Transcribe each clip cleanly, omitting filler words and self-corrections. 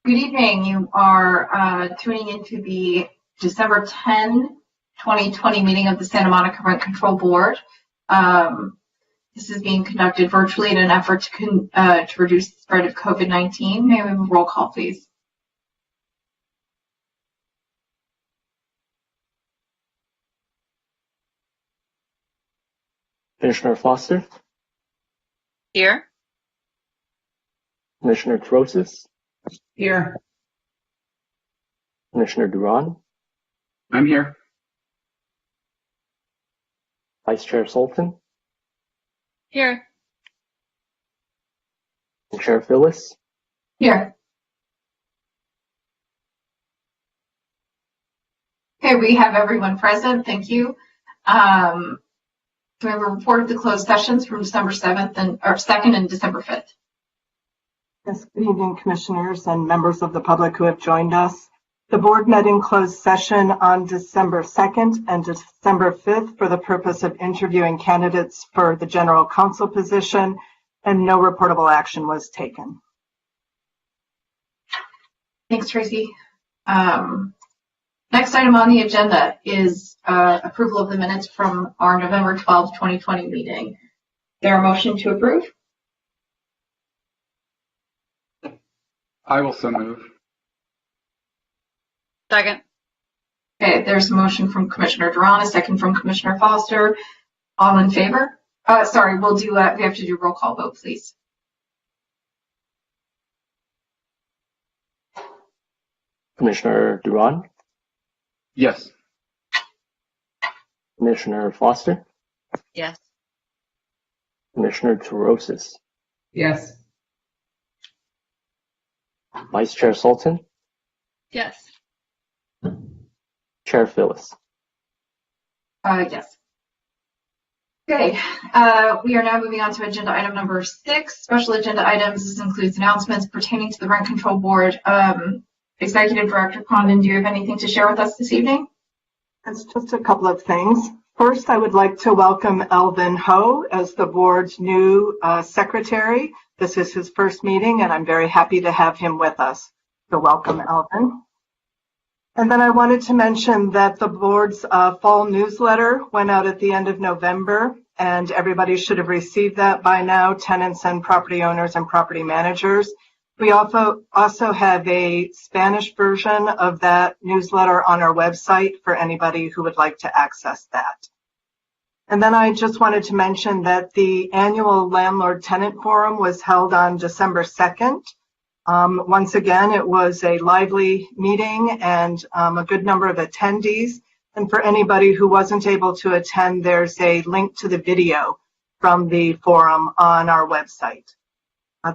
Good evening. You are tuning into the December 10, 2020 meeting of the Santa Monica Rent Control Board. This is being conducted virtually in an effort to reduce the spread of COVID-19. May we have a roll call, please? Commissioner Foster. Here. Commissioner Trosis. Here. Commissioner Duran. I'm here. Vice Chair Sultan. Here. And Chair Phyllis. Here. Okay, we have everyone present. Thank you. We have a report of the closed sessions from December 7th and 2nd and December 5th. Yes, good evening, commissioners and members of the public who have joined us. The board met in closed session on December 2nd and December 5th for the purpose of interviewing candidates for the general counsel position, and no reportable action was taken. Thanks, Tracy. Next item on the agenda is approval of the minutes from our November 12, 2020 meeting. Is there a motion to approve? I will so move. Second. Okay, there's a motion from Commissioner Duran, a second from Commissioner Foster. All in favor? Sorry, we'll do. We have to do a roll call vote, please. Commissioner Duran. Yes. Commissioner Foster. Yes. Commissioner Trosis. Yes. Vice Chair Sultan. Yes. Chair Phyllis. Yes. Okay, we are now moving on to agenda item number 6, special agenda items. This includes announcements pertaining to the Rent Control Board. Executive Director Condon, do you have anything to share with us this evening? It's just a couple of things. First, I would like to welcome Elvin Ho as the board's new secretary. This is his first meeting, and I'm very happy to have him with us. So welcome, Elvin. And then I wanted to mention that the board's fall newsletter went out at the end of November, and everybody should have received that by now, tenants and property owners and property managers. We also have a Spanish version of that newsletter on our website for anybody who would like to access that. And then I just wanted to mention that the annual Landlord-Tenant Forum was held on December 2nd. Once again, it was a lively meeting and a good number of attendees. And for anybody who wasn't able to attend, there's a link to the video from the forum on our website.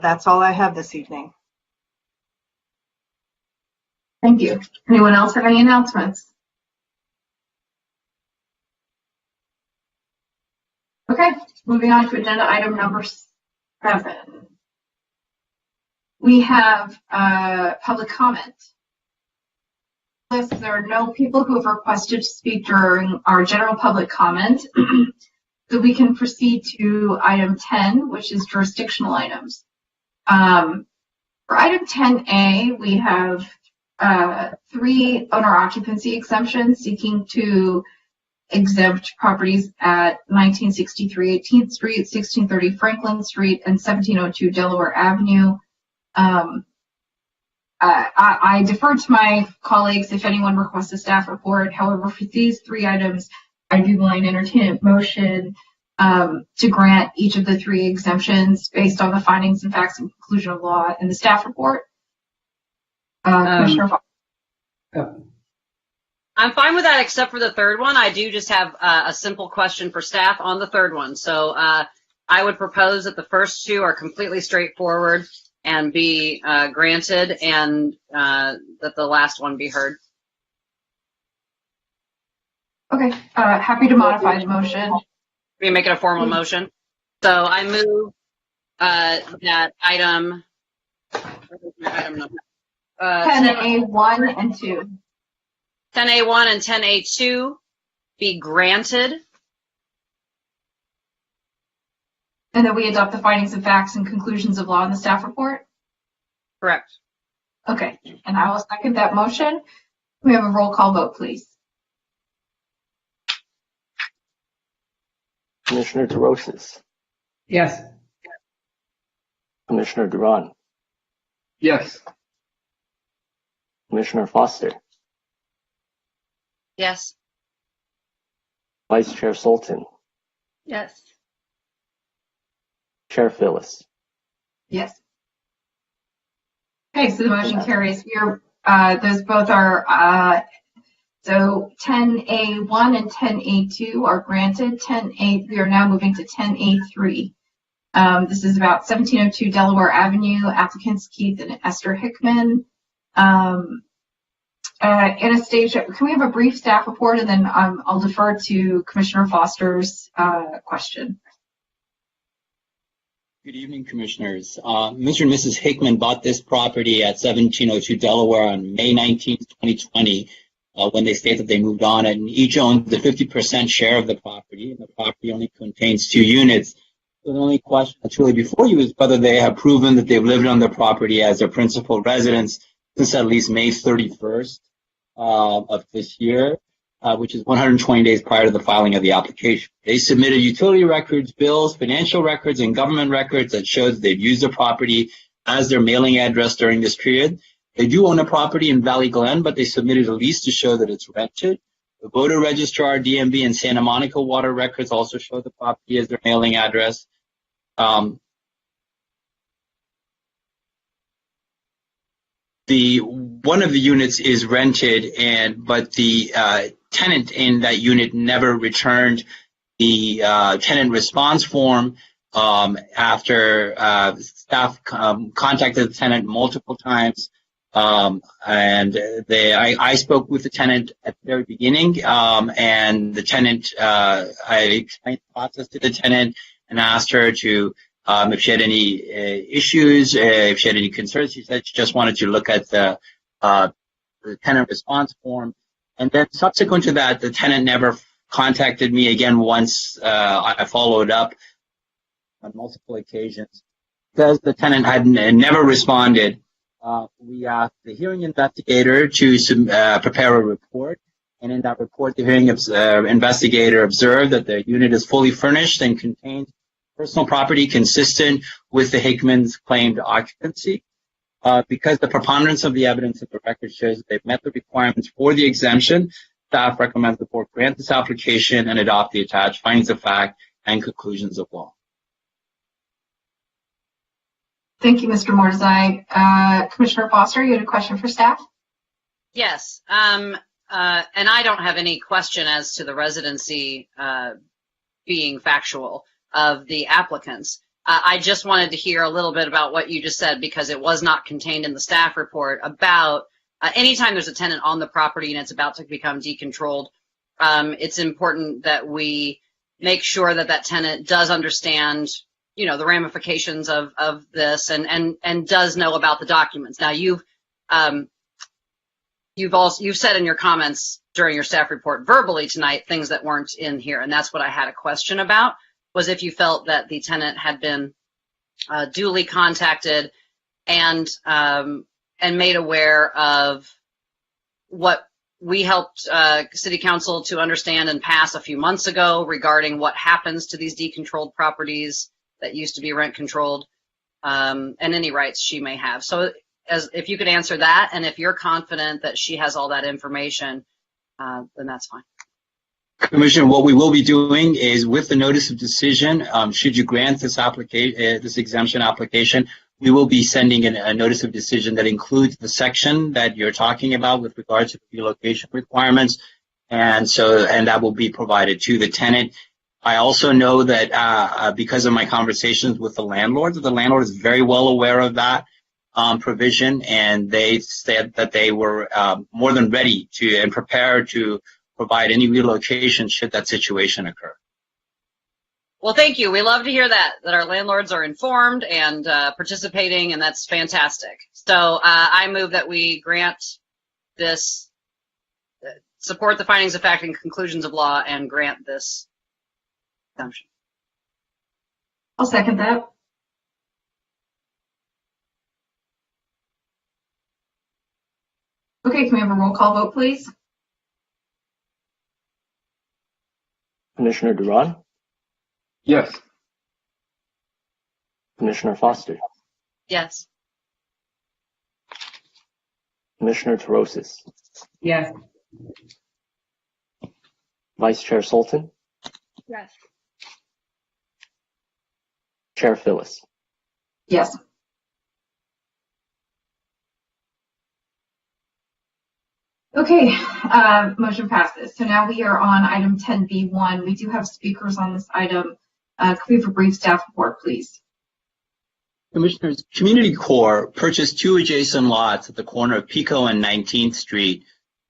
That's all I have this evening. Thank you. Anyone else have any announcements? Okay, moving on to agenda item number 7. We have public comment. There are no people who have requested to speak during our general public comment, so we can proceed to item 10, which is jurisdictional items. For item 10A, we have 3 owner occupancy exemptions seeking to exempt properties at 1963 18th Street, 1630 Franklin Street, and 1702 Delaware Avenue. I defer to my colleagues if anyone requests a staff report. However, for these 3 items, I do want to entertain a motion to grant each of the 3 exemptions based on the findings and facts and conclusion of law in the staff report. Commissioner Foster. I'm fine with that, except for the third one. I do just have a simple question for staff on the third one. So I would propose that the first 2 are completely straightforward and be granted, and that the last one be heard. Okay, happy to modify the motion. We make it a formal motion. So I move that item. What is my item number? 10A1 and 2. 10A1 and 10A2 be granted. And then we adopt the findings of facts and conclusions of law in the staff report? Correct. Okay, and I will second that motion. We have a roll call vote, please. Commissioner DeRosa, Yes. Commissioner Duran, Yes. Commissioner Foster, Yes. Vice Chair Sultan, Yes. Chair Phyllis. Yes. Okay, so the motion carries. Those both are, so 10A1 and 10A2 are granted. 10A, we are now moving to 10A3. This is about 1702 Delaware Avenue, applicants Keith and Esther Hickman. Anastasia, can we have a brief staff report, and then I'll defer to Commissioner Foster's question. Good evening, Commissioners. Mr. and Mrs. Hickman bought this property at 1702 Delaware on May 19, 2020, when they state that they moved on, and each owns the 50% share of the property, and the property only contains 2 units. So the only question that's really before you is whether they have proven that they've lived on the property as their principal residence since at least May 31st of this year, which is 120 days prior to the filing of the application. They submitted utility records, bills, financial records, and government records that show that they've used the property as their mailing address during this period. They do own a property in Valley Glen, but they submitted a lease to show that it's rented. The voter registrar, DMV, and Santa Monica water records also show the property as their mailing address. One of the units is rented, but the tenant in that unit never returned the tenant response form after staff contacted the tenant multiple times. I spoke with the tenant at the very beginning, and the tenant, I explained the process to the tenant and asked her to, if she had any issues, if she had any concerns. She said she just wanted to look at the tenant response form. And then subsequent to that, the tenant never contacted me again once I followed up on multiple occasions. Because the tenant had never responded, we asked the hearing investigator to prepare a report. And in that report, the hearing investigator observed that the unit is fully furnished and contains personal property consistent with the Hickman's claimed occupancy. Because the preponderance of the evidence in the record shows that they've met the requirements for the exemption, staff recommends the board grant this application and adopt the attached findings of fact and conclusions of law. Thank you, Mr. Mordesai. Commissioner Foster, you had a question for staff? Yes. And I don't have any question as to the residency being factual of the applicants. I just wanted to hear a little bit about what you just said, because it was not contained in the staff report about anytime there's a tenant on the property and it's about to become decontrolled, it's important that we make sure that that tenant does understand, you know, the ramifications of this and does know about the documents. Now, you've said in your comments during your staff report verbally tonight things that weren't in here, and that's what I had a question about, was if you felt that the tenant had been duly contacted and made aware of what we helped City Council to understand and pass a few months ago regarding what happens to these decontrolled properties that used to be rent controlled, and any rights she may have. So if you could answer that, and if you're confident that she has all that information, then that's fine. Commissioner, what we will be doing is, with the notice of decision, should you grant this application, this exemption application, we will be sending a notice of decision that includes the section that you're talking about with regards to the relocation requirements, and that will be provided to the tenant. I also know that because of my conversations with the landlord is very well aware of that provision, and they said that they were more than ready to and prepared to provide any relocation should that situation occur. Well, thank you. We love to hear that our landlords are informed and participating, and that's fantastic. So I move that we grant this, support the findings of fact and conclusions of law, and grant this exemption. I'll second that. Okay, can we have a roll call vote, please? Commissioner Duran, Yes. Commissioner Foster, Yes. Commissioner Torosis, Yes. Vice Chair Sultan, Yes. Chair Phyllis. Yes. Okay, motion passes. So now we are on item 10B1. We do have speakers on this item. Could we have a brief staff report, please? Commissioners, Community Corps purchased 2 adjacent lots at the corner of Pico and 19th Street,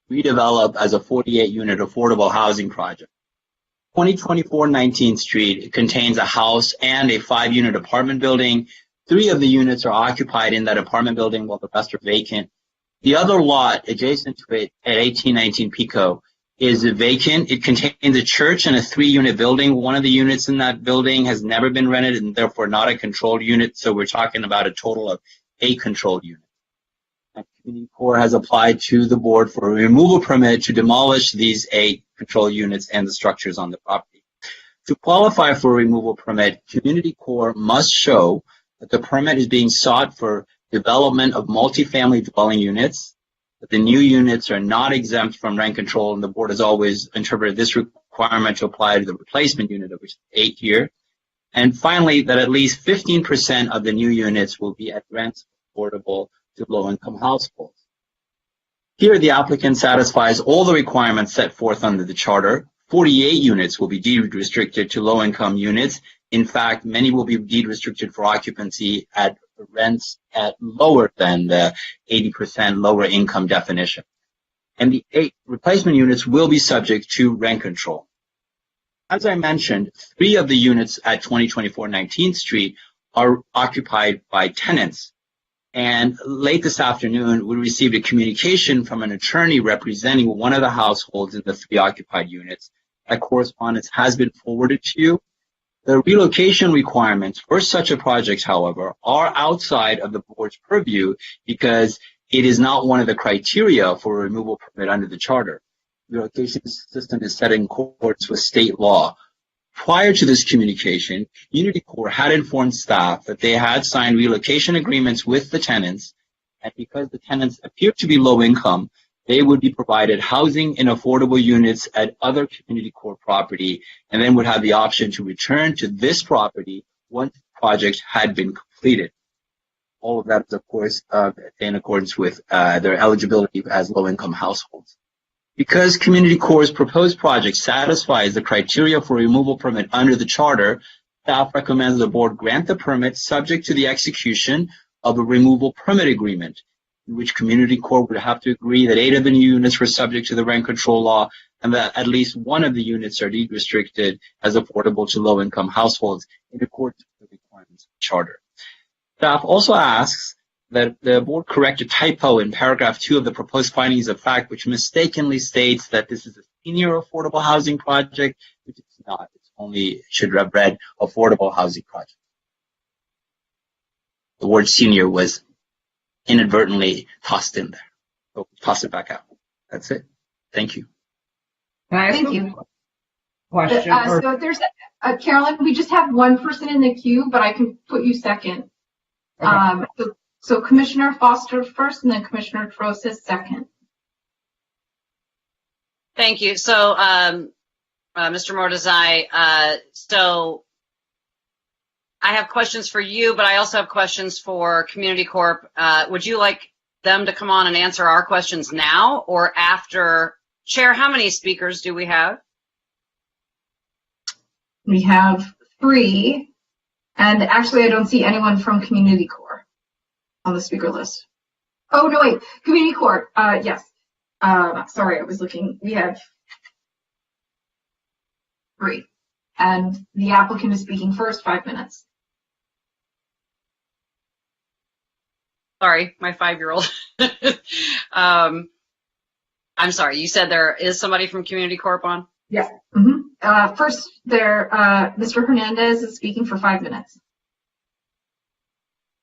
redeveloped as a 48-unit affordable housing project. 2024 19th Street contains a house and a 5-unit apartment building. 3 of the units are occupied in that apartment building while the rest are vacant. The other lot adjacent to it at 1819 Pico is vacant. It contains a church and a 3-unit building. One of the units in that building has never been rented and therefore not a controlled unit. So we're talking about a total of 8 controlled units. And Community Corps has applied to the board for a removal permit to demolish these 8 controlled units and the structures on the property. To qualify for a removal permit, Community Corps must show that the permit is being sought for development of multifamily dwelling units, that the new units are not exempt from rent control, and the board has always interpreted this requirement to apply to the replacement unit, of which is 8 here. And finally, that at least 15% of the new units will be at rents affordable to low-income households. Here, the applicant satisfies all the requirements set forth under the charter. 48 units will be deed restricted to low-income units. In fact, many will be deed restricted for occupancy at rents at lower than the 80% lower income definition. And the 8 replacement units will be subject to rent control. As I mentioned, 3 of the units at 2024 19th Street are occupied by tenants. And late this afternoon, we received a communication from an attorney representing one of the households in the 3 occupied units. That correspondence has been forwarded to you. The relocation requirements for such a project, however, are outside of the board's purview because it is not one of the criteria for a removal permit under the charter. The relocation system is set in accordance with state law. Prior to this communication, Community Corps had informed staff that they had signed relocation agreements with the tenants, and because the tenants appeared to be low income, they would be provided housing in affordable units at other Community Corps property, and then would have the option to return to this property once the project had been completed. All of that is, of course, in accordance with their eligibility as low-income households. Because Community Corps' proposed project satisfies the criteria for removal permit under the charter, staff recommends the board grant the permit subject to the execution of a removal permit agreement, in which Community Corps would have to agree that 8 of the new units were subject to the rent control law and that at least 1 of the units are deed restricted as affordable to low-income households in accordance with the requirements of the charter. Staff also asks that the board correct a typo in paragraph 2 of the proposed findings of fact, which mistakenly states that this is a senior affordable housing project, which it's not. It's only should have read affordable housing project. The word senior was inadvertently tossed in there. So toss it back out. That's it. Thank you. Can I ask Thank a you. question? So if there's, Carolyn, we just have 1 person in the queue, but I can put you second. Okay. So Commissioner Foster first and then Commissioner Torosis second. Thank you. So, Mr. Mordezai, so I have questions for you, but I also have questions for Community Corp. Would you like them to come on and answer our questions now or after? Chair, how many speakers do we have? We have 3, and actually I don't see anyone from Community Corp on the speaker list. Oh, no, wait, Community Corp, yes. Sorry, I was looking. We have 3, and the applicant is speaking first, 5 minutes. Sorry, my 5-year-old. I'm sorry, you said there is somebody from Community Corp on? Yes. First, Mr. Hernandez is speaking for 5 minutes.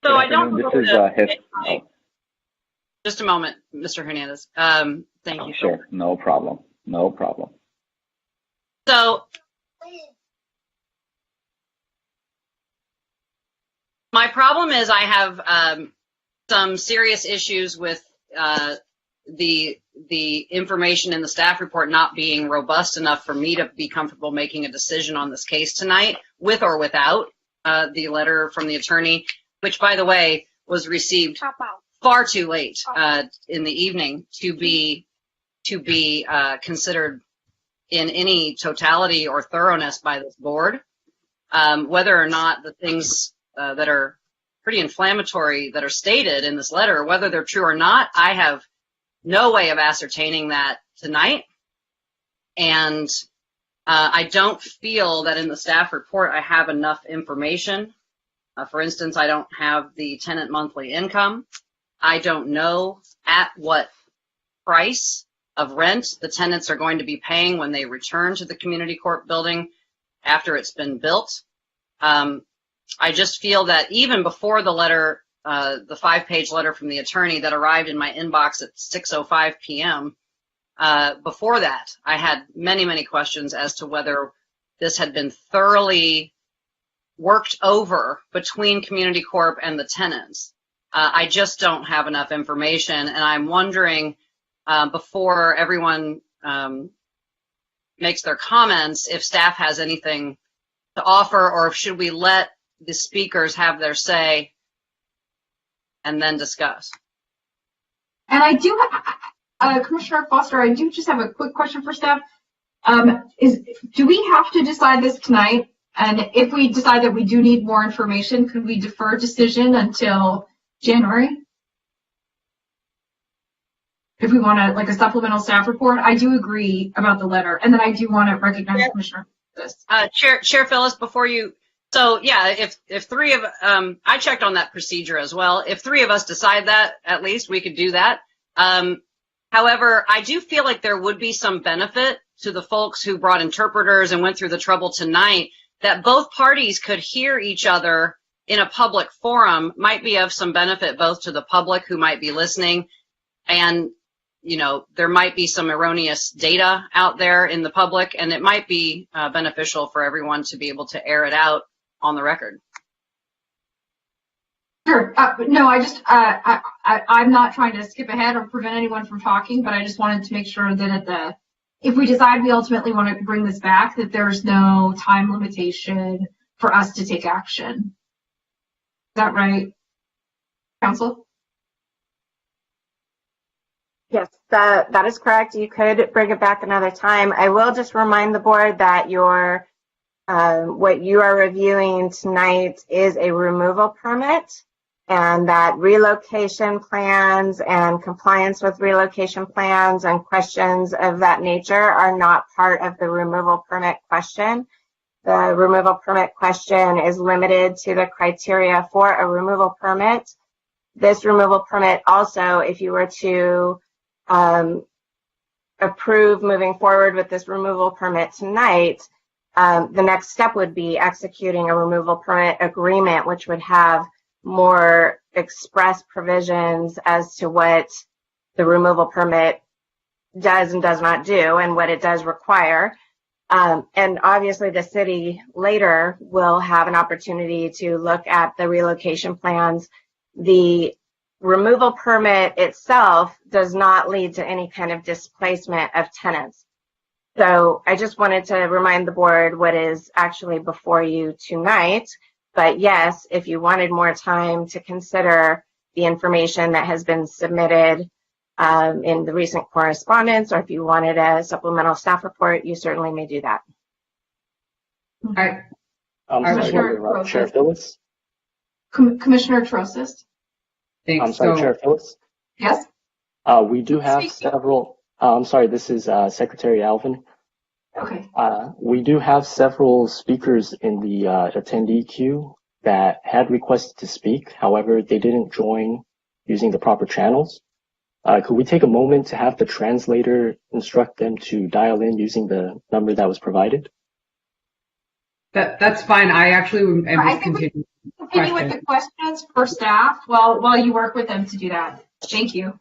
So I don't This know is Just a moment, Mr. Hernandez. Thank you. Sure, no problem. No problem. So my problem is I have some serious issues with the information in the staff report not being robust enough for me to be comfortable making a decision on this case tonight, with or without the letter from the attorney, which, by the way, was received far too late in the evening to be considered in any totality or thoroughness by this board. Whether or not the things that are pretty inflammatory that are stated in this letter, whether they're true or not, I have no way of ascertaining that tonight. And I don't feel that in the staff report I have enough information. For instance, I don't have the tenant monthly income. I don't know at what price of rent the tenants are going to be paying when they return to the community court building after it's been built. I just feel that even before the letter, the 5-page letter from the attorney that arrived in my inbox at 6:05 p.m., before that, I had many, many questions as to whether this had been thoroughly worked over between Community Corp and the tenants. I just don't have enough information, and I'm wondering, before everyone makes their comments, if staff has anything to offer, or should we let the speakers have their say and then discuss? And I do have, Commissioner Foster, I do just have a quick question for staff. Do we have to decide this tonight? And if we decide that we do need more information, could we defer decision until January? If we want to, like, a supplemental staff report, I do agree about the letter. And then I do want to recognize Commissioner Phyllis. Chair Phyllis, before you, so yeah, if three of, I checked on that procedure as well. If three of us decide that, at least we could do that. However, I do feel like there would be some benefit to the folks who brought interpreters and went through the trouble tonight, that both parties could hear each other in a public forum. Might be of some benefit both to the public who might be listening, and you know, there might be some erroneous data out there in the public, and it might be beneficial for everyone to be able to air it out on the record. Sure. No, I just, I'm not trying to skip ahead or prevent anyone from talking, but I just wanted to make sure that if we decide we ultimately want to bring this back, that there's no time limitation for us to take action. Is that right, Council? Yes, that is correct. You could bring it back another time. I will just remind the board that what you are reviewing tonight is a removal permit, and that relocation plans and compliance with relocation plans and questions of that nature are not part of the removal permit question. The removal permit question is limited to the criteria for a removal permit. This removal permit also, if you were to approve moving forward with this removal permit tonight, the next step would be executing a removal permit agreement, which would have more express provisions as to what the removal permit does and does not do and what it does require. And obviously the city later will have an opportunity to look at the relocation plans. The removal permit itself does not lead to any kind of displacement of tenants. So I just wanted to remind the board what is actually before you tonight. But yes, if you wanted more time to consider the information that has been submitted in the recent correspondence, or if you wanted a supplemental staff report, you certainly may do that. All right. Chair Phyllis? Commissioner Trosis? Thanks. I'm sorry, Chair Phyllis? Yes? We do have several, I'm sorry, this is Secretary Alvin. Okay. We do have several speakers in the attendee queue that had requested to speak. However, they didn't join using the proper channels. Could we take a moment to have the translator instruct them to dial in using the number that was provided? That's fine. I actually am I think we can continue with the questions for staff while you work with them to do that. Thank you.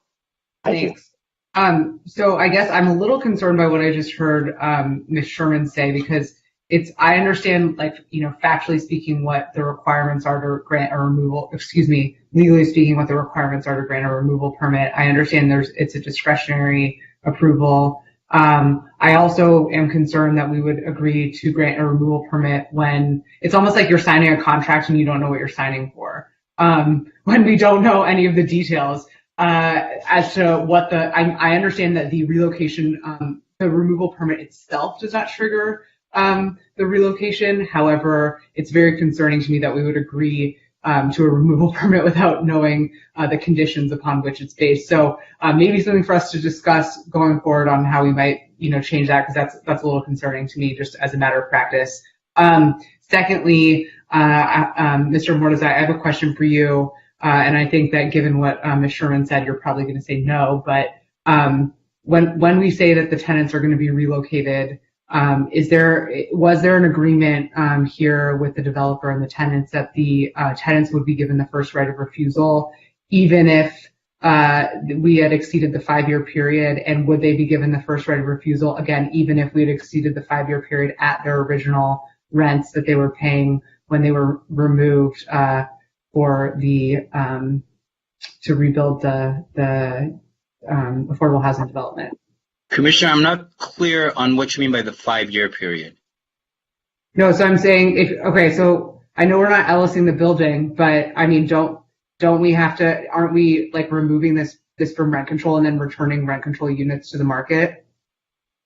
Thank you. Thanks. So I guess I'm a little concerned by what I just heard Ms. Sherman say, because I understand, like, factually speaking, what the requirements are to grant a removal, legally speaking, what the requirements are to grant a removal permit. I understand it's a discretionary approval. I also am concerned that we would agree to grant a removal permit when it's almost like you're signing a contract and you don't know what you're signing for. When we don't know any of the details as to what I understand that the relocation, the removal permit itself does not trigger the relocation. However, it's very concerning to me that we would agree to a removal permit without knowing the conditions upon which it's based. So maybe something for us to discuss going forward on how we might, change that, because that's a little concerning to me just as a matter of practice. Secondly, Mr. Mordezai, I have a question for you, and I think that given what Ms. Sherman said, you're probably going to say no. But when we say that the tenants are going to be relocated, was there an agreement here with the developer and the tenants that the tenants would be given the first right of refusal, even if we had exceeded the 5-year period? And would they be given the first right of refusal, again, even if we had exceeded the 5-year period at their original rents that they were paying when they were removed for the to rebuild the affordable housing development? Commissioner, I'm not clear on what you mean by the 5-year period. No, so I'm saying, so I know we're not Ellising the building, but I mean, don't we have to, aren't we like removing this from rent control and then returning rent control units to the market?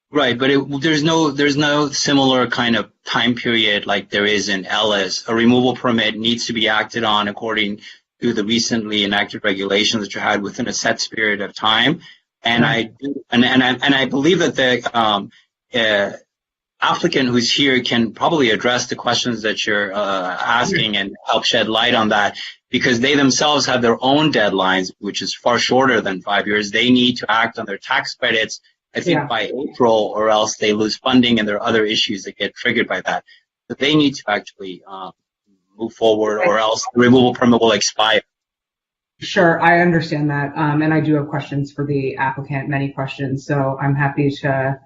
Right, but there's no similar kind of time period like there is in Ellis. A removal permit needs to be acted on according to the recently enacted regulations that you had within a set period of time. And I believe that the applicant who's here can probably address the questions that you're asking and help shed light on that, because they themselves have their own deadlines, which is far shorter than 5 years. They need to act on their tax credits, I think, by April, or else they lose funding and there are other issues that get triggered by that. So they need to actually move forward, or else the removal permit will expire. Sure, I understand that, and I do have questions for the applicant, many questions, so I'm happy to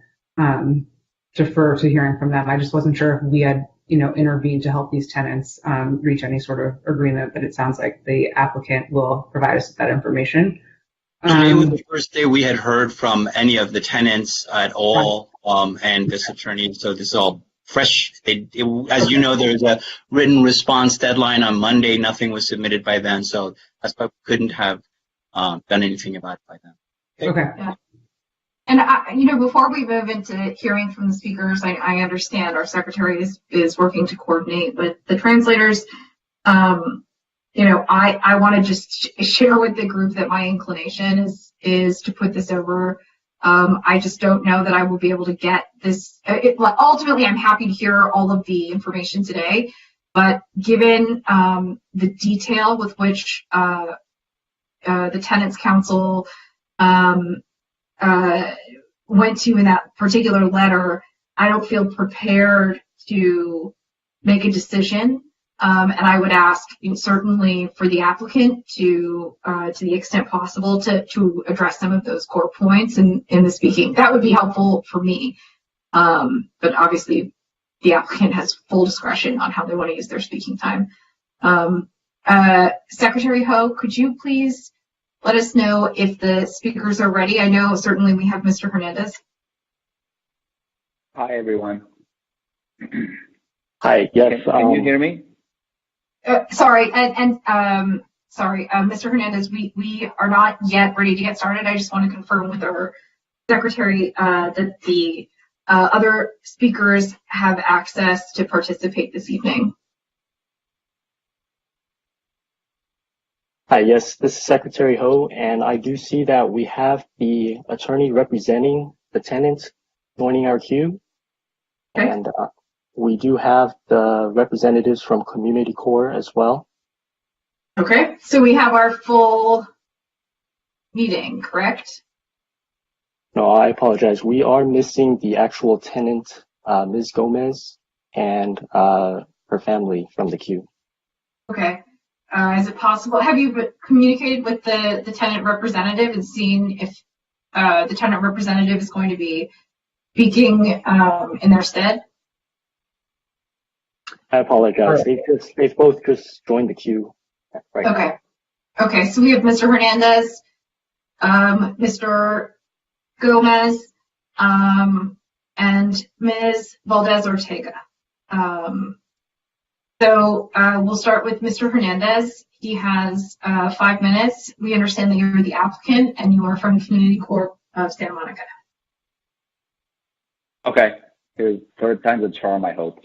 defer to hearing from them. I just wasn't sure if we had, intervened to help these tenants reach any sort of agreement, but it sounds like the applicant will provide us with that information. Today was the first day we had heard from any of the tenants at all, and this attorney, so this is all fresh. As you know, there's a written response deadline on Monday. Nothing was submitted by then, so that's why we couldn't have done anything about it by then. Okay. Yeah. And before we move into hearing from the speakers, I understand our secretary is working to coordinate with the translators. I want to just share with the group that my inclination is to put this over. I just don't know that I will be able to get this. Ultimately, I'm happy to hear all of the information today, but given the detail with which the Tenants Council went to in that particular letter, I don't feel prepared to make a decision. And I would ask, certainly for the applicant to the extent possible, to address some of those core points in the speaking. That would be helpful for me. But obviously, the applicant has full discretion on how they want to use their speaking time. Secretary Ho, could you please let us know if the speakers are ready? I know certainly we have Mr. Hernandez. Hi, everyone. Hi, yes. Can you hear me? Sorry, Mr. Hernandez, we are not yet ready to get started. I just want to confirm with our secretary that the other speakers have access to participate this evening. Hi, yes, this is Secretary Ho, and I do see that we have the attorney representing the tenants joining our queue. Okay. And we do have the representatives from Community Core as well. Okay, so we have our full meeting, correct? No, I apologize. We are missing the actual tenant, Ms. Gomez, and her family from the queue. Okay. Is it possible? Have you communicated with the tenant representative and seen if the tenant representative is going to be speaking in their stead? I apologize. They've both just joined the queue right now. Okay. Okay, so we have Mr. Hernandez, Mr. Gomez, and Ms. Valdez Ortega. So we'll start with Mr. Hernandez. He has 5 minutes. We understand that you're the applicant and you are from Community Corp of Santa Monica. Okay, here's third time's a charm, I hope.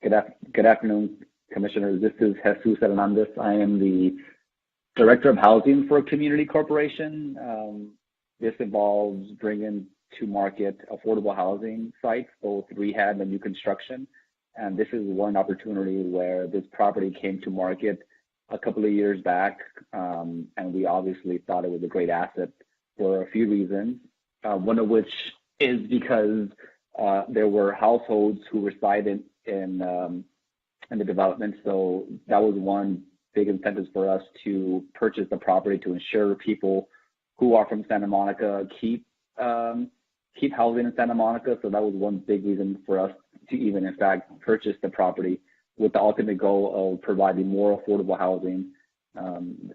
Good afternoon, Commissioners. This is Jesus Hernandez. I am the Director of Housing for Community Corporation. This involves bringing to market affordable housing sites, both rehab and new construction. And this is one opportunity where this property came to market a couple of years back, and we obviously thought it was a great asset for a few reasons. One of which is because there were households who resided in the development, so that was one big incentive for us to purchase the property to ensure people who are from Santa Monica keep housing in Santa Monica. So that was one big reason for us to even, in fact, purchase the property with the ultimate goal of providing more affordable housing.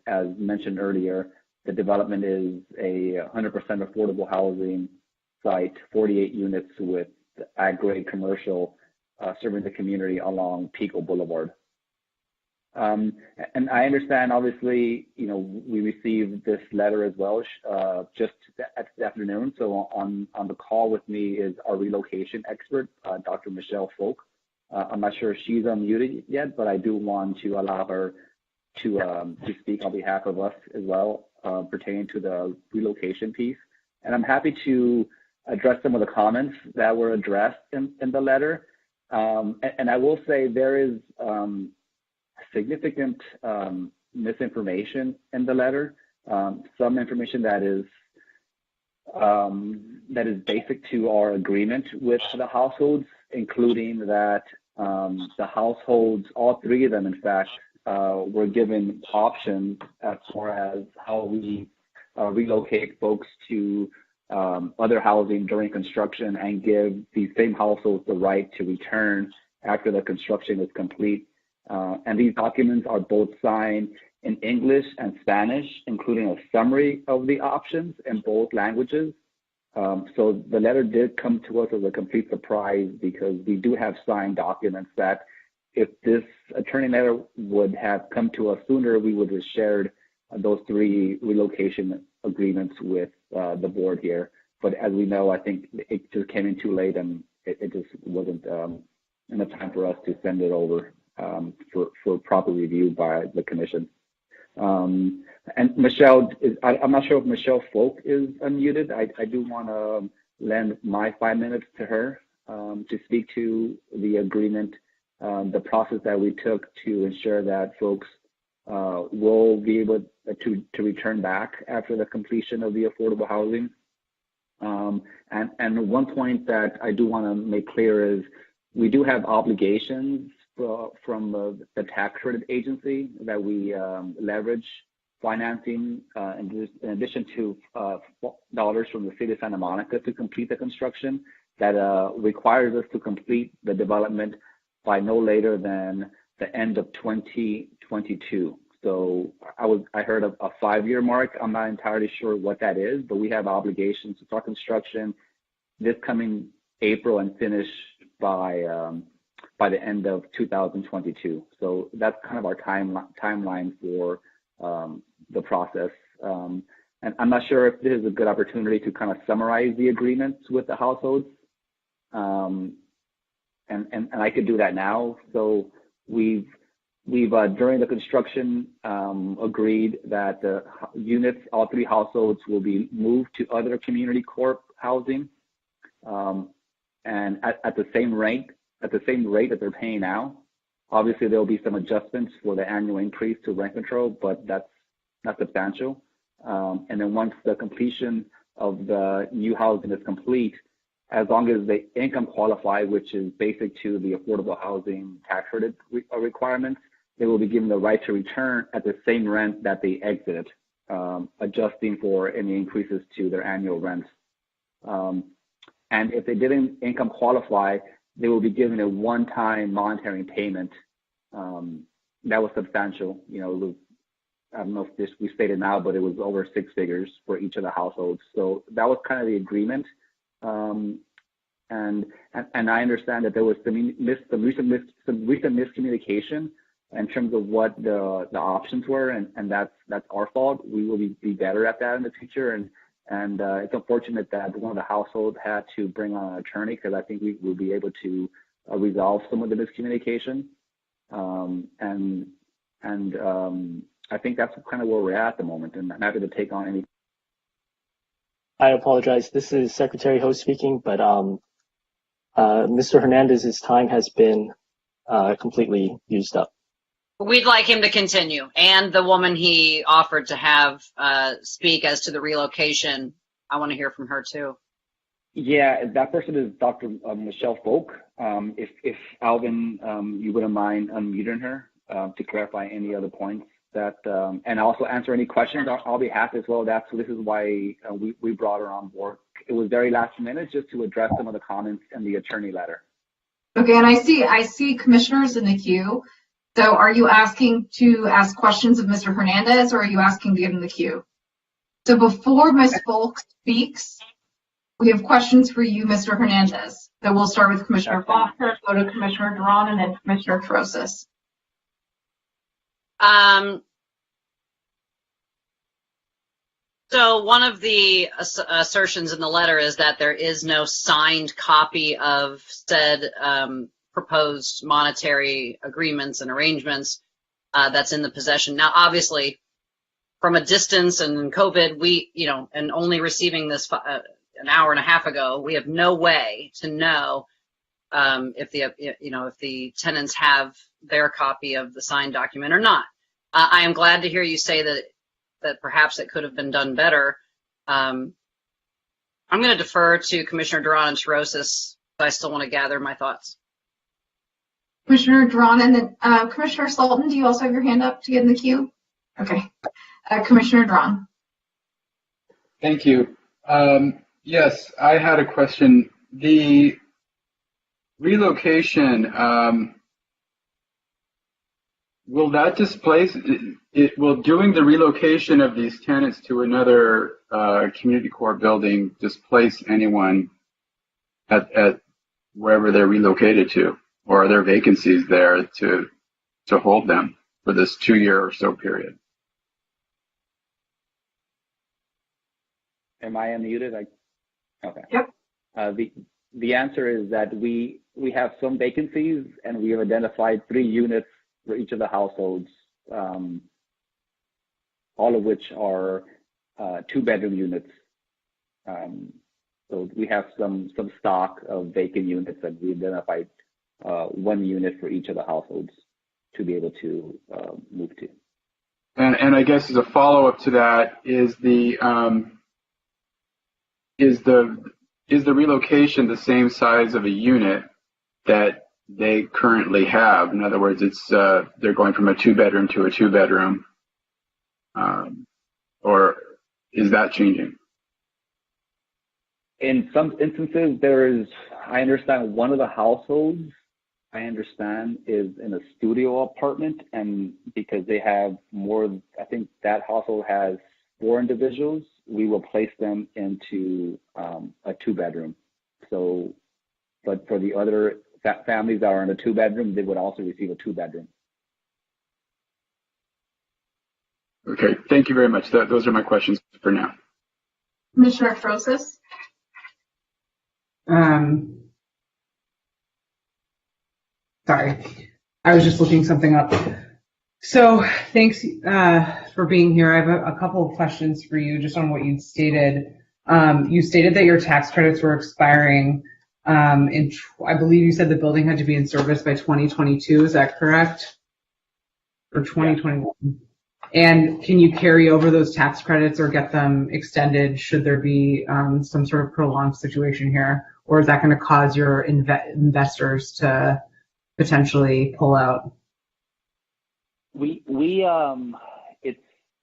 As mentioned earlier, the development is a 100% affordable housing site, 48 units with ag-grade commercial serving the community along Pico Boulevard. And I understand, obviously, we received this letter as well just this afternoon. So on the call with me is our relocation expert, Dr. Michelle Folk. I'm not sure if she's unmuted yet, but I do want to allow her to speak on behalf of us as well, pertaining to the relocation piece. And I'm happy to address some of the comments that were addressed in the letter. And I will say there is significant misinformation in the letter. Some information that is basic to our agreement with the households, including that the households, all three of them, in fact, were given options as far as how we relocate folks to other housing during construction and give these same households the right to return after the construction is complete. And these documents are both signed in English and Spanish, including a summary of the options in both languages. So the letter did come to us as a complete surprise because we do have signed documents that if this attorney letter would have come to us sooner, we would have shared those three relocation agreements with the board here. But as we know, I think it just came in too late and it just wasn't enough time for us to send it over for proper review by the commission. And Michelle, I'm not sure if Michelle Folk is unmuted. I do want to lend my 5 minutes to her to speak to the agreement, the process that we took to ensure that folks will be able to return back after the completion of the affordable housing. And one point that I do want to make clear is we do have obligations from the tax credit agency that we leverage financing in addition to dollars from the city of Santa Monica to complete the construction that requires us to complete the development by no later than the end of 2022. So I heard a 5-year mark. I'm not entirely sure what that is, but we have obligations to start construction this coming April and finish by the end of 2022. So that's kind of our timeline for the process. And I'm not sure if this is a good opportunity to kind of summarize the agreements with the households. And I could do that now. So we've during the construction agreed that the units, all three households, will be moved to other community corp housing, and at the same rate that they're paying now. Obviously, there will be some adjustments for the annual increase to rent control, but that's not substantial. And then once the completion of the new housing is complete, as long as they income qualify, which is basic to the affordable housing tax credit requirements, they will be given the right to return at the same rent that they exited, adjusting for any increases to their annual rents. And if they didn't income qualify, they will be given a one-time monetary payment that was substantial. You know, it was, I don't know if this we stated now, but it was over 6 figures for each of the households. So that was kind of the agreement. And I understand that there was some recent miscommunication in terms of what the options were, and that's our fault. We will be better at that in the future. And it's unfortunate that one of the households had to bring on an attorney, because I think we will be able to resolve some of the miscommunication. I think that's kind of where we're at the moment, and I'm happy to take on any. I apologize. This is Secretary Ho speaking, but Mr. Hernandez's time has been completely used up. We'd like him to continue, and the woman he offered to have speak as to the relocation. I want to hear from her too. Yeah, that person is Dr. Michelle Folk. If Alvin, you wouldn't mind unmuting her to clarify any other points that, and also answer any questions. I'll be happy as well. This is why we brought her on board. It was very last minute, just to address some of the comments in the attorney letter. Okay, and I see commissioners in the queue. So are you asking to ask questions of Mr. Hernandez, or are you asking to get in the queue? So before Ms. Folk speaks, we have questions for you, Mr. Hernandez. So we'll start with Commissioner Foster, go to Commissioner Duran, and then Commissioner Trosis. So one of the assertions in the letter is that there is no signed copy of said proposed monetary agreements and arrangements that's in the possession. Now, obviously, from a distance and in COVID, and only receiving this an hour and a half ago, we have no way to know if the tenants have their copy of the signed document or not. I am glad to hear you say that perhaps it could have been done better. I'm going to defer to Commissioner Duran and Trosis, but I still want to gather my thoughts. Commissioner Duran, and then Commissioner Sultan, do you also have your hand up to get in the queue? Okay. Commissioner Duran. Thank you. Yes, I had a question. The relocation, will that displace, will doing the relocation of these tenants to another community core building displace anyone at wherever they're relocated to? Or are there vacancies there to hold them for this 2-year or so period? Am I unmuted? Okay. Yep. The answer is that we have some vacancies, and we have identified 3 units for each of the households, all of which are 2-bedroom units. So we have some stock of vacant units that we identified, 1 unit for each of the households to be able to move to. And I guess as a follow-up to that, is the relocation the same size of a unit that they currently have? In other words, it's they're going from a 2-bedroom to a 2-bedroom, or is that changing? In some instances, I understand one of the households, is in a studio apartment, and because they have more, I think that household has 4 individuals, we will place them into a 2-bedroom. So, but for the other families that are in a 2-bedroom, they would also receive a 2-bedroom. Okay, thank you very much. Those are my questions for now. Commissioner Trosis. Sorry, I was just looking something up. So thanks for being here. I have a couple of questions for you just on what you stated. You stated that your tax credits were expiring I believe you said the building had to be in service by 2022. Is that correct? Or 2021? Yeah. And can you carry over those tax credits or get them extended should there be some sort of prolonged situation here? Or is that going to cause your investors to potentially pull out?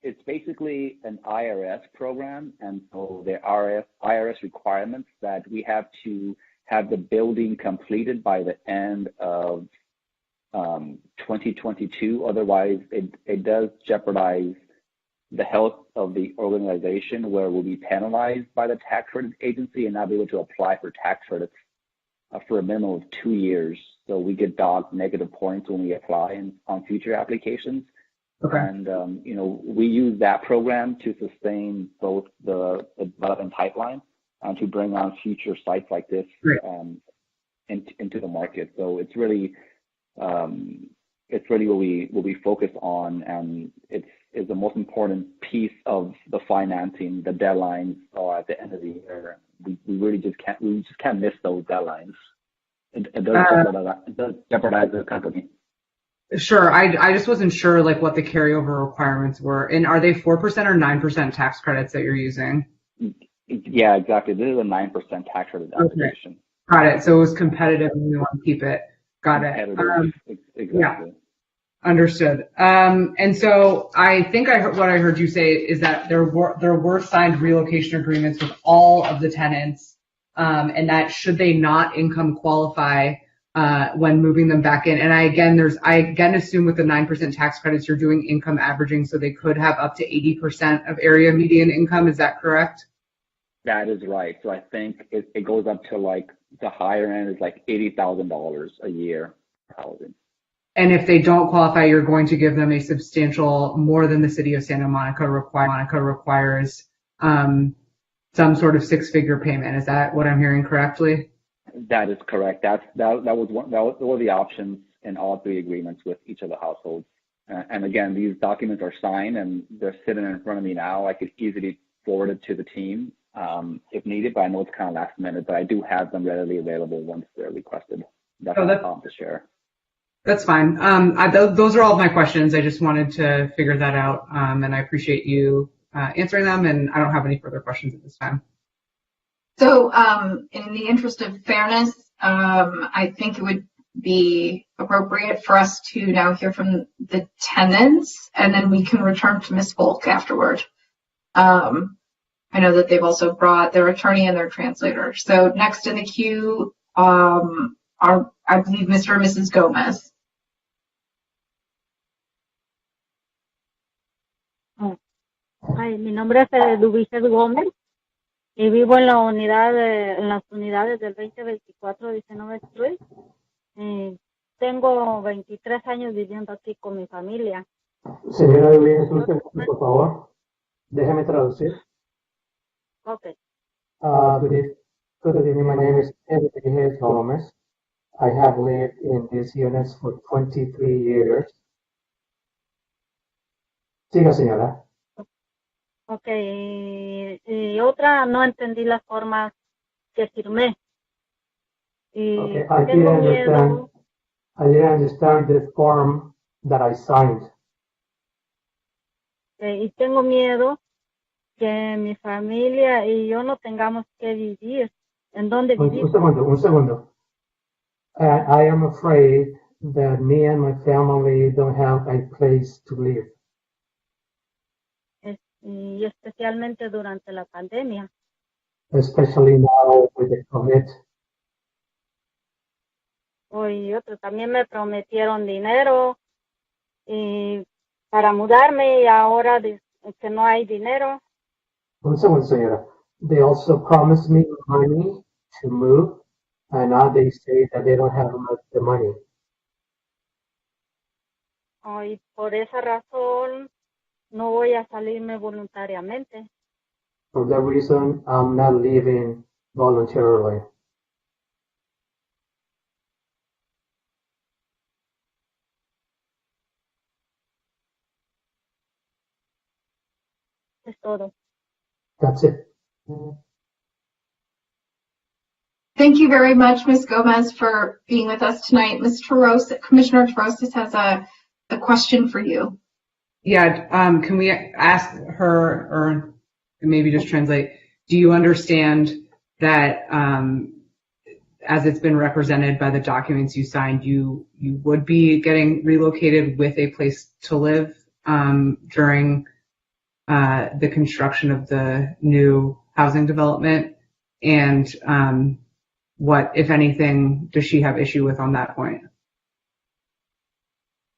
It's basically an IRS program, and so there are IRS requirements that we have to have the building completed by the end of 2022. Otherwise, it does jeopardize the health of the organization, where we'll be penalized by the tax credit agency and not be able to apply for tax credits for a minimum of 2 years. So we get docked negative points when we apply on future applications. Okay. And, we use that program to sustain both the development pipeline and to bring on future sites like this into the market. So it's really what we focus on, and it's the most important piece of the financing. The deadlines are at the end of the year. We really just can't miss those deadlines. It does jeopardize the company. Sure. I just wasn't sure like what the carryover requirements were. And are they 4% or 9% tax credits that you're using? Yeah, exactly. This is a 9% tax credit application. Okay. Got it. So it was competitive and we want to keep it. Got it. Exactly. Yeah. Understood. And so I think what I heard you say is that there were signed relocation agreements with all of the tenants, and that should they not income qualify when moving them back in. And I again assume with the 9% tax credits, you're doing income averaging, so they could have up to 80% of area median income. Is that correct? That is right. So I think it goes up to like the higher end is like $80,000 a year for housing. And if they don't qualify, you're going to give them a substantial, more than the city of Santa Monica requires, some sort of six-figure payment. Is that what I'm hearing correctly? That is correct. That was the options in all three agreements with each of the households. And again, these documents are signed and they're sitting in front of me now. I could easily forward it to the team if needed, but I know it's kind of last minute. But I do have them readily available once they're requested. That's what I want to share. That's fine. Those are all of my questions. I just wanted to figure that out, and I appreciate you answering them. And I don't have any further questions at this time. So, in the interest of fairness, I think it would be appropriate for us to now hear from the tenants, and then we can return to Ms. Volk afterward. I know that they've also brought their attorney and their translator. So next in the queue are, I believe, Mr. and Mrs. Gomez. Ay, mi nombre es Dubices Gómez y vivo en en las unidades del 2024 19 Street. Tengo 23 años viviendo aquí con mi familia. Señora Dubices, un segundo, por favor. Déjeme traducir. Okay. Good evening. My name is Dubices Gómez. I have lived in these units for 23 years. Siga, señora. Okay, y otra, no entendí las formas que firmé. Y Okay, tengo miedo. I didn't understand the form that I signed. Y tengo miedo que mi familia y yo no tengamos que vivir. ¿En dónde vivir? Un segundo. I am afraid that me and my family don't have a place to live. Y especialmente durante la pandemia. Especially now with the COVID. Y otro, también me prometieron dinero y para mudarme y ahora que no hay dinero. Un segundo, señora. They also promised me money to move, and now they say that they don't have the money. Y por esa razón no voy a salirme voluntariamente. For that reason, I'm not leaving voluntarily. Es todo. That's it. Thank you very much, Ms. Gomez, for being with us tonight. Ms. Tarosa, Commissioner Tarosis has a question for you. Yeah, can we ask her, or maybe just translate, do you understand that as it's been represented by the documents you signed, you would be getting relocated with a place to live during the construction of the new housing development? And what, if anything, does she have issue with on that point?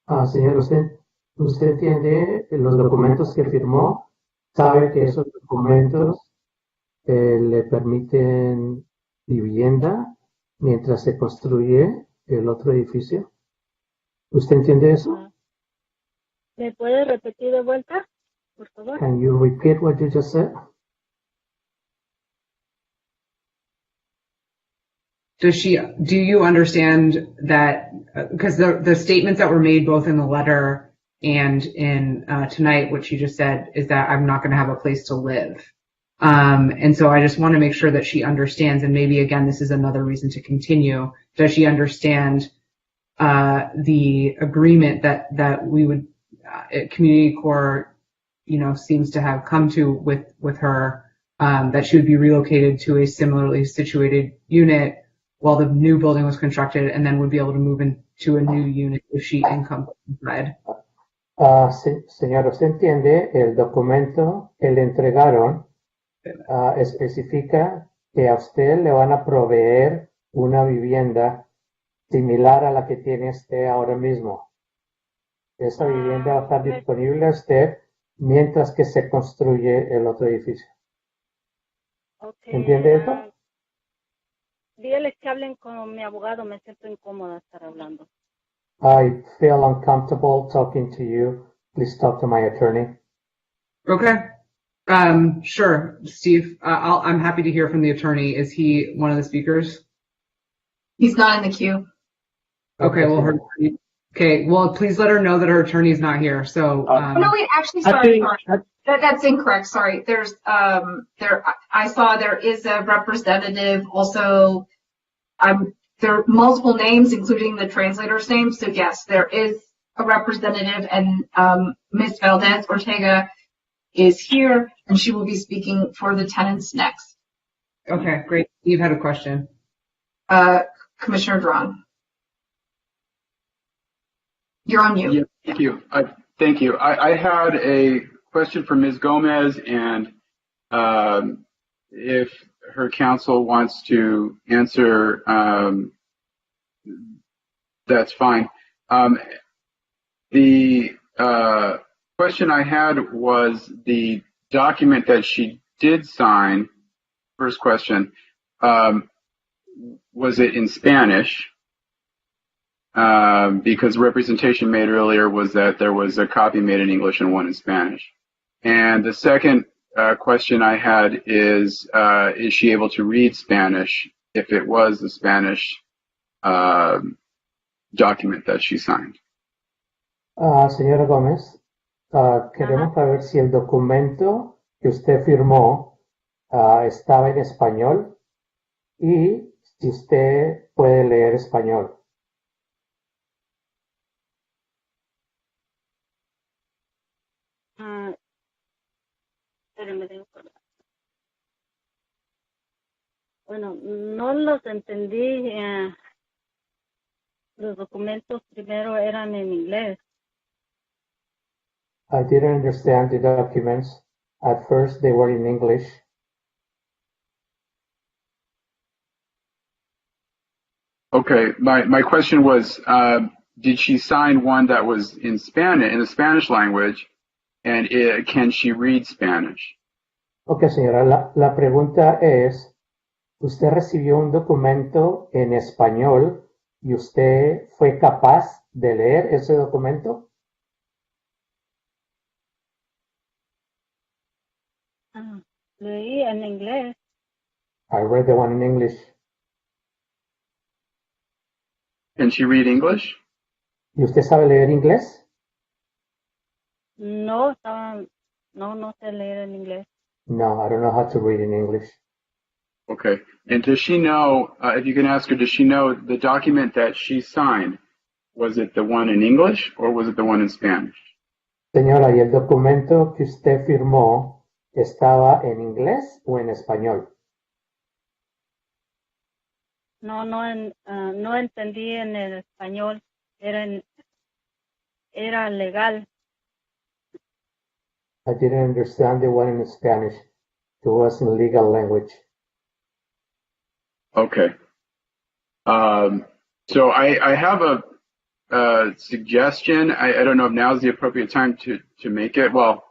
Señor, usted entiende los documentos que firmó, sabe que esos documentos le permiten vivienda mientras se construye el otro edificio. ¿Usted entiende eso? ¿Me puede repetir de vuelta, por favor? Can you repeat what you just said? Do you understand that, because the statements that were made both in the letter and in tonight, what she just said is that I'm not going to have a place to live. And so I just want to make sure that she understands, and maybe again, this is another reason to continue. Does she understand the agreement that we would, Community Corps, seems to have come to with her, that she would be relocated to a similarly situated unit while the new building was constructed, and then would be able to move into a new unit if she income spread? Señor, usted entiende, el documento que le entregaron especifica que a usted le van a proveer una vivienda similar a la que tiene usted ahora mismo. Esa vivienda va a estar disponible a usted mientras que se construye el otro edificio. Okay. ¿Entiende eso? Dígales que hablen con mi abogado, me siento incómoda estar hablando. I feel uncomfortable talking to you. Please talk to my attorney. Okay. Sure, Steve. I'm happy to hear from the attorney. Is he one of the speakers? He's not in the queue. Okay. Well, please let her know that her attorney is not here. So. No, wait. Actually, sorry. That's incorrect. Sorry. There's I saw there is a representative. Also, there are multiple names, including the translator's name. So yes, there is a representative, and Ms. Valdez Ortega is here, and she will be speaking for the tenants next. Okay, great. Steve had a question. Commissioner Drawn. You're on mute. Yeah, thank you. Thank you. I had a question for Ms. Gomez, and if her counsel wants to answer, that's fine. The question I had was the document that she did sign. First question, was it in Spanish? Because representation made earlier was that there was a copy made in English and one in Spanish. And the second question I had is she able to read Spanish if it was the Spanish document that she signed? Señora Gómez, queremos saber si el documento que usted firmó estaba en español y si usted puede leer español. Bueno, no los entendí. Los documentos primero eran en inglés. I didn't understand the documents. At first, they were in English. Okay, my question was, did she sign one that was in Spanish, in the Spanish language, and can she read Spanish? Okay, señora, la pregunta es, ¿usted recibió un documento en español y usted fue capaz de leer ese documento? Leí en inglés. I read the one in English. Can she read English? ¿Y usted sabe leer inglés? No sé leer en inglés. No, I don't know how to read in English. Okay. And does she know, if you can ask her, does she know the document that she signed, was it the one in English or was it the one in Spanish? Señora, ¿y el documento que usted firmó estaba en inglés o en español? no entendí en el español, era legal. I didn't understand the one in Spanish. It was in legal language. Okay. So I have a suggestion. I don't know if now is the appropriate time to make it. Well,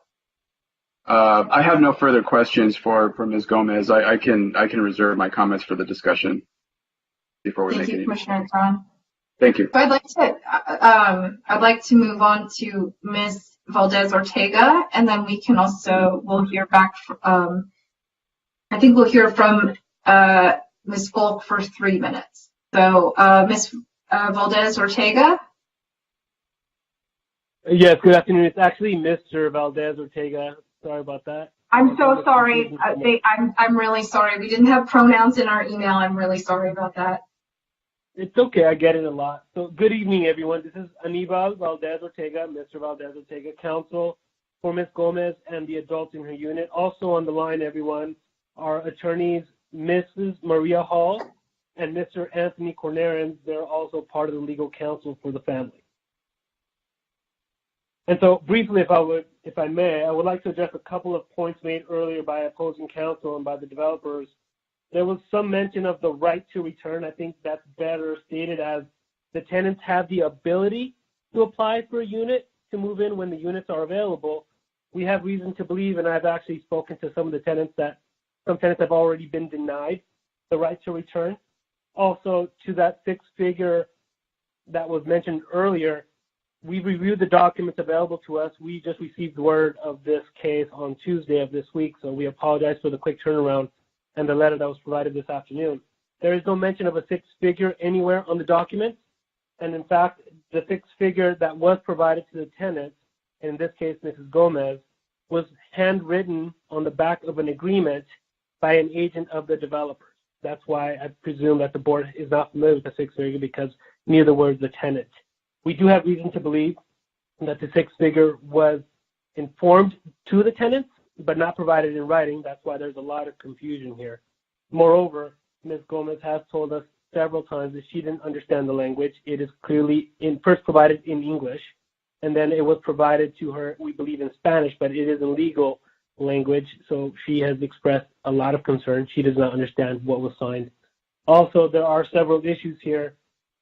I have no further questions for Ms. Gomez. I can reserve my comments for the discussion before we Thank make you, any. Commissioner Tron. Thank you. So I'd like to move on to Ms. Valdez Ortega, and then we'll hear back. I think we'll hear from Ms. Folk for 3 minutes. So Ms. Valdez Ortega. Yes, good afternoon. It's actually Mr. Valdez Ortega. Sorry about that. I'm so sorry. I'm really sorry. We didn't have pronouns in our email. I'm really sorry about that. It's okay. I get it a lot. So good evening, everyone. This is Anibal Valdez Ortega, Mr. Valdez Ortega, counsel for Ms. Gomez and the adults in her unit. Also on the line, everyone, are attorneys Mrs. Maria Hall and Mr. Anthony Cornarens. They're also part of the legal counsel for the family. And so briefly, if I may, I would like to address a couple of points made earlier by opposing counsel and by the developers. There was some mention of the right to return. I think that's better stated as the tenants have the ability to apply for a unit to move in when the units are available. We have reason to believe, and I've actually spoken to some of the tenants, that some tenants have already been denied the right to return. Also, to that 6-figure that was mentioned earlier, we reviewed the documents available to us. We just received word of this case on Tuesday of this week, so we apologize for the quick turnaround and the letter that was provided this afternoon. There is no mention of a 6-figure anywhere on the document, and in fact, the 6-figure that was provided to the tenant, in this case Mrs. Gomez, was handwritten on the back of an agreement by an agent of the developers. That's why I presume that the board is not familiar with the 6-figure, because near the words the tenant. We do have reason to believe that the 6-figure was informed to the tenants, but not provided in writing. That's why there's a lot of confusion here. Moreover, Ms. Gomez has told us several times that she didn't understand the language. It is clearly first provided in English, and then it was provided to her, we believe, in Spanish, but it is in legal language, so she has expressed a lot of concern. She does not understand what was signed. Also, there are several issues here.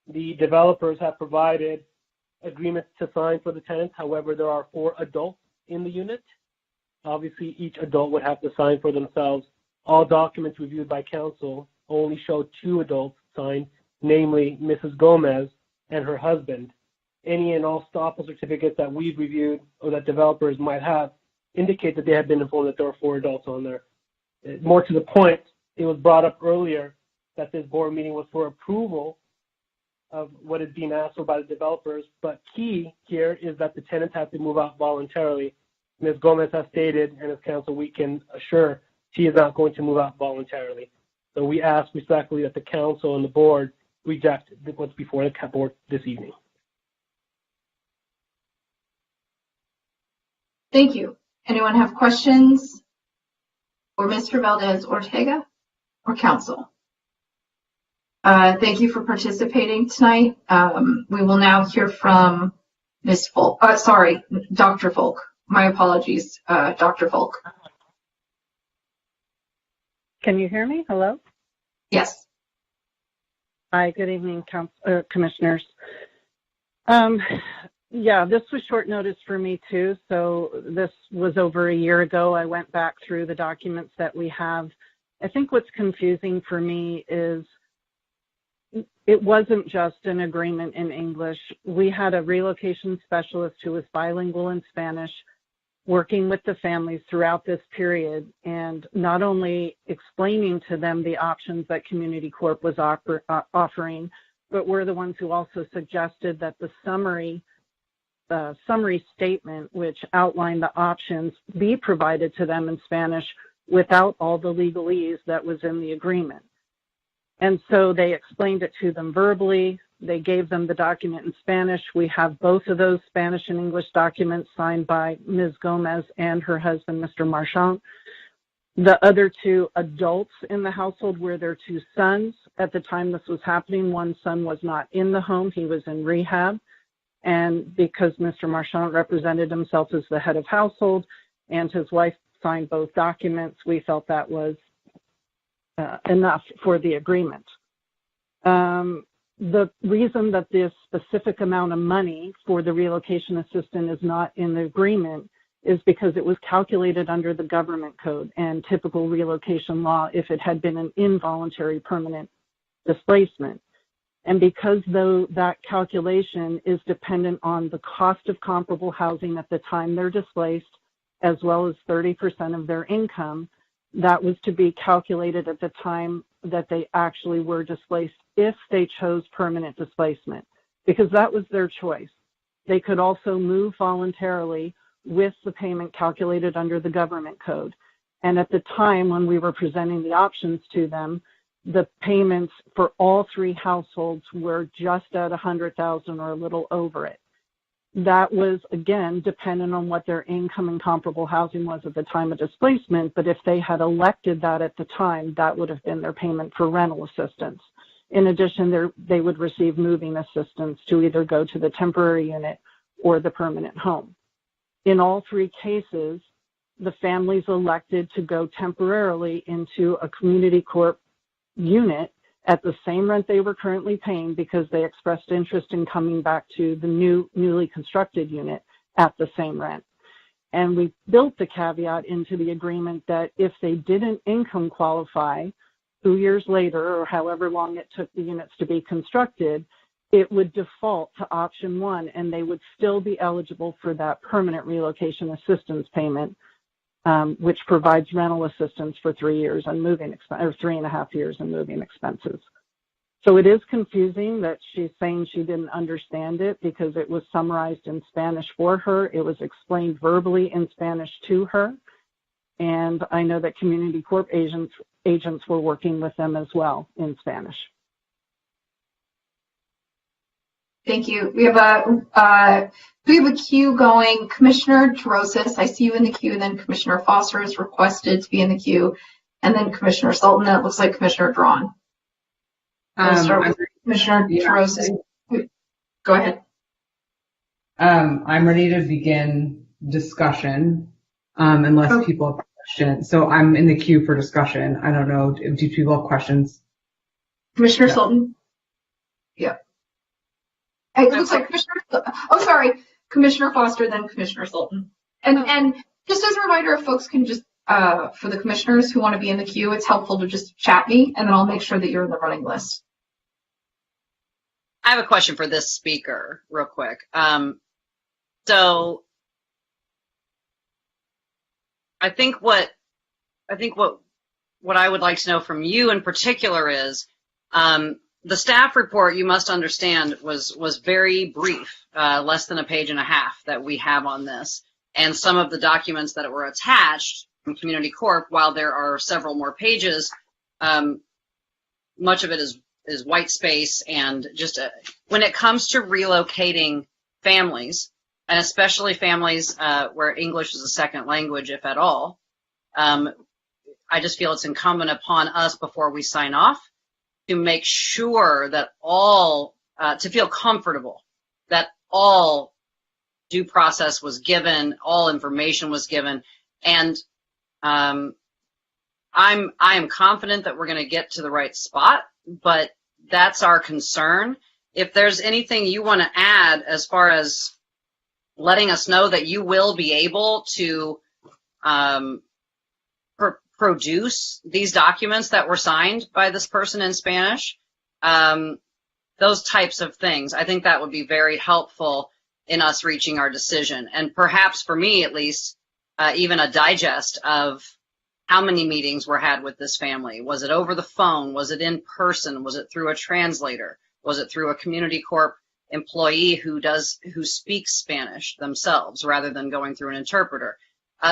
The developers have provided agreements to sign for the tenants. However, there are 4 adults in the unit. Obviously, each adult would have to sign for themselves. All documents reviewed by counsel only show 2 adults signed, namely Mrs. Gomez and her husband. Any and all estoppel certificates that we've reviewed or that developers might have indicate that they have been informed that there are 4 adults on there. More to the point, it was brought up earlier that this board meeting was for approval of what is being asked for by the developers, but key here is that the tenants have to move out voluntarily. Ms. Gomez has stated, and as counsel we can assure, she is not going to move out voluntarily. So we ask respectfully that the council and the board reject what's before the board this evening. Thank you. Anyone have questions for Mr. Valdez Ortega or council? Thank you for participating tonight. We will now hear from Ms. Folk. Dr. Folk. My apologies, Dr. Folk. Can you hear me? Hello? Yes. Hi, good evening, commissioners. Yeah, this was short notice for me too. So this was over a year ago. I went back through the documents that we have. I think what's confusing for me is it wasn't just an agreement in English. We had a relocation specialist who was bilingual in Spanish working with the families throughout this period, and not only explaining to them the options that Community Corp was offering, but we're the ones who also suggested that the summary statement, which outlined the options, be provided to them in Spanish without all the legalese that was in the agreement. And so they explained it to them verbally. They gave them the document in Spanish. We have both of those Spanish and English documents signed by Ms. Gomez and her husband, Mr. Marchand. The other two adults in the household were their two sons. At the time this was happening, one son was not in the home. He was in rehab. And because Mr. Marchand represented himself as the head of household and his wife signed both documents, we felt that was enough for the agreement. The reason that this specific amount of money for the relocation assistant is not in the agreement is because it was calculated under the government code and typical relocation law if it had been an involuntary permanent displacement. And because though that calculation is dependent on the cost of comparable housing at the time they're displaced, as well as 30% of their income, that was to be calculated at the time that they actually were displaced if they chose permanent displacement, because that was their choice. They could also move voluntarily with the payment calculated under the government code. And at the time when we were presenting the options to them, the payments for all three households were just at $100,000 or a little over it. That was, again, dependent on what their income and comparable housing was at the time of displacement, but if they had elected that at the time, that would have been their payment for rental assistance. In addition, they would receive moving assistance to either go to the temporary unit or the permanent home. In all three cases, the families elected to go temporarily into a community corp unit at the same rent they were currently paying because they expressed interest in coming back to the newly constructed unit at the same rent. And we built the caveat into the agreement that if they didn't income qualify 2 years later, or however long it took the units to be constructed, it would default to option one and they would still be eligible for that permanent relocation assistance payment, which provides rental assistance for 3 years and moving or 3.5 years and moving expenses. So it is confusing that she's saying she didn't understand it because it was summarized in Spanish for her. It was explained verbally in Spanish to her. And I know that Community Corp agents were working with them as well in Spanish. Thank you. We have a queue going. Commissioner Terosis, I see you in the queue, and then Commissioner Foster is requested to be in the queue, and then Commissioner Sultan, and it looks like Commissioner Drawn. We'll start with Commissioner Terosis. Go ahead. I'm ready to begin discussion, unless people have questions. So I'm in the queue for discussion. I don't know, do people have questions? Commissioner Sultan? Yeah. It looks like Commissioner Foster, then Commissioner Sultan. And just as a reminder, if folks can just, for the commissioners who want to be in the queue, it's helpful to just chat me, and then I'll make sure that you're in the running list. I have a question for this speaker real quick. So I think what I would like to know from you in particular is, the staff report, you must understand, was very brief, less than a page and a half that we have on this. And some of the documents that were attached from Community Corp, while there are several more pages, much of it is white space. And just when it comes to relocating families, and especially families where English is a second language, if at all, I just feel it's incumbent upon us before we sign off to make sure that to feel comfortable that all due process was given, all information was given, and I am confident that we're going to get to the right spot, but that's our concern. If there's anything you want to add as far as letting us know that you will be able to produce these documents that were signed by this person in Spanish, those types of things. I think that would be very helpful in us reaching our decision. And perhaps for me, at least, even a digest of how many meetings were had with this family. Was it over the phone? Was it in person? Was it through a translator? Was it through a Community Corp employee who speaks Spanish themselves rather than going through an interpreter?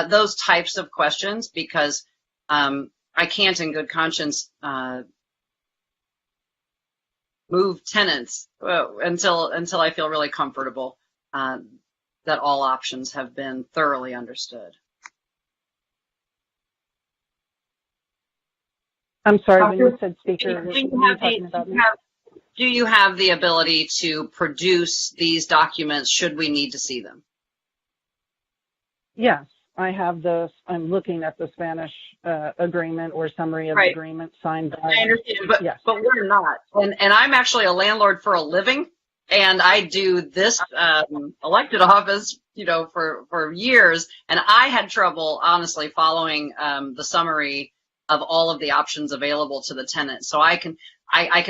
Those types of questions, because I can't in good conscience move tenants until I feel really comfortable that all options have been thoroughly understood. I'm sorry, when you said speaker, Do what you were you have the- talking about? Do you have the ability to produce these documents should we need to see them? Yes, I have the, I'm looking at the Spanish agreement or summary of Right. agreement signed by. I understand, but, yes. but we're not. And I'm actually a landlord for a living, and I do this elected office, for years, and I had trouble, honestly, following the summary of all of the options available to the tenant. So I can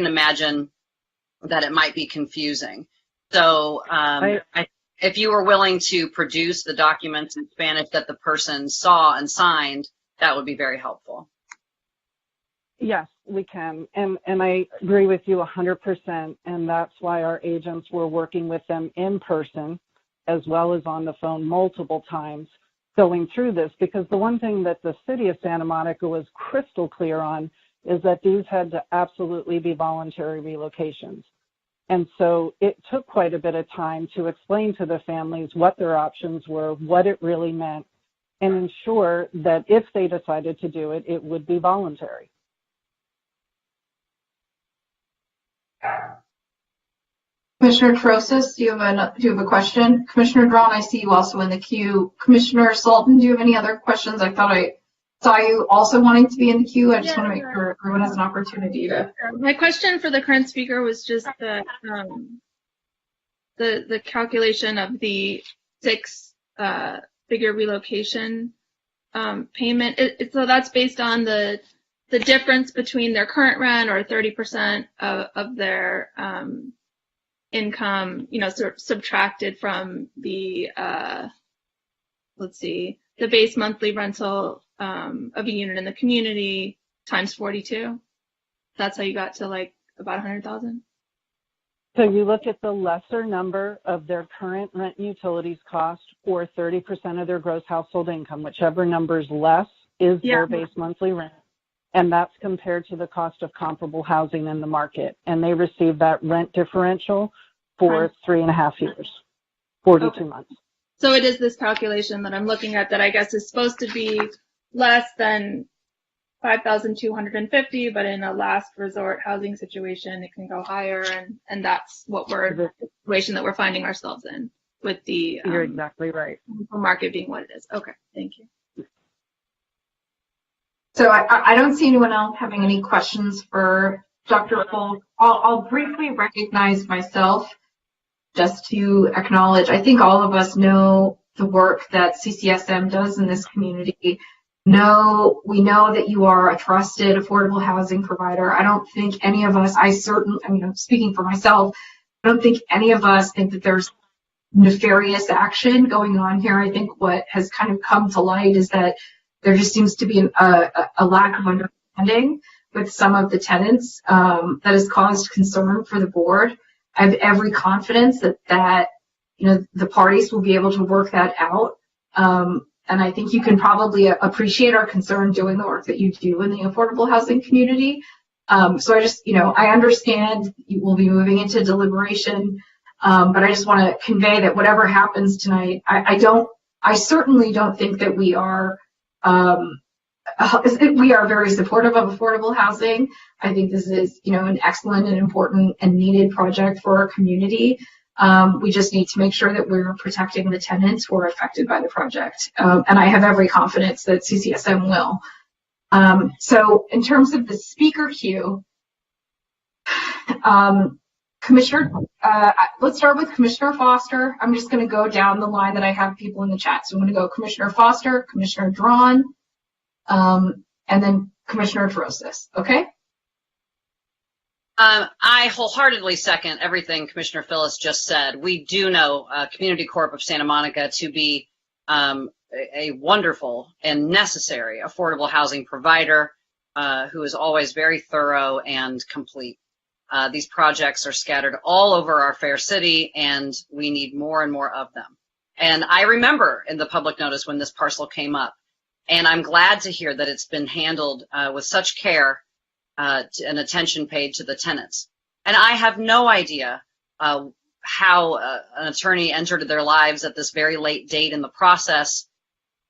imagine that it might be confusing. So if you were willing to produce the documents in Spanish that the person saw and signed, that would be very helpful. Yes, we can. And I agree with you 100%. And that's why our agents were working with them in person as well as on the phone multiple times going through this, because the one thing that the city of Santa Monica was crystal clear on is that these had to absolutely be voluntary relocations. And so it took quite a bit of time to explain to the families what their options were, what it really meant, and ensure that if they decided to do it, it would be voluntary. Commissioner Trosis, do you have a question? Commissioner Drawn, I see you also in the queue. Commissioner Sultan, do you have any other questions? I thought I saw you also wanting to be in the queue. I just want to make sure everyone has an opportunity to. My question for the current speaker was just the calculation of the six-figure relocation payment. So that's based on the difference between their current rent or 30% of their income, subtracted from the the base monthly rental of a unit in the community times 42. That's how you got to like about 100,000. So you look at the lesser number of their current rent and utilities cost or 30% of their gross household income, whichever number is less is their base monthly rent. And that's compared to the cost of comparable housing in the market. And they receive that rent differential for 3.5 years, 42 months. So it is this calculation that I'm looking at that I guess is supposed to be less than 5,250, but in a last resort housing situation, it can go higher. And that's what the situation that we're finding ourselves in with the You're exactly right. market being what it is. Okay, thank you. So I don't see anyone else having any questions for Dr. Folk. I'll briefly recognize myself just to acknowledge, I think all of us know the work that CCSM does in this community. We know that you are a trusted affordable housing provider. I don't think any of us, I'm speaking for myself, I don't think any of us think that there's nefarious action going on here. I think what has kind of come to light is that there just seems to be a lack of understanding with some of the tenants that has caused concern for the board. I have every confidence that the parties will be able to work that out. And I think you can probably appreciate our concern doing the work that you do in the affordable housing community. So I understand you will be moving into deliberation, but I just want to convey that whatever happens tonight, I certainly don't think that we are very supportive of affordable housing. I think this is, an excellent and important and needed project for our community. We just need to make sure that we're protecting the tenants who are affected by the project. And I have every confidence that CCSM will. So in terms of the speaker queue, Commissioner, let's start with Commissioner Foster. I'm just going to go down the line that I have people in the chat. So I'm going to go Commissioner Foster, Commissioner Drawn, and then Commissioner Trosis. Okay? I wholeheartedly second everything Commissioner Phyllis just said. We do know Community Corp of Santa Monica to be a wonderful and necessary affordable housing provider who is always very thorough and complete. These projects are scattered all over our fair city, and we need more and more of them. And I remember in the public notice when this parcel came up, and I'm glad to hear that it's been handled with such care and attention paid to the tenants. And I have no idea how an attorney entered their lives at this very late date in the process,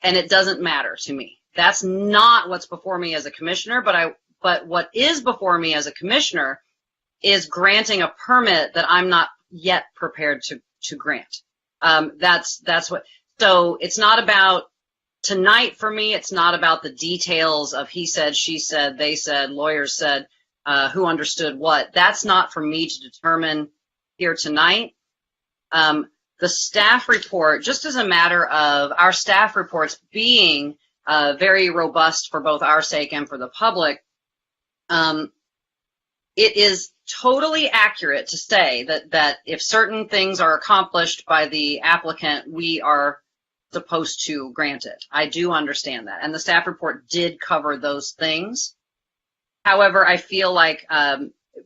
and it doesn't matter to me. That's not what's before me as a commissioner, but But what is before me as a commissioner is granting a permit that I'm not yet prepared to grant. That's what, so it's not about tonight for me. It's not about the details of he said, she said, they said, lawyers said, who understood what. That's not for me to determine here tonight. The staff report, just as a matter of our staff reports being very robust for both our sake and for the public, it is totally accurate to say that if certain things are accomplished by the applicant, we are supposed to grant it. I do understand that. And the staff report did cover those things. However, I feel like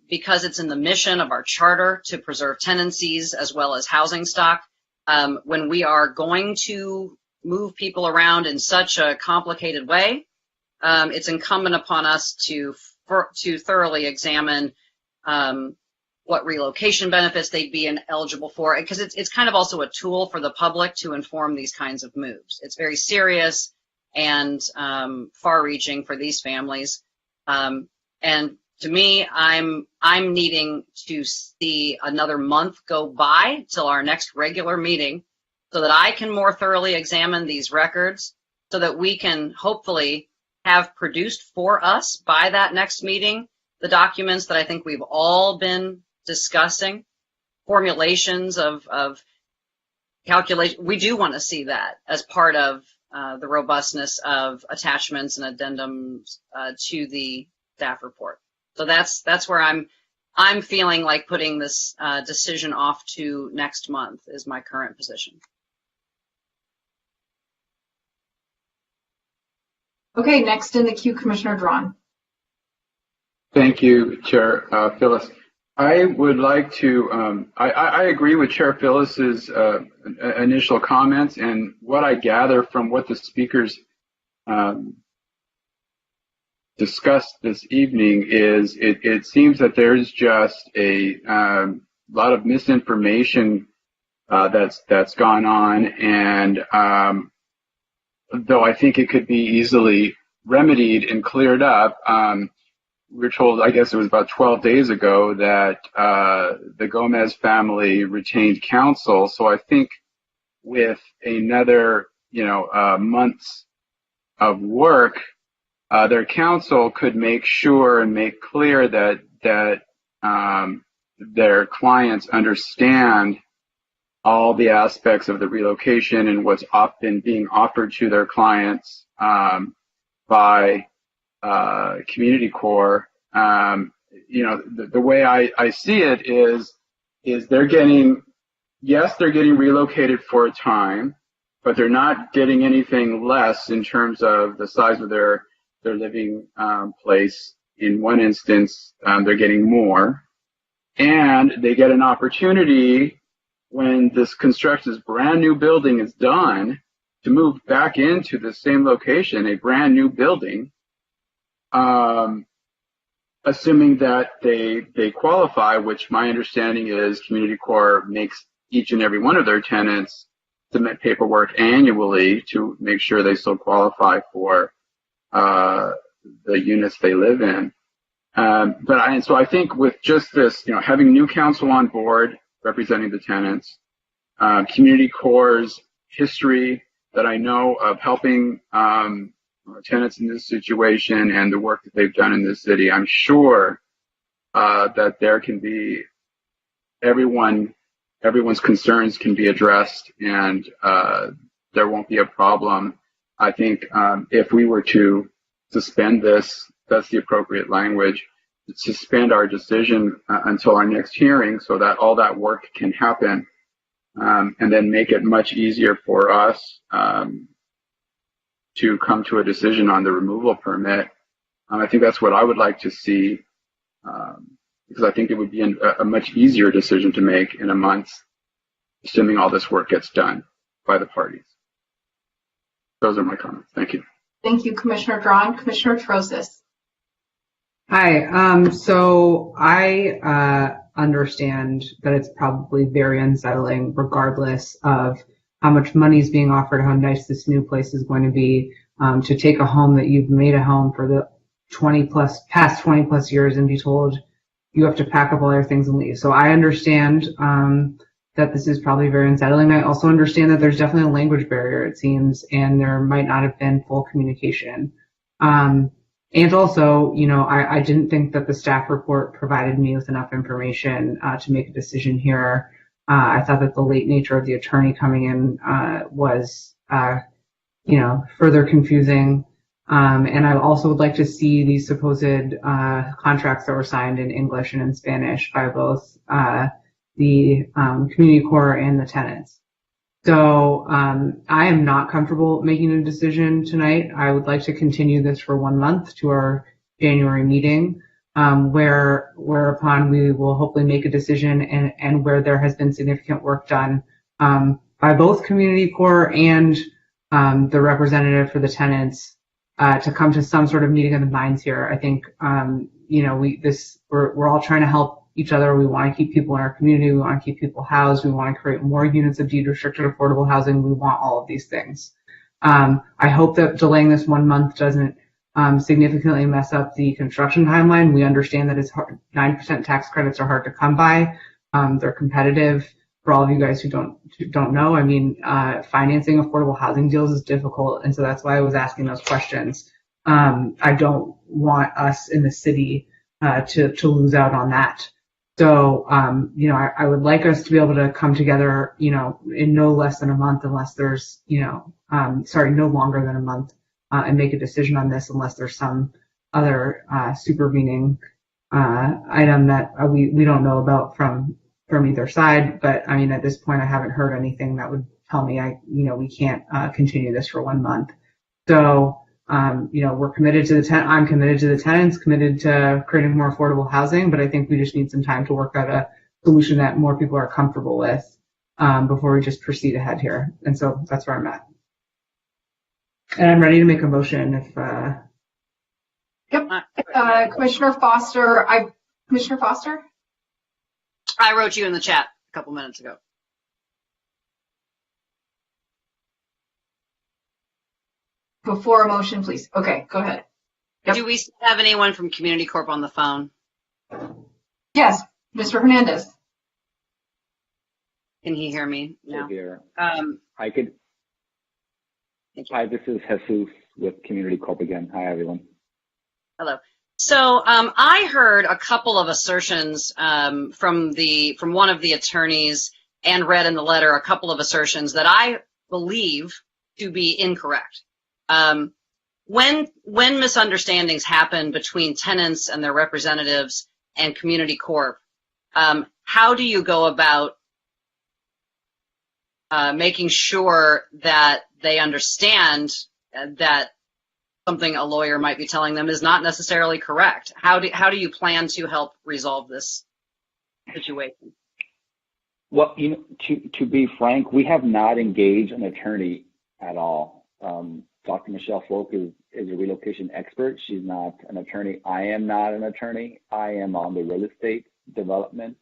because it's in the mission of our charter to preserve tenancies as well as housing stock, when we are going to move people around in such a complicated way, it's incumbent upon us to thoroughly examine what relocation benefits they'd be eligible for, because it's kind of also a tool for the public to inform these kinds of moves. It's very serious and far-reaching for these families. And to me, I'm needing to see another month go by till our next regular meeting so that I can more thoroughly examine these records so that we can hopefully have produced for us by that next meeting the documents that I think we've all been discussing, formulations of calculation. We do want to see that as part of the robustness of attachments and addendums to the staff report. So that's where I'm feeling like putting this decision off to next month is my current position. Okay, next in the queue, Commissioner Drawn. Thank you, Chair Phyllis. I would like to, I agree with Chair Phyllis's initial comments, and what I gather from what the speakers discussed this evening is it seems that there's just a lot of misinformation that's gone on, and though I think it could be easily remedied and cleared up, we were told, I guess it was about 12 days ago, that the Gomez family retained counsel. So I think with another, months of work, their counsel could make sure and make clear that their clients understand all the aspects of the relocation and what's often being offered to their clients by Community Corps. The way I see it is they're getting relocated for a time, but they're not getting anything less in terms of the size of their living place. In one instance, they're getting more, and they get an opportunity when this brand new building is done to move back into the same location, a brand new building, assuming that they qualify, which my understanding is Community Corps makes each and every one of their tenants submit paperwork annually to make sure they still qualify for the units they live in. So I think with just this, having new counsel on board representing the tenants, Community Corps' history that I know of helping tenants in this situation and the work that they've done in this city, I'm sure that there can be everyone's concerns can be addressed, and there won't be a problem. I think if we were to suspend this, that's the appropriate language, suspend our decision until our next hearing so that all that work can happen, and then make it much easier for us to come to a decision on the removal permit. I think that's what I would like to see, because I think it would be a much easier decision to make in a month, assuming all this work gets done by the parties. Those are my comments. Thank you. Thank you, Commissioner Drawn. Commissioner Trosis. Hi. So I understand that it's probably very unsettling, regardless of how much money is being offered, how nice this new place is going to be, to take a home that you've made a home for past 20 plus years and be told you have to pack up all your things and leave. So I understand that this is probably very unsettling. I also understand that there's definitely a language barrier, it seems, and there might not have been full communication. And also, I didn't think that the staff report provided me with enough information to make a decision here. I thought that the late nature of the attorney coming in was, further confusing. And I also would like to see these supposed contracts that were signed in English and in Spanish by both the community core and the tenants. So I am not comfortable making a decision tonight. I would like to continue this for 1 month to our January meeting, whereupon we will hopefully make a decision and where there has been significant work done by both community core and the representative for the tenants to come to some sort of meeting of the minds here. I think we're all trying to help each other. We want to keep people in our community. We want to keep people housed. We want to create more units of deed restricted affordable housing. We want all of these things. I hope that delaying this 1 month doesn't significantly mess up the construction timeline. We understand that it's hard. 9% tax credits are hard to come by. They're competitive. For all of you guys who don't know, I mean, financing affordable housing deals is difficult, and so that's why I was asking those questions. I don't want us in the city to lose out on that. So, I would like us to be able to come together, in no less than a month, unless there's, no longer than a month, and make a decision on this, unless there's some other supervening item that we don't know about from either side. But I mean, at this point, I haven't heard anything that would tell me we can't continue this for 1 month. So. We're committed to I'm committed to the tenants, committed to creating more affordable housing, but I think we just need some time to work out a solution that more people are comfortable with before we just proceed ahead here. And so that's where I'm at. And I'm ready to make a motion if. Yep. Commissioner Foster. Commissioner Foster? I wrote you in the chat a couple minutes ago. Before a motion, please. Okay, go ahead. Yep. Do we still have anyone from Community Corp on the phone? Yes, Mr. Hernandez. Can he hear me now? Here. Hi, this is Jesus with Community Corp again. Hi, everyone. Hello. So I heard a couple of assertions from one of the attorneys and read in the letter a couple of assertions that I believe to be incorrect. When misunderstandings happen between tenants and their representatives and Community Corp, how do you go about making sure that they understand that something a lawyer might be telling them is not necessarily correct? How do you plan to help resolve this situation? Well, to be frank, we have not engaged an attorney at all. Dr. Michelle Folk is a relocation expert. She's not an attorney. I am not an attorney. I am on the real estate development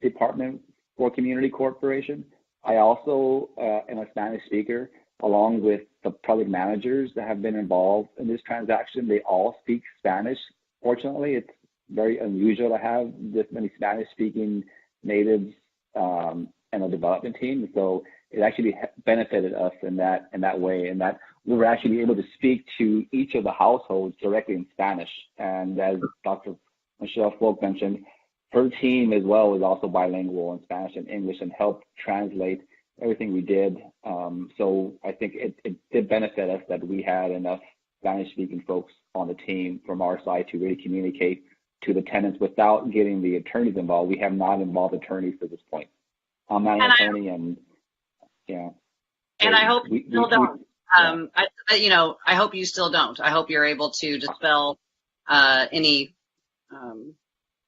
department for Community Corporation. I also am a Spanish speaker, along with the project managers that have been involved in this transaction. They all speak Spanish. Fortunately, it's very unusual to have this many Spanish-speaking natives and a development team. So it actually benefited us in that way, and that we were actually able to speak to each of the households directly in Spanish. And as Dr. Michelle Folk mentioned, her team as well was also bilingual in Spanish and English and helped translate everything we did. So I think it did benefit us that we had enough Spanish-speaking folks on the team from our side to really communicate to the tenants without getting the attorneys involved. We have not involved attorneys to this point. I'm not an attorney, and yeah. And I hope you still don't. I hope you still don't. I hope you're able to dispel any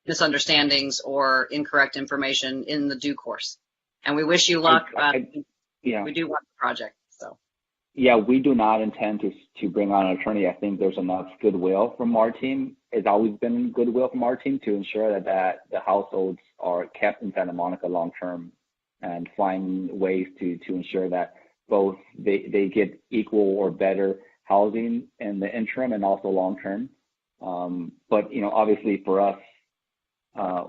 misunderstandings or incorrect information in the due course. And we wish you luck. We do want the project. So. Yeah, we do not intend to bring on an attorney. I think there's enough goodwill from our team. It's always been goodwill from our team to ensure that the households are kept in Santa Monica long term, and find ways to ensure that both they get equal or better housing in the interim and also long term. But obviously for us,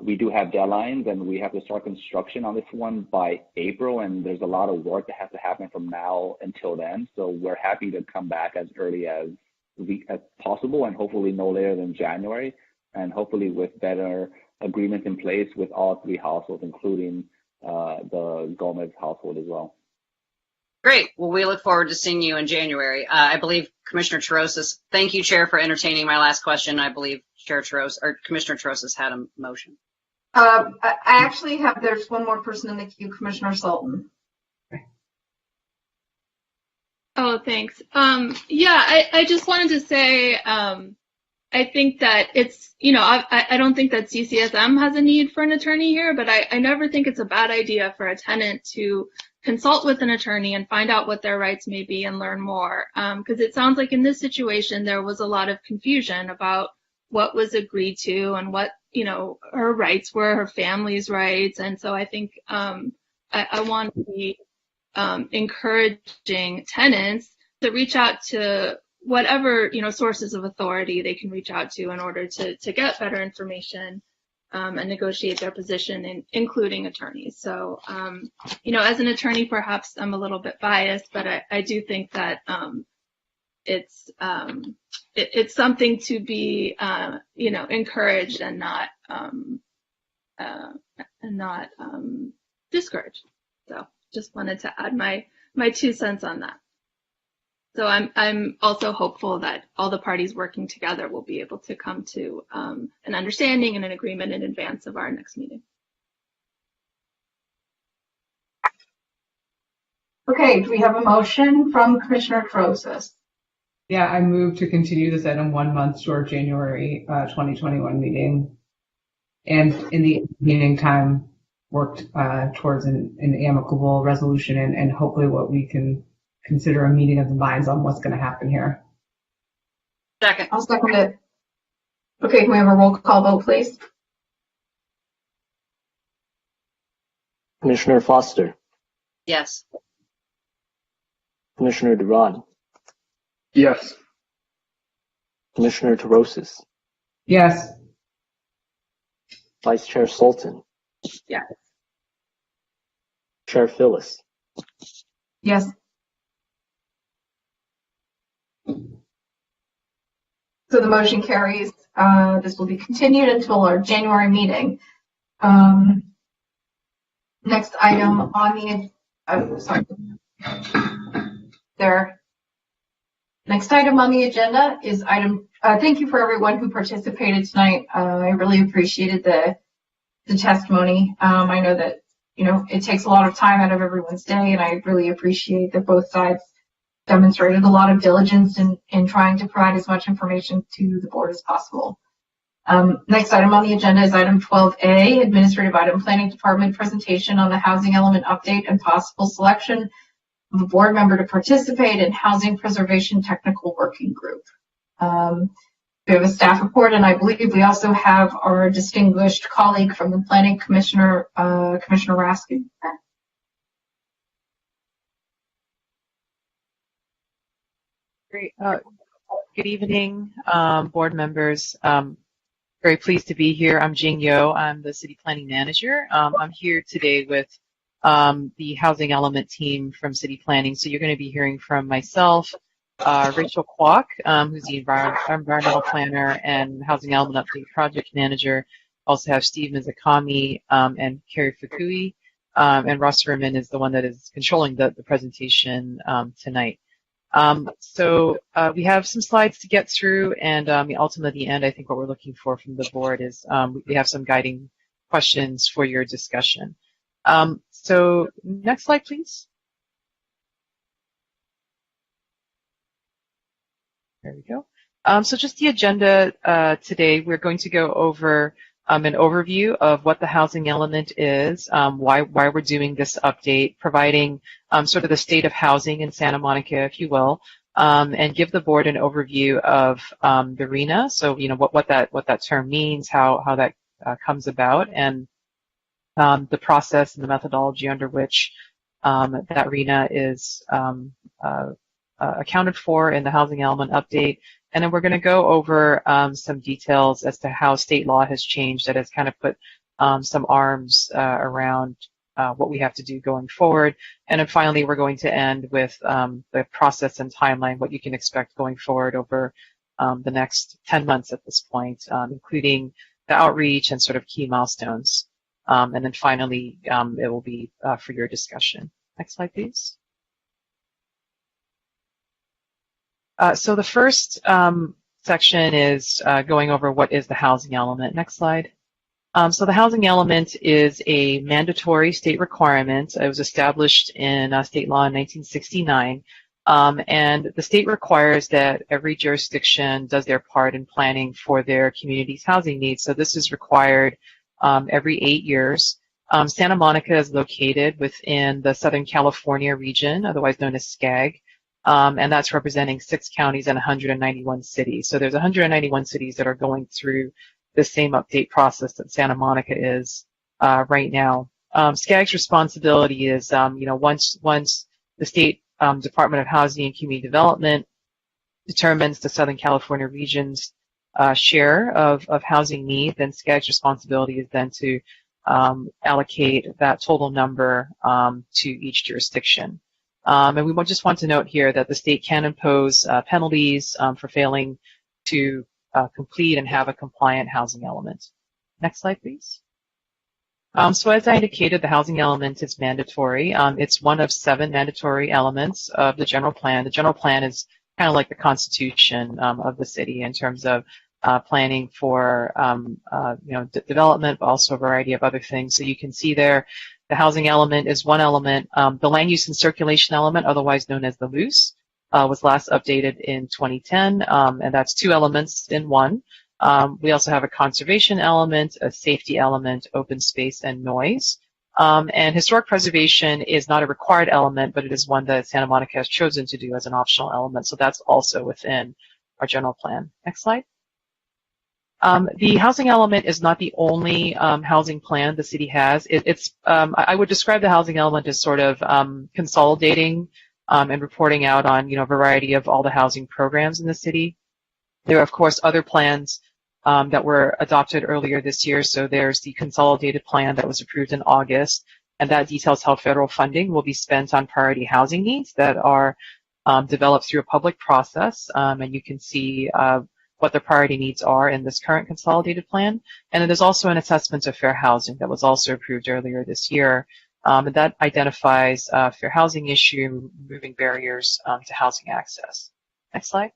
we do have deadlines, and we have to start construction on this one by April, and there's a lot of work that has to happen from now until then. So we're happy to come back as early as possible, and hopefully no later than January, and hopefully with better agreements in place with all three households, including the Gomez household as well. Great. Well, we look forward to seeing you in January. I believe Commissioner Terosas, thank you, Chair, for entertaining my last question. I believe Commissioner Terosas had a motion. I actually have, there's one more person in the queue, Commissioner Sultan. Oh, thanks. Yeah, I just wanted to say, I think that it's, I don't think that CCSM has a need for an attorney here, but I never think it's a bad idea for a tenant to consult with an attorney and find out what their rights may be and learn more. Because it sounds like in this situation, there was a lot of confusion about what was agreed to and what, her rights were, her family's rights. And so I think I want to be encouraging tenants to reach out to whatever, sources of authority they can reach out to in order to get better information and negotiate their position, including attorneys. So, as an attorney, perhaps I'm a little bit biased, but I do think that it's something to be, encouraged and not discouraged. So just wanted to add my 2 cents on that. So I'm also hopeful that all the parties working together will be able to come to an understanding and an agreement in advance of our next meeting. Okay, do we have a motion from Commissioner Terosas? Yeah, I move to continue this item 1 month to our January 2021 meeting. And in the meeting time, worked towards an amicable resolution and hopefully what we can consider a meeting of the minds on what's going to happen here. Second. I'll second it. Okay, can we have a roll call vote, please? Commissioner Foster, Yes. Commissioner Duran, Yes. Commissioner Terosas, Yes. Vice Chair Sultan, Yes. Chair Phyllis. Yes. So the motion carries. This will be continued until our January meeting. Next item on the next item on the agenda is item. Thank you for everyone who participated tonight. I really appreciated the testimony. I know that it takes a lot of time out of everyone's day, and I really appreciate that both sides demonstrated a lot of diligence in trying to provide as much information to the board as possible. Next item on the agenda is item 12A, Administrative Item Planning Department presentation on the housing element update and possible selection of a board member to participate in Housing Preservation Technical Working Group. We have a staff report, and I believe we also have our distinguished colleague from the Planning Commissioner, Commissioner Raskin. Great. Good evening, board members. Very pleased to be here. I'm Jing Yo. I'm the City Planning Manager. I'm here today with the Housing Element team from City Planning. So you're going to be hearing from myself, Rachel Kwok, who's the Environmental Planner and Housing Element Update Project Manager. Also have Steve Mizakami and Carrie Fukui. And Ross Herman is the one that is controlling the presentation tonight. So we have some slides to get through, and ultimately at the end, I think what we're looking for from the board is we have some guiding questions for your discussion. So next slide, please. There we go. So just the agenda today, we're going to go over an overview of what the housing element is, why we're doing this update, providing sort of the state of housing in Santa Monica, if you will, and give the board an overview of the RHNA. So what that term means, how that comes about, and the process and the methodology under which that RHNA is accounted for in the housing element update. And then we're going to go over some details as to how state law has changed that has kind of put some arms around what we have to do going forward. And then finally, we're going to end with the process and timeline, what you can expect going forward over the next 10 months at this point, including the outreach and sort of key milestones. And then finally, it will be for your discussion. Next slide, please. So the first section is going over what is the housing element. Next slide. So the housing element is a mandatory state requirement. It was established in state law in 1969. And the state requires that every jurisdiction does their part in planning for their community's housing needs. So this is required every 8 years. Santa Monica is located within the Southern California region, otherwise known as SCAG. And that's representing 6 counties and 191 cities. So there's 191 cities that are going through the same update process that Santa Monica is right now. SCAG's responsibility is, once the state Department of Housing and Community Development determines the Southern California region's share of housing need, then SCAG's responsibility is then to allocate that total number to each jurisdiction. And we just want to note here that the state can impose penalties for failing to complete and have a compliant housing element. Next slide, please. So as I indicated, the housing element is mandatory. It's one of 7 mandatory elements of the general plan. The general plan is kind of like the constitution of the city in terms of planning for development, but also a variety of other things. So you can see there, the housing element is one element. The land use and circulation element, otherwise known as the LUCE, was last updated in 2010, and that's 2 elements in one. We also have a conservation element, a safety element, open space, and noise. And historic preservation is not a required element, but it is one that Santa Monica has chosen to do as an optional element. So that's also within our general plan. Next slide. The housing element is not the only housing plan the city has. I would describe the housing element as sort of consolidating and reporting out on a variety of all the housing programs in the city. There are, of course, other plans that were adopted earlier this year. So there's the consolidated plan that was approved in August, and that details how federal funding will be spent on priority housing needs that are developed through a public process. And you can see what the priority needs are in this current consolidated plan. And then there's also an assessment of fair housing that was also approved earlier this year. And that identifies fair housing issue, removing barriers to housing access. Next slide.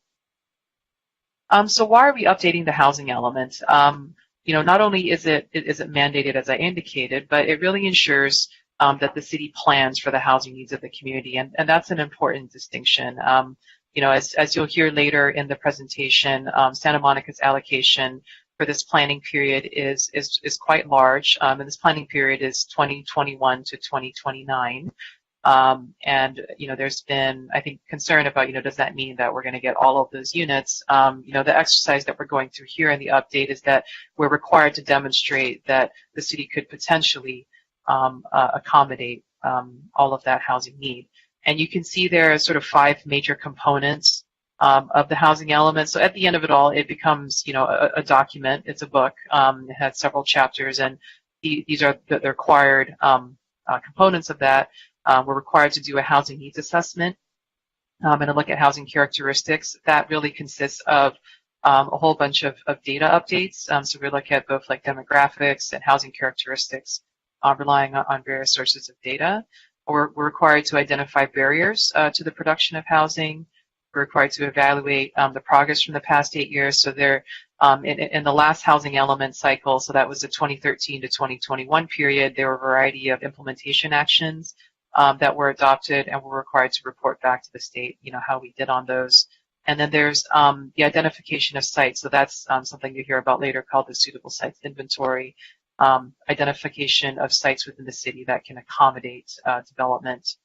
So why are we updating the housing element? Not only is it mandated, as I indicated, but it really ensures that the city plans for the housing needs of the community, and that's an important distinction. As you'll hear later in the presentation, Santa Monica's allocation for this planning period is quite large, and this planning period is 2021 to 2029. And there's been, I think, concern about, does that mean that we're going to get all of those units? The exercise that we're going through here in the update is that we're required to demonstrate that the city could potentially accommodate all of that housing need. And you can see there are sort of 5 major components of the housing element. So at the end of it all, it becomes, a document. It's a book. It has several chapters, and these are the required components of that. We're required to do a housing needs assessment and a look at housing characteristics. That really consists of a whole bunch of data updates. So we look at both like demographics and housing characteristics, relying on various sources of data. We're required to identify barriers to the production of housing. We're required to evaluate the progress from the past 8 years. So there, in the last housing element cycle, so that was the 2013 to 2021 period, there were a variety of implementation actions that were adopted, and we're required to report back to the state, how we did on those. And then there's the identification of sites. So that's something you hear about later called the suitable sites inventory. Identification of sites within the city that can accommodate development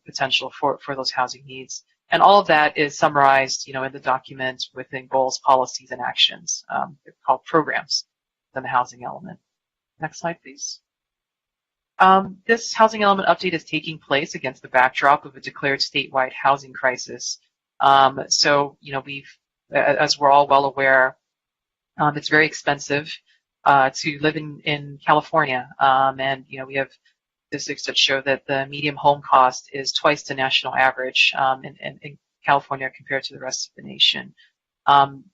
potential for those housing needs. And all of that is summarized, in the document within goals, policies, and actions. They're called programs within the housing element. Next slide, please. This housing element update is taking place against the backdrop of a declared statewide housing crisis. So, as we're all well aware, it's very expensive to live in California, and we have statistics that show that the median home cost is twice the national average in California compared to the rest of the nation.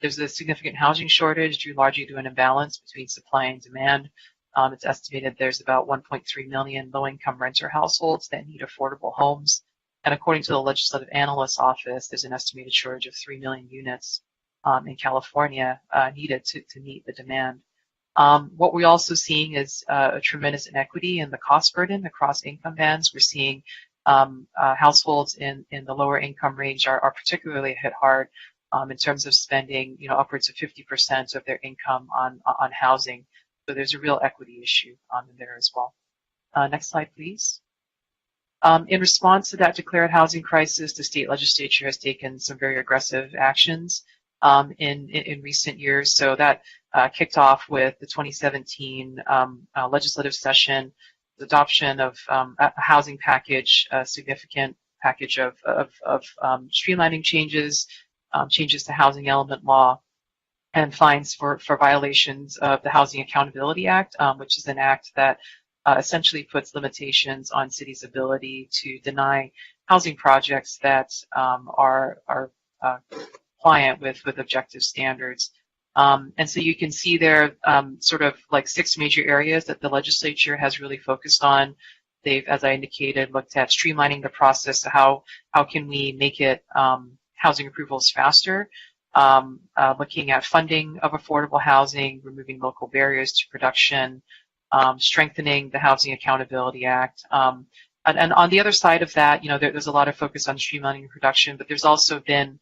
There's a significant housing shortage due largely to an imbalance between supply and demand. It's estimated there's about 1.3 million low-income renter households that need affordable homes. And according to the Legislative Analyst's Office, there's an estimated shortage of 3 million units in California needed to meet the demand. What we're also seeing is a tremendous inequity in the cost burden across income bands. We're seeing households in the lower income range are particularly hit hard in terms of spending, upwards of 50% of their income on housing. So there's a real equity issue in there as well. Next slide, please. In response to that declared housing crisis, the state legislature has taken some very aggressive actions in recent years. So that kicked off with the 2017 legislative session, the adoption of a housing package, a significant package of streamlining changes, changes to housing element law, and fines for violations of the Housing Accountability Act, which is an act that essentially puts limitations on cities' ability to deny housing projects that are compliant with objective standards. And so you can see there sort of like 6 major areas that the legislature has really focused on. They've, as I indicated, looked at streamlining the process. So how can we make it housing approvals faster? Looking at funding of affordable housing, removing local barriers to production, strengthening the Housing Accountability Act. And on the other side of that, there's a lot of focus on streamlining production, but there's also been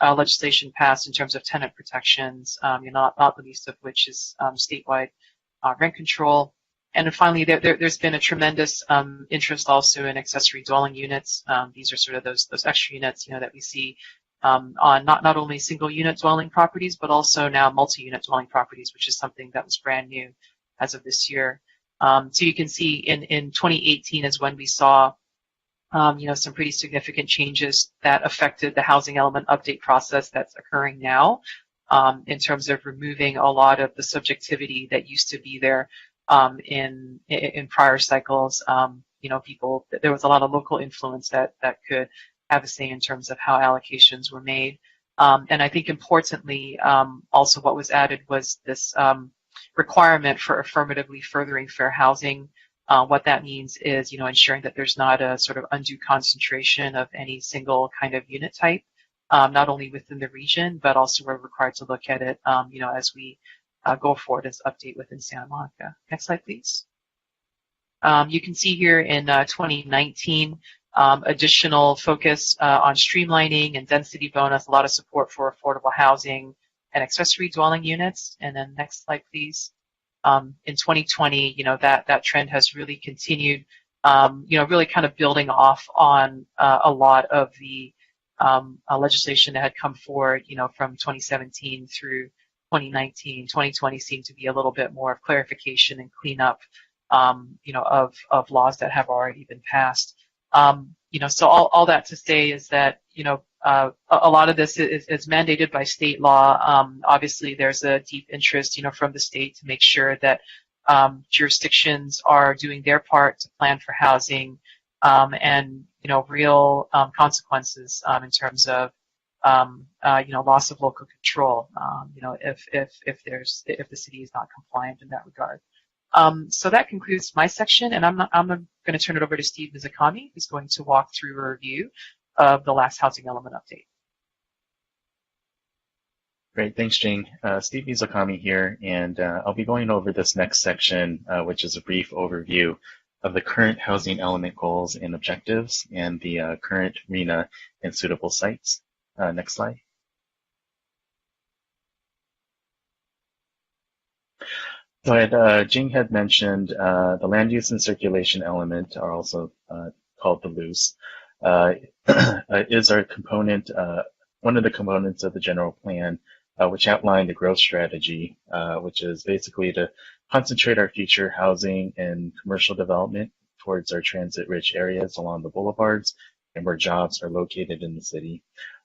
legislation passed in terms of tenant protections, not the least of which is statewide rent control. And then finally, there's been a tremendous interest also in accessory dwelling units. These are sort of those extra units, that we see on not only single unit dwelling properties, but also now multi-unit dwelling properties, which is something that was brand new as of this year. So you can see in 2018 is when we saw some pretty significant changes that affected the housing element update process that's occurring now, in terms of removing a lot of the subjectivity that used to be there in prior cycles. There was a lot of local influence that could have a say in terms of how allocations were made. And I think importantly, also what was added was this requirement for affirmatively furthering fair housing. What that means is, ensuring that there's not a sort of undue concentration of any single kind of unit type, not only within the region, but also we're required to look at it, as we go forward as update within Santa Monica. Next slide, please. You can see here in 2019, additional focus on streamlining and density bonus, a lot of support for affordable housing and accessory dwelling units. And then next slide, please. In 2020, that trend has really continued, really kind of building off on a lot of the legislation that had come forward, from 2017 through 2019. 2020 seemed to be a little bit more of clarification and cleanup, of laws that have already been passed. So all that to say is that, a lot of this is mandated by state law. Obviously, there's a deep interest, from the state to make sure that jurisdictions are doing their part to plan for housing, and real consequences in terms of loss of local control. If the city is not compliant in that regard. So that concludes my section, and I'm going to turn it over to Steve Mizukami, who's going to walk through a review of the last housing element update. Great, thanks, Jing. Steve Mizukami here, and I'll be going over this next section, which is a brief overview of the current housing element goals and objectives and the current RHNA and suitable sites. Next slide. So Jing had mentioned the land use and circulation element are also called the LUCE. Is our component, one of the components of the general plan, which outlined the growth strategy, which is basically to concentrate our future housing and commercial development towards our transit-rich areas along the boulevards and where jobs are located in the city,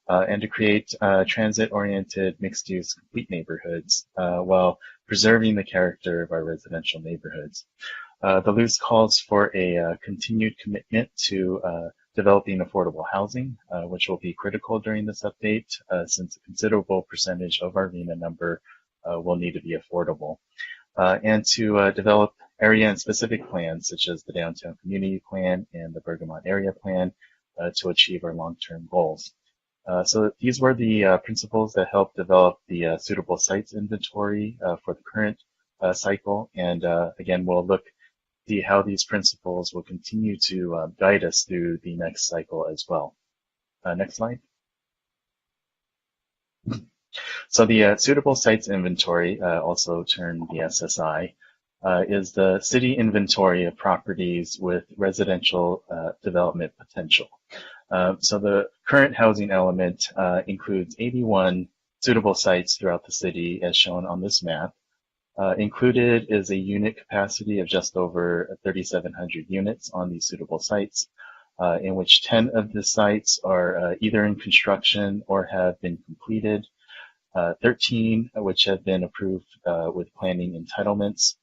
and to create transit-oriented mixed-use complete neighborhoods while preserving the character of our residential neighborhoods. The LUCE calls for a continued commitment to developing affordable housing, which will be critical during this update since a considerable percentage of our RENA number will need to be affordable, and to develop area and specific plans such as the Downtown Community Plan and the Bergamot Area Plan to achieve our long-term goals. So these were the principles that helped develop the suitable sites inventory for the current cycle, and again, we'll look see how these principles will continue to guide us through the next cycle as well. Next slide. So the suitable sites inventory, also termed the SSI, is the city inventory of properties with residential development potential. So the current housing element includes 81 suitable sites throughout the city as shown on this map. Included is a unit capacity of just over 3,700 units on these suitable sites, in which 10 of the sites are either in construction or have been completed, 13 which have been approved with planning entitlements,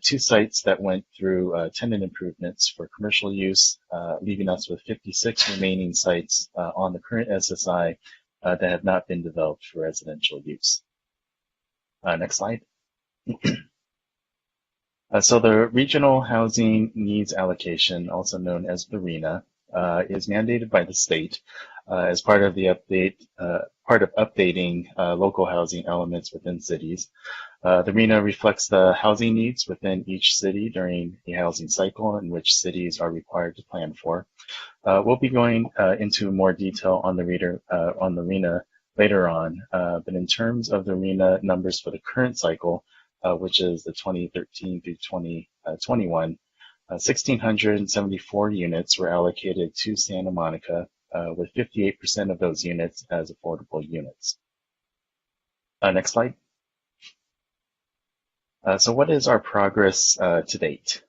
2 sites that went through tenant improvements for commercial use, leaving us with 56 remaining sites on the current SSI that have not been developed for residential use. Next slide. So the Regional Housing Needs Allocation, also known as the RHNA, is mandated by the state as part of the updating local housing elements within cities. The RHNA reflects the housing needs within each city during a housing cycle in which cities are required to plan for. We'll be going into more detail on the RHNA later on, but in terms of the RHNA numbers for the current cycle, which is the 2013 through 2021, 1,674 units were allocated to Santa Monica, with 58% of those units as affordable units. Next slide. So what is our progress to date?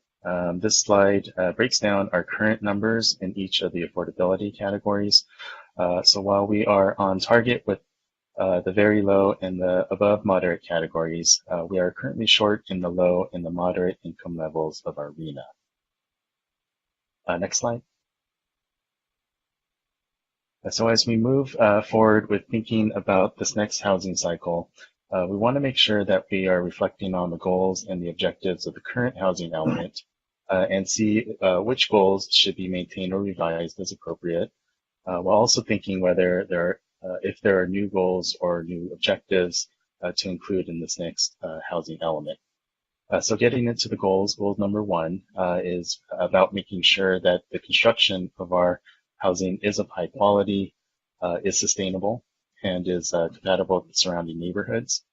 This slide breaks down our current numbers in each of the affordability categories. So while we are on target with the very low and the above moderate categories, we are currently short in the low and the moderate income levels of our RHNA. Next slide. So as we move forward with thinking about this next housing cycle, we want to make sure that we are reflecting on the goals and the objectives of the current housing element and see which goals should be maintained or revised as appropriate, while also thinking whether if there are new goals or new objectives to include in this next housing element. So getting into the goals, goal number 1 is about making sure that the construction of our housing is of high quality, is sustainable, and is compatible with the surrounding neighborhoods.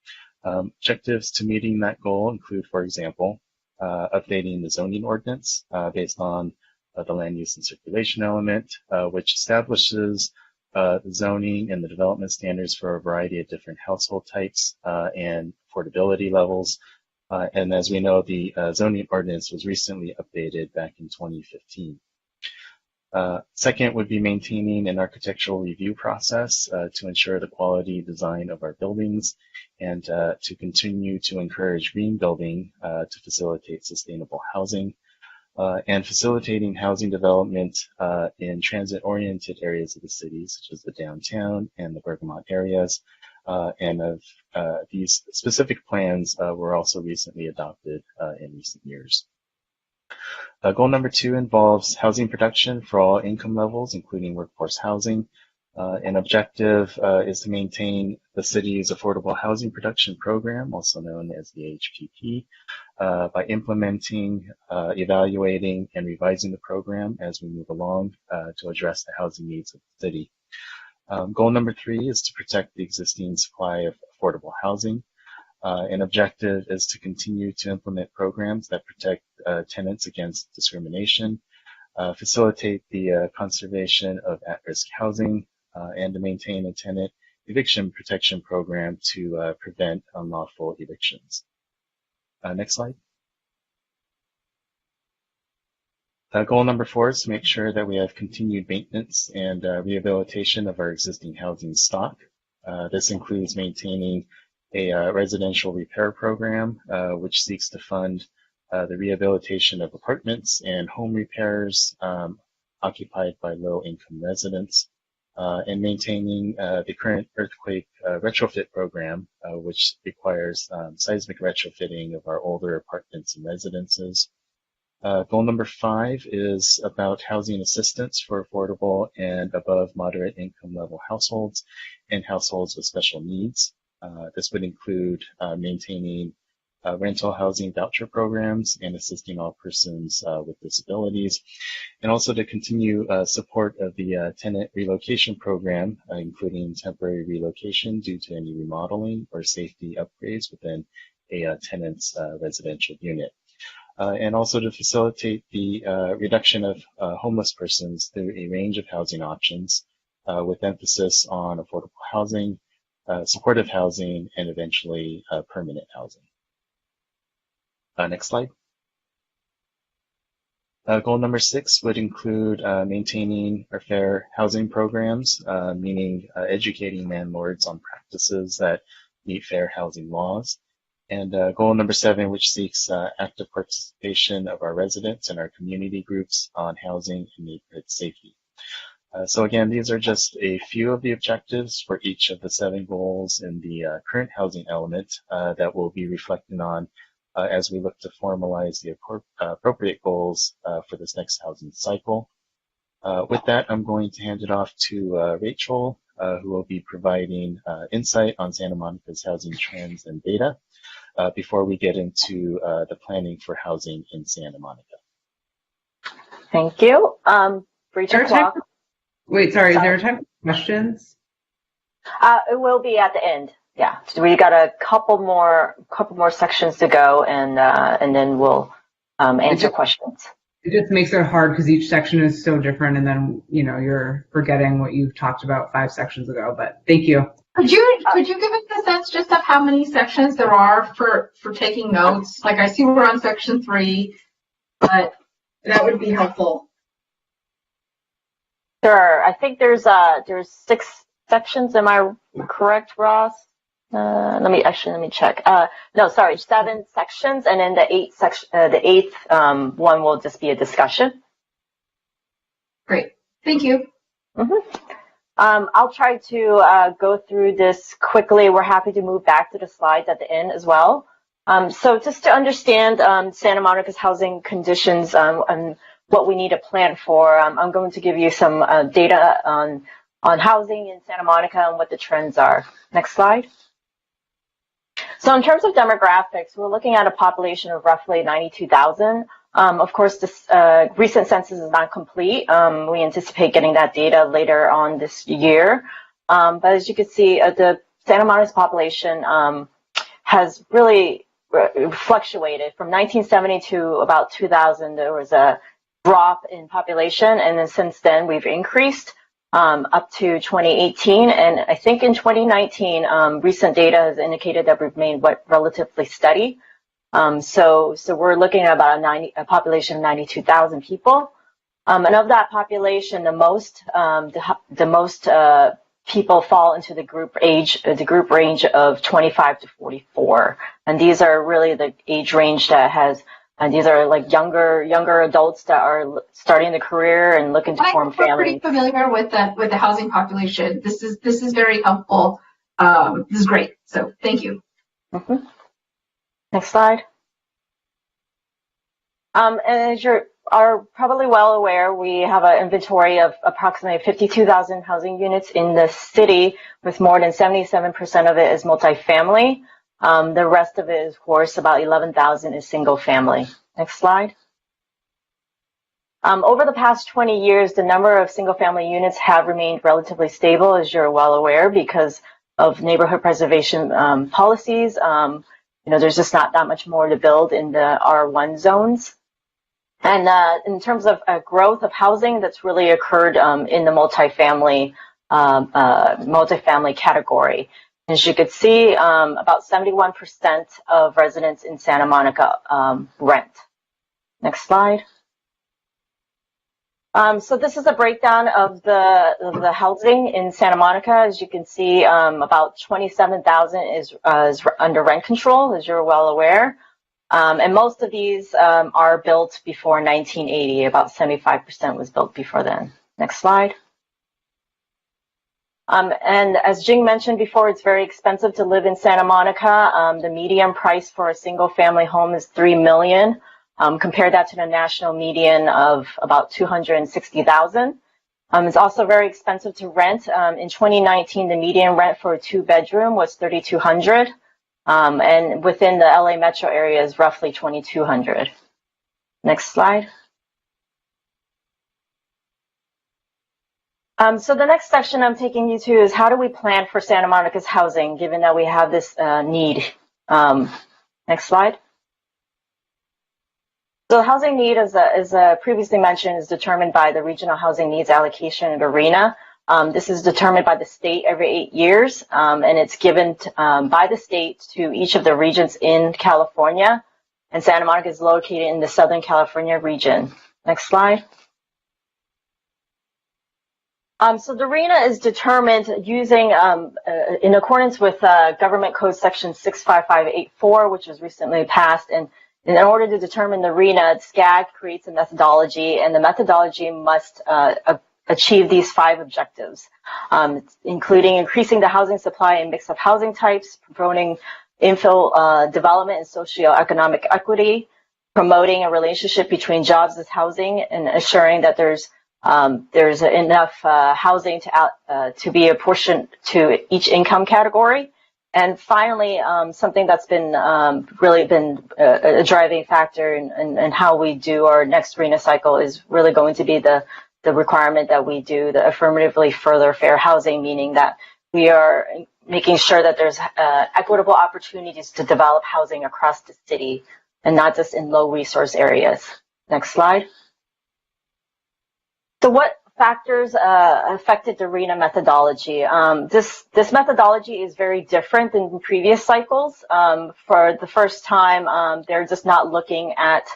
Objectives to meeting that goal include, for example, updating the zoning ordinance based on the land use and circulation element, which establishes the zoning and the development standards for a variety of different household types and affordability levels. And as we know, the zoning ordinance was recently updated back in 2015. Second would be maintaining an architectural review process to ensure the quality design of our buildings and to continue to encourage green building to facilitate sustainable housing. And facilitating housing development in transit-oriented areas of the city, such as the downtown and the Bergamot areas. And of these specific plans were also recently adopted in recent years. Goal number 2 involves housing production for all income levels, including workforce housing. An objective is to maintain the city's affordable housing production program, also known as the HPP, by implementing, evaluating, and revising the program as we move along to address the housing needs of the city. Goal number 3 is to protect the existing supply of affordable housing. An objective is to continue to implement programs that protect tenants against discrimination, facilitate the conservation of at-risk housing, and to maintain a tenant eviction protection program to prevent unlawful evictions. Next slide. Goal number 4 is to make sure that we have continued maintenance and rehabilitation of our existing housing stock. This includes maintaining a residential repair program, which seeks to fund the rehabilitation of apartments and home repairs occupied by low-income residents, and maintaining the current earthquake retrofit program, which requires seismic retrofitting of our older apartments and residences. Goal number 5 is about housing assistance for affordable and above moderate income level households and households with special needs. This would include maintaining rental housing voucher programs and assisting all persons with disabilities, and also to continue support of the tenant relocation program, including temporary relocation due to any remodeling or safety upgrades within a tenant's residential unit. And also to facilitate the reduction of homeless persons through a range of housing options with emphasis on affordable housing, supportive housing, and eventually permanent housing. Next slide. Goal number 6 would include maintaining our fair housing programs, meaning educating landlords on practices that meet fair housing laws. And goal number 7, which seeks active participation of our residents and our community groups on housing and neighborhood safety. So again, these are just a few of the objectives for each of the 7 goals in the current housing element that we'll be reflecting on as we look to formalize the appropriate goals for this next housing cycle. With that, I'm going to hand it off to Rachel, who will be providing insight on Santa Monica's housing trends and data before we get into the planning for housing in Santa Monica. Thank you. Breach of clock. Wait, sorry, is there a time for questions? It will be at the end. Yeah, so we got a couple more sections to go, and then we'll answer questions. It just makes it hard because each section is so different, and then you're forgetting what you've talked about 5 sections ago. But thank you. Could you give us a sense just of how many sections there are for taking notes? Like I see we're on section 3, but that would be helpful. Sure. I think there's 6 sections. Am I correct, Ross? Let me check. No, sorry, 7 sections, and then the eighth one will just be a discussion. Great. Thank you. Mm-hmm. I'll try to go through this quickly. We're happy to move back to the slides at the end as well. So just to understand Santa Monica's housing conditions and what we need to plan for, I'm going to give you some data on housing in Santa Monica and what the trends are. Next slide. So in terms of demographics, we're looking at a population of roughly 92,000. Of course, this recent census is not complete. We anticipate getting that data later on this year. But as you can see, the Santa Monica's population has really fluctuated. From 1970 to about 2000, there was a drop in population, and then since then we've increased up to 2018. And I think in 2019, recent data has indicated that we've remained relatively steady. So we're looking at about a population of 92,000 people. And of that population, the most people fall into the group range of 25 to 44. And these are really the age range that has, and these are like younger adults that are starting the career and looking to form families. We're pretty familiar with the housing population. This is very helpful. This is great. So thank you. Mm-hmm. Next slide. And as you are probably well aware, we have an inventory of approximately 52,000 housing units in the city, with more than 77% of it is multifamily. The rest of it is, of course, about 11,000 is single family. Next slide. Over the past 20 years, the number of single family units have remained relatively stable, as you're well aware, because of neighborhood preservation policies. There's just not that much more to build in the R1 zones. And in terms of growth of housing, that's really occurred in the multifamily category. As you could see, about 71% of residents in Santa Monica rent. Next slide. So this is a breakdown of the housing in Santa Monica. As you can see, about 27,000 is under rent control, as you're well aware. And most of these are built before 1980. About 75% was built before then. Next slide. And as Jing mentioned before, it's very expensive to live in Santa Monica. The median price for a single-family home is $3 million. Compare that to the national median of about $260,000. It's also very expensive to rent. In 2019, the median rent for a two-bedroom was $3,200, and within the LA metro area is roughly $2,200. Next slide. So the next section I'm taking you to is how do we plan for Santa Monica's housing, given that we have this need. Next slide. So housing need, as previously mentioned, is determined by the Regional Housing Needs Allocation at RHNA. This is determined by the state every 8 years, and it's given by the state to each of the regions in California. And Santa Monica is located in the Southern California region. Next slide. So the RHNA is determined using, in accordance with Government Code Section 65584, which was recently passed. And in order to determine the RHNA, SCAG creates a methodology, and the methodology must achieve these 5 objectives, including increasing the housing supply and mix of housing types, promoting infill development and socioeconomic equity, promoting a relationship between jobs and housing, and assuring that there's enough housing to be apportioned to each income category. And finally, something that's been really been a driving factor in how we do our next RHNA cycle is really going to be the requirement that we do the affirmatively further fair housing, meaning that we are making sure that there's equitable opportunities to develop housing across the city and not just in low resource areas. Next slide. So what factors affected the RHNA methodology? This methodology is very different than previous cycles. For the first time, they're just not looking at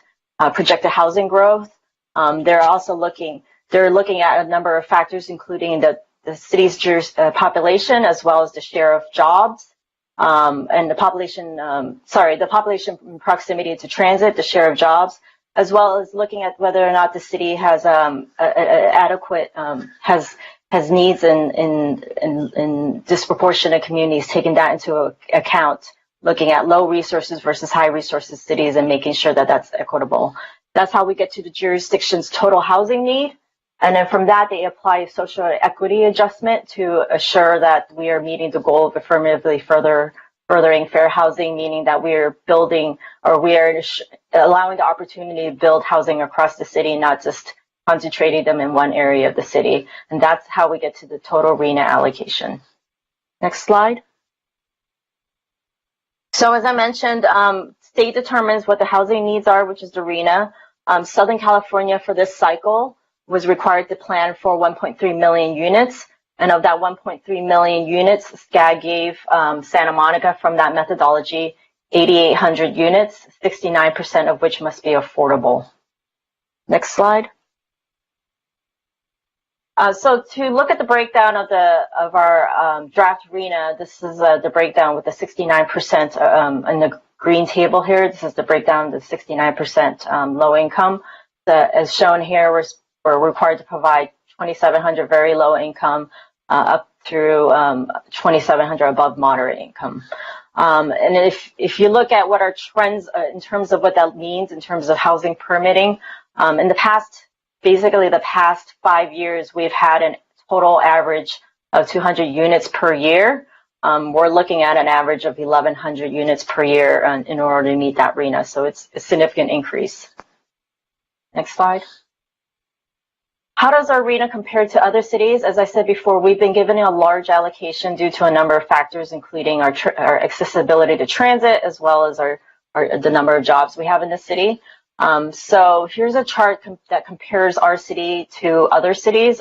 projected housing growth. They're also looking at a number of factors, including the city's population as well as the share of jobs, and the population proximity to transit, the share of jobs, as well as looking at whether or not the city has adequate has needs in disproportionate communities, taking that into account, looking at low resources versus high resources cities and making sure that that's equitable. That's how we get to the jurisdiction's total housing need. And then from that, they apply a social equity adjustment to assure that we are meeting the goal of affirmatively furthering fair housing, meaning that we are building, or we are allowing the opportunity to build housing across the city, not just concentrating them in one area of the city. And that's how we get to the total RHNA allocation. Next slide. So as I mentioned, state determines what the housing needs are, which is the RHNA. Southern California for this cycle was required to plan for 1.3 million units. And of that 1.3 million units, SCAG gave Santa Monica from that methodology 8,800 units, 69% of which must be affordable. Next slide. So to look at the breakdown of our draft RHNA, this is the breakdown with the 69% in the green table here. This is the breakdown of the 69% low income. As shown here, we're required to provide 2,700 very low income up through 2,700 above moderate income. And if you look at what our trends in terms of what that means in terms of housing permitting, in the past, basically the past 5 years, we've had a total average of 200 units per year. We're looking at an average of 1,100 units per year in order to meet that RHNA. So it's a significant increase. Next slide. How does our RHNA compare to other cities? As I said before, we've been given a large allocation due to a number of factors, including our accessibility to transit, as well as the number of jobs we have in the city. So here's a chart that compares our city to other cities.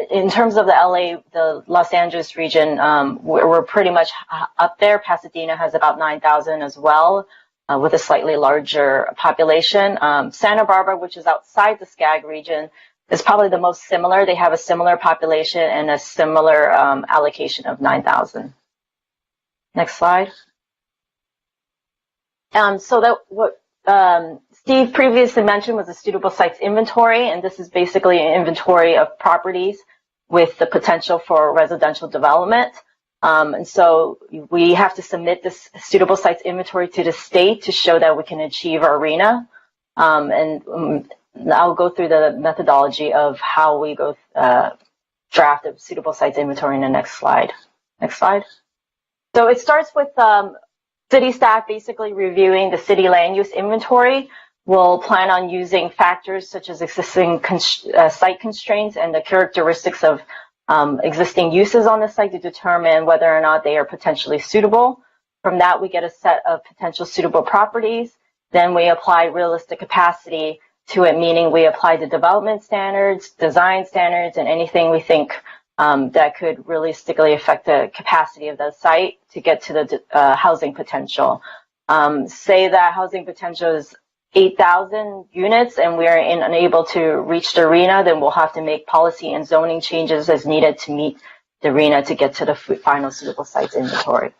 in terms of the Los Angeles region, we're pretty much up there. Pasadena has about 9,000 as well, with a slightly larger population. Santa Barbara, which is outside the SCAG region, is probably the most similar. They have a similar population and a similar allocation of 9,000. Next slide. So that what Steve previously mentioned was a suitable sites inventory, and this is basically an inventory of properties with the potential for residential development. And so we have to submit this suitable sites inventory to the state to show that we can achieve our RENA. And I'll go through the methodology of how we go draft a suitable sites inventory in the next slide. Next slide. So it starts with city staff basically reviewing the city land use inventory. We'll plan on using factors such as existing site constraints and the characteristics of existing uses on the site to determine whether or not they are potentially suitable. From that, we get a set of potential suitable properties. Then we apply realistic capacity to it, meaning we apply the development standards, design standards, and anything we think that could realistically affect the capacity of the site to get to the housing potential. Say that housing potential is 8,000 units and we are unable to reach the RENA, then we'll have to make policy and zoning changes as needed to meet the RENA to get to the final suitable sites inventory.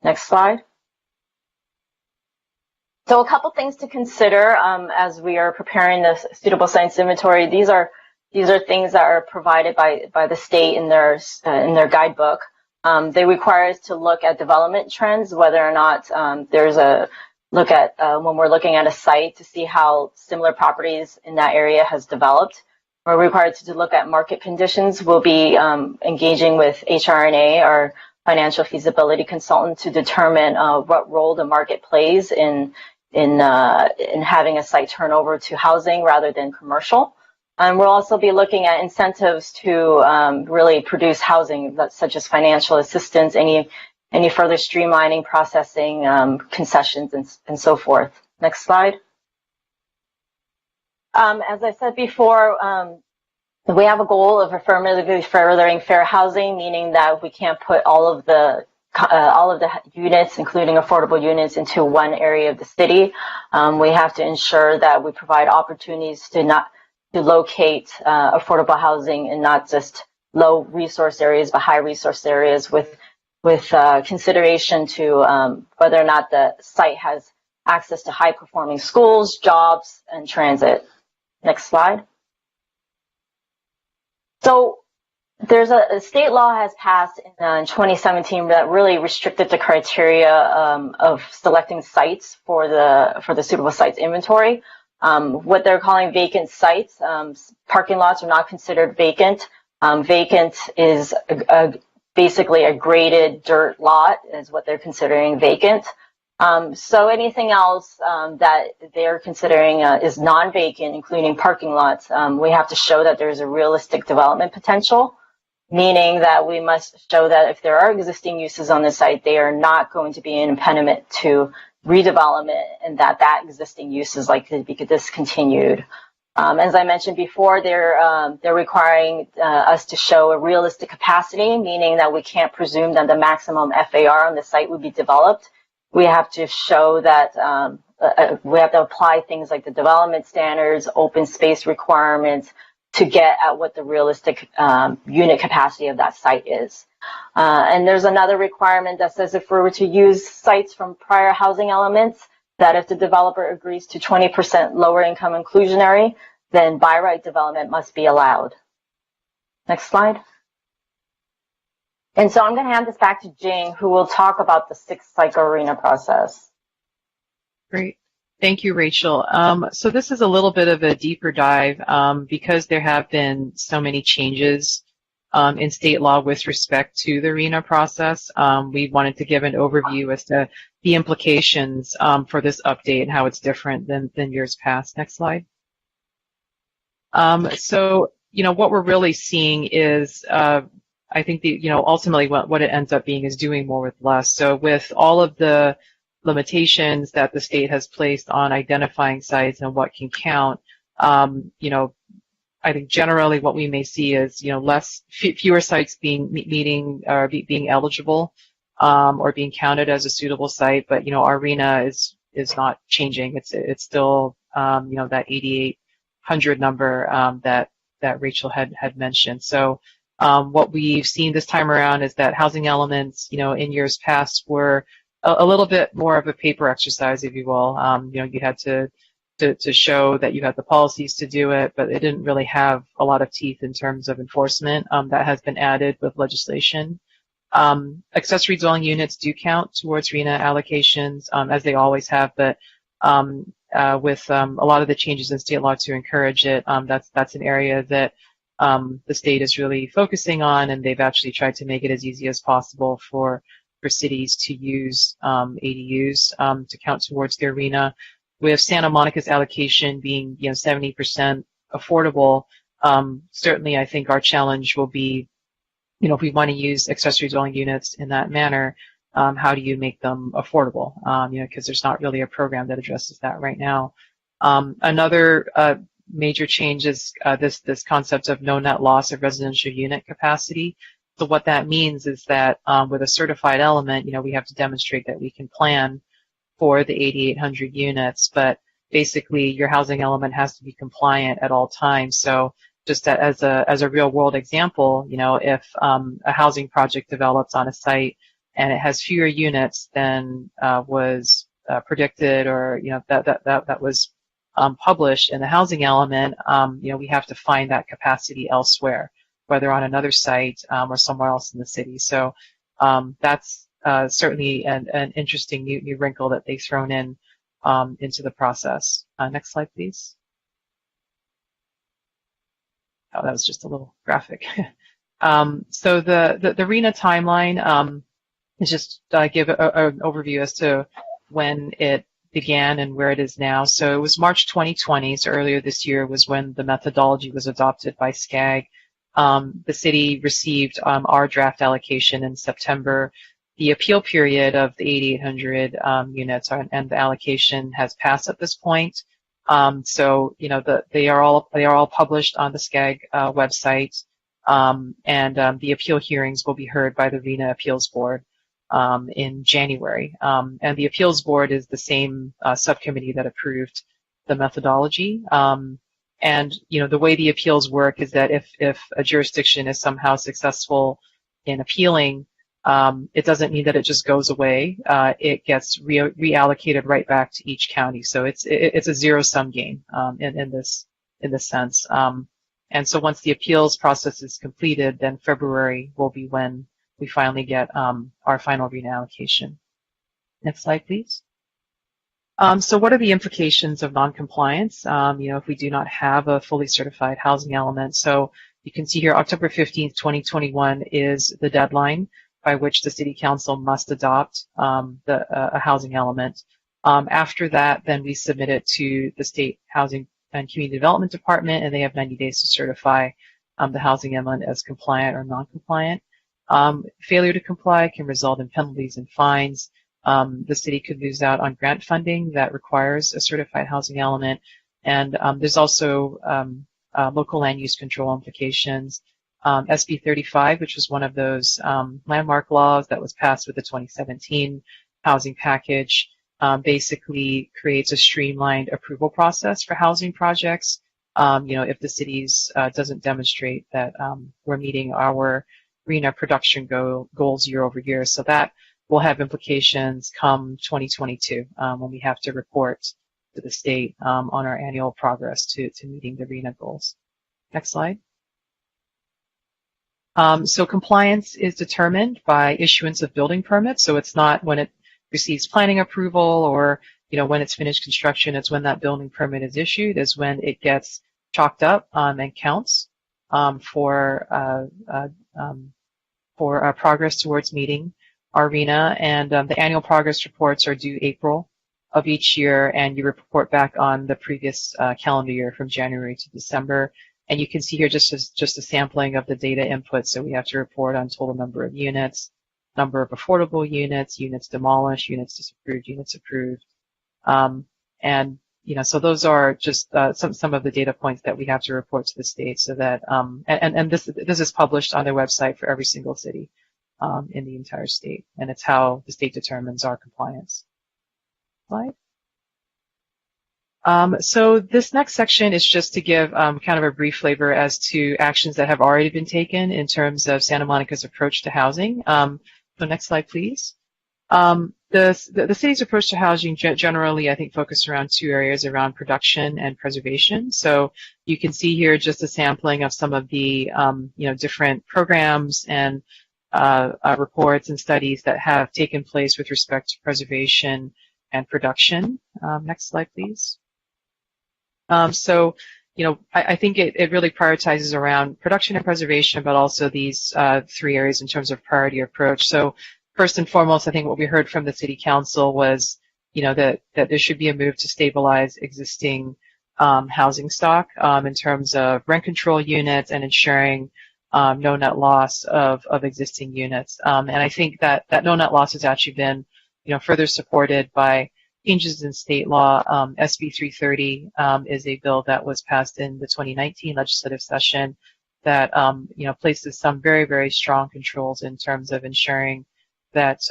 Next slide. So a couple things to consider as we are preparing the suitable sites inventory. These are things that are provided by the state in their guidebook. They require us to look at development trends, whether or not there's a look at when we're looking at a site to see how similar properties in that area has developed. We're required to look at market conditions. We'll be engaging with HRNA, our financial feasibility consultant, to determine what role the market plays in having a site turnover to housing rather than commercial. And we'll also be looking at incentives to really produce housing, such as financial assistance, any further streamlining, processing, concessions, and so forth. Next slide. As I said before, we have a goal of affirmatively furthering fair housing, meaning that we can't put all of the units, including affordable units, into one area of the city. We have to ensure that we provide opportunities to locate affordable housing in not just low resource areas, but high resource areas with consideration to whether or not the site has access to high performing schools, jobs, and transit. Next slide. So there's a state law has passed in 2017 that really restricted the criteria of selecting sites for the suitable sites inventory. What they're calling vacant sites, parking lots are not considered vacant. Vacant is basically a graded dirt lot is what they're considering vacant. So anything else that they're considering is non-vacant, including parking lots, we have to show that there's a realistic development potential, meaning that we must show that if there are existing uses on the site, they are not going to be an impediment to redevelopment and that existing use is likely to be discontinued. As I mentioned before, they're requiring us to show a realistic capacity, meaning that we can't presume that the maximum FAR on the site would be developed. We have to show that we have to apply things like the development standards, open space requirements to get at what the realistic unit capacity of that site is. And there's another requirement that says if we were to use sites from prior housing elements, that if the developer agrees to 20% lower income inclusionary, then by right development must be allowed. Next slide. And so I'm going to hand this back to Jing, who will talk about the 6-cycle RENA process. Great. Thank you, Rachel. So this is a little bit of a deeper dive because there have been so many changes in state law with respect to the RENA process. We wanted to give an overview as to the implications for this update and how it's different than years past. Next slide. So, what we're really seeing is, I think ultimately what it ends up being is doing more with less. So with all of the limitations that the state has placed on identifying sites and what can count, I think generally what we may see is, fewer sites being eligible, or being counted as a suitable site, but, our RENA is not changing. It's still, that 8,800 number, that Rachel had mentioned. So, what we've seen this time around is that housing elements, in years past were a little bit more of a paper exercise, if you will. You had to show that you had the policies to do it, but it didn't really have a lot of teeth in terms of enforcement. That has been added with legislation. Accessory dwelling units do count towards RENA allocations, as they always have, but with a lot of the changes in state law to encourage it, that's an area that the state is really focusing on, and they've actually tried to make it as easy as possible for cities to use ADUs to count towards their RENA. With Santa Monica's allocation being 70% affordable, certainly I think our challenge will be, if we want to use accessory dwelling units in that manner, how do you make them affordable? Because there's not really a program that addresses that right now. Another major change is this concept of no net loss of residential unit capacity. So what that means is that with a certified element, we have to demonstrate that we can plan for the 8,800 units, but basically your housing element has to be compliant at all times. So just as a real world example, if a housing project develops on a site and it has fewer units than was predicted, or that was published in the housing element, we have to find that capacity elsewhere, whether on another site or somewhere else in the city. So that's certainly an interesting new wrinkle that they've thrown in into the process. Next slide, please. Oh, that was just a little graphic. So the RENA timeline is just give an overview as to when it began and where it is now. So it was March 2020, so earlier this year was when the methodology was adopted by SCAG. The city received our draft allocation in September. The appeal period of the 8,800 units and the allocation has passed at this point. So they are all published on the SCAG website, and the appeal hearings will be heard by the RENA Appeals Board in January. And the Appeals Board is the same subcommittee that approved the methodology. And the way the appeals work is that if a jurisdiction is somehow successful in appealing, it doesn't mean that it just goes away. It gets reallocated right back to each county. So it's a zero-sum game in this sense. And so once the appeals process is completed, then February will be when we finally get our final RENA allocation. Next slide, please. So what are the implications of noncompliance? If we do not have a fully certified housing element. So you can see here, October 15th, 2021 is the deadline by which the City Council must adopt a housing element. After that, then we submit it to the State Housing and Community Development Department, and they have 90 days to certify the housing element as compliant or non-compliant. Failure to comply can result in penalties and fines. The city could lose out on grant funding that requires a certified housing element. And there's also local land use control implications. SB 35, which was one of those landmark laws that was passed with the 2017 housing package, basically creates a streamlined approval process for housing projects. If the cities doesn't demonstrate that we're meeting our RENA production goals year over year. So that will have implications come 2022 when we have to report to the state on our annual progress to meeting the RENA goals. Next slide. So compliance is determined by issuance of building permits. So it's not when it receives planning approval or when it's finished construction. It's when that building permit is issued is when it gets chalked up and counts for progress towards meeting our RENA. And the annual progress reports are due April of each year, and you report back on the previous calendar year from January to December. And you can see here just a sampling of the data input. So we have to report on total number of units, number of affordable units, units demolished, units disapproved, units approved. And So those are just some of the data points that we have to report to the state, so that and this is published on their website for every single city in the entire state, and it's how the state determines our compliance. Slide. So this next section is just to give kind of a brief flavor as to actions that have already been taken in terms of Santa Monica's approach to housing. So next slide, please. The city's approach to housing generally, I think, focused around two areas, around production and preservation. So you can see here just a sampling of some of the different programs and reports and studies that have taken place with respect to preservation and production. Next slide, please. So I think it really prioritizes around production and preservation, but also these three areas in terms of priority approach. So first and foremost, I think what we heard from the City Council was, that there should be a move to stabilize existing housing stock in terms of rent control units and ensuring no net loss of existing units. And I think that no net loss has actually been, further supported by changes in state law. SB 330 is a bill that was passed in the 2019 legislative session that, places some very, very strong controls in terms of ensuring that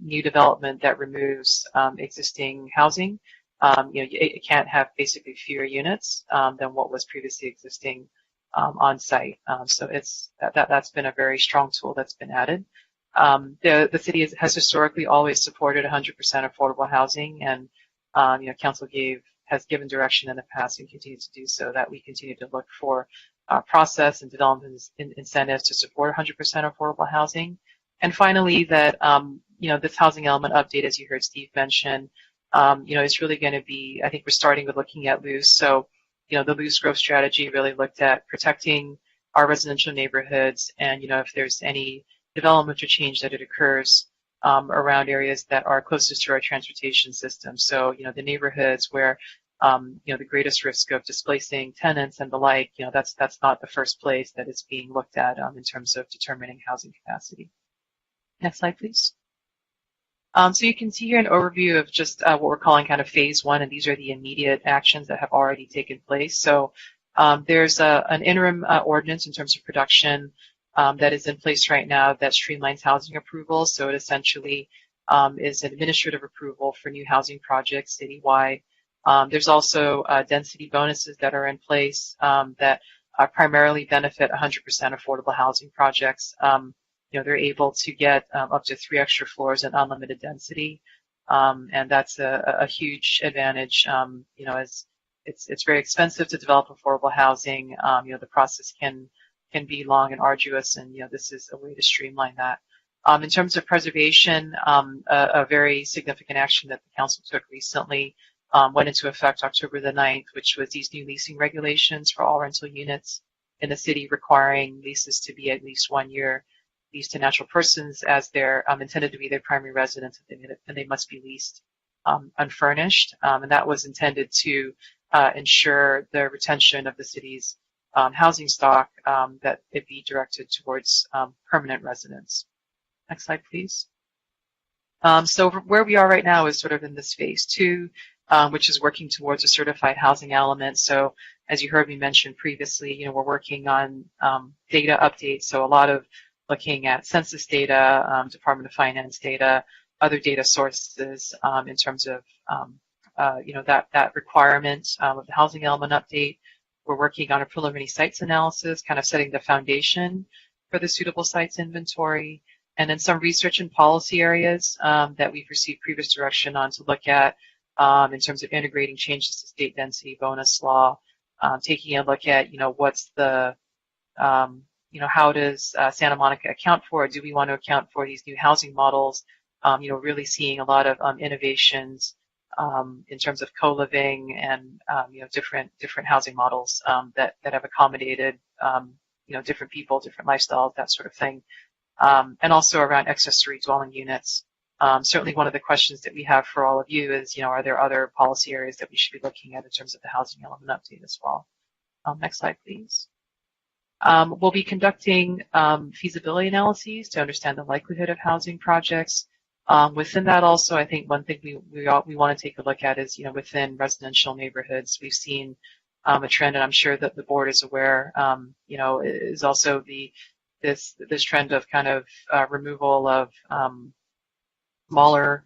new development that removes existing housing, it can't have basically fewer units than what was previously existing on site. So that's been a very strong tool that's been added. The city has historically always supported 100% affordable housing, and council has given direction in the past and continues to do so, that we continue to look for process and development incentives to support 100% affordable housing. And finally, that this housing element update, as you heard Steve mention, is really going to be, I think we're starting with looking at loose. So, the loose growth strategy really looked at protecting our residential neighborhoods, and if there's any development or change that it occurs around areas that are closest to our transportation system. So, the neighborhoods where the greatest risk of displacing tenants and the like, that's not the first place that is being looked at in terms of determining housing capacity. Next slide, please. So you can see here an overview of just what we're calling kind of phase one, and these are the immediate actions that have already taken place. So there's an interim ordinance in terms of production that is in place right now that streamlines housing approval. So it essentially is an administrative approval for new housing projects citywide. There's also density bonuses that are in place that primarily benefit 100% affordable housing projects. They're able to get up to 3 extra floors and unlimited density, and that's a huge advantage. As it's very expensive to develop affordable housing. The process can be long and arduous, and this is a way to streamline that. In terms of preservation, a very significant action that the council took recently went into effect October the 9th, which was these new leasing regulations for all rental units in the city, requiring leases to be at least 1 year leased to natural persons as they're intended to be their primary residence, and they must be leased unfurnished. And that was intended to ensure the retention of the city's housing stock, that it be directed towards permanent residents. Next slide, please. So where we are right now is sort of in this phase two, which is working towards a certified housing element. So as you heard me mention previously, we're working on data updates. So a lot of looking at census data, Department of Finance data, other data sources in terms of that requirement of the housing element update. We're working on a preliminary sites analysis, kind of setting the foundation for the suitable sites inventory, and then some research and policy areas that we've received previous direction on to look at in terms of integrating changes to state density bonus law, taking a look at, what's the how does Santa Monica account for, or do we want to account for these new housing models? Really seeing a lot of innovations in terms of co-living and different housing models that have accommodated different people, different lifestyles, that sort of thing, and also around accessory dwelling units. Certainly, one of the questions that we have for all of you is, are there other policy areas that we should be looking at in terms of the housing element update as well? Next slide, please. We'll be conducting feasibility analyses to understand the likelihood of housing projects Within that also, I think one thing we want to take a look at is, within residential neighborhoods, we've seen a trend, and I'm sure that the board is aware, is also this trend of kind of removal of smaller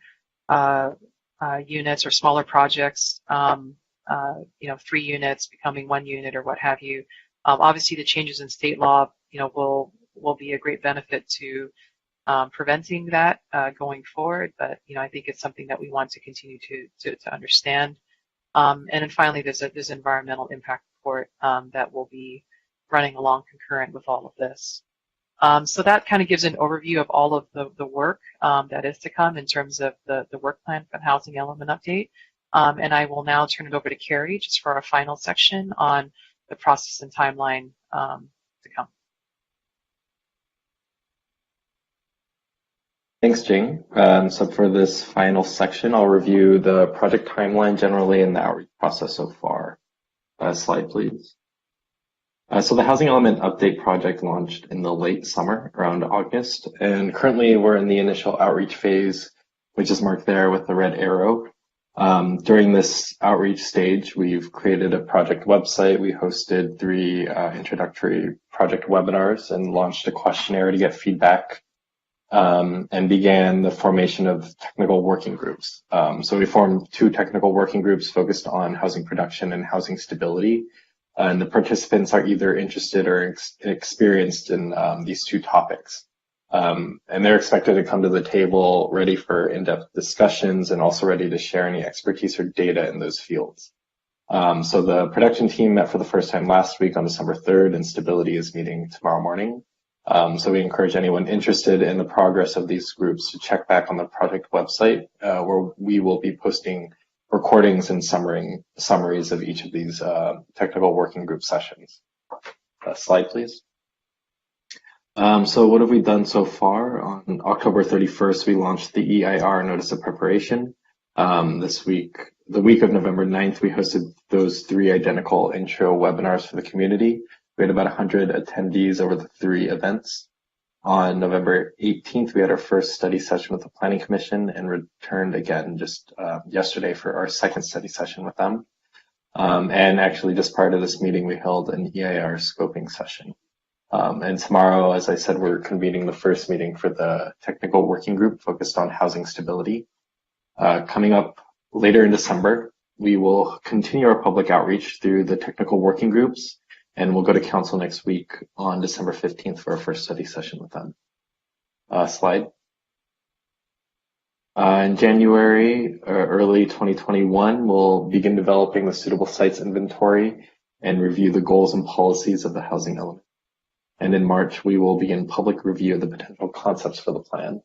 units or smaller projects, 3 units becoming 1 unit or what have you. Obviously, the changes in state law, will be a great benefit to preventing that going forward. But I think it's something that we want to continue to understand. And then finally, there's environmental impact report that will be running along concurrent with all of this. So that kind of gives an overview of all of the work that is to come in terms of the work plan for the housing element update. And I will now turn it over to Carrie just for our final section on the process and timeline to come. Thanks, Jing. So for this final section, I'll review the project timeline generally and the outreach process so far. Slide, please. So the Housing Element Update project launched in the late summer, around August, and currently we're in the initial outreach phase, which is marked there with the red arrow. During this outreach stage, we've created a project website. We hosted 3 introductory project webinars and launched a questionnaire to get feedback, and began the formation of technical working groups. So we formed 2 technical working groups focused on housing production and housing stability. And the participants are either interested or experienced in these 2 topics. And they're expected to come to the table ready for in-depth discussions and also ready to share any expertise or data in those fields. So the production team met for the first time last week on December 3rd, and stability is meeting tomorrow morning. So we encourage anyone interested in the progress of these groups to check back on the project website, where we will be posting recordings and summaries of each of these technical working group sessions. Slide, please. So what have we done so far? On October 31st, we launched the EIR Notice of Preparation. This week, the week of November 9th, we hosted those 3 identical intro webinars for the community. We had about 100 attendees over the 3 events. On November 18th, we had our first study session with the Planning Commission and returned again just yesterday for our second study session with them. And actually, just prior to this meeting, we held an EIR scoping session. And tomorrow, as I said, we're convening the first meeting for the technical working group focused on housing stability. Coming up later in December, we will continue our public outreach through the technical working groups, and we'll go to council next week on December 15th for our first study session with them. Slide. In January, early 2021, we'll begin developing the suitable sites inventory and review the goals and policies of the housing element. And in March, we will begin public review of the potential concepts for the plan.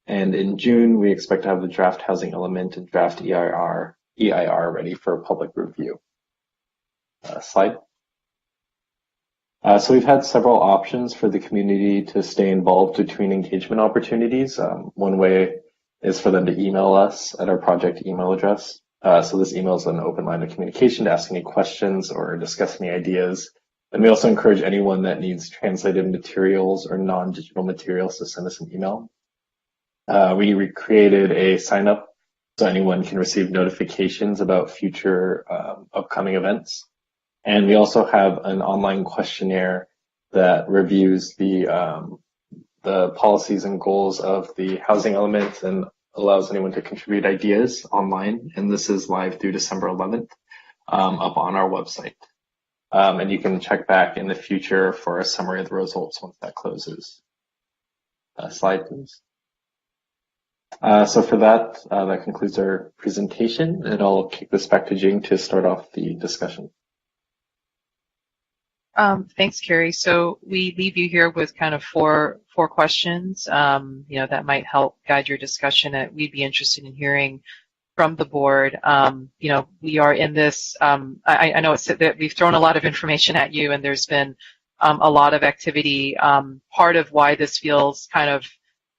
And in June, we expect to have the draft housing element and draft EIR ready for public review. Slide. So we've had several options for the community to stay involved between engagement opportunities. One way is for them to email us at our project email address. So this email is an open line of communication to ask any questions or discuss any ideas. And we also encourage anyone that needs translated materials or non-digital materials to send us an email. We recreated a sign up so anyone can receive notifications about future upcoming events. And we also have an online questionnaire that reviews the policies and goals of the housing element and allows anyone to contribute ideas online. And this is live through December 11th up on our website. And you can check back in the future for a summary of the results once that closes. Slide, please. So for that, that concludes our presentation, and I'll kick this back to Jing to start off the discussion. Thanks, Carrie. So we leave you here with kind of four questions, that might help guide your discussion. We'd be interested in hearing from the board. We are in this, I know it's that we've thrown a lot of information at you and there's been a lot of activity. Part of why this feels kind of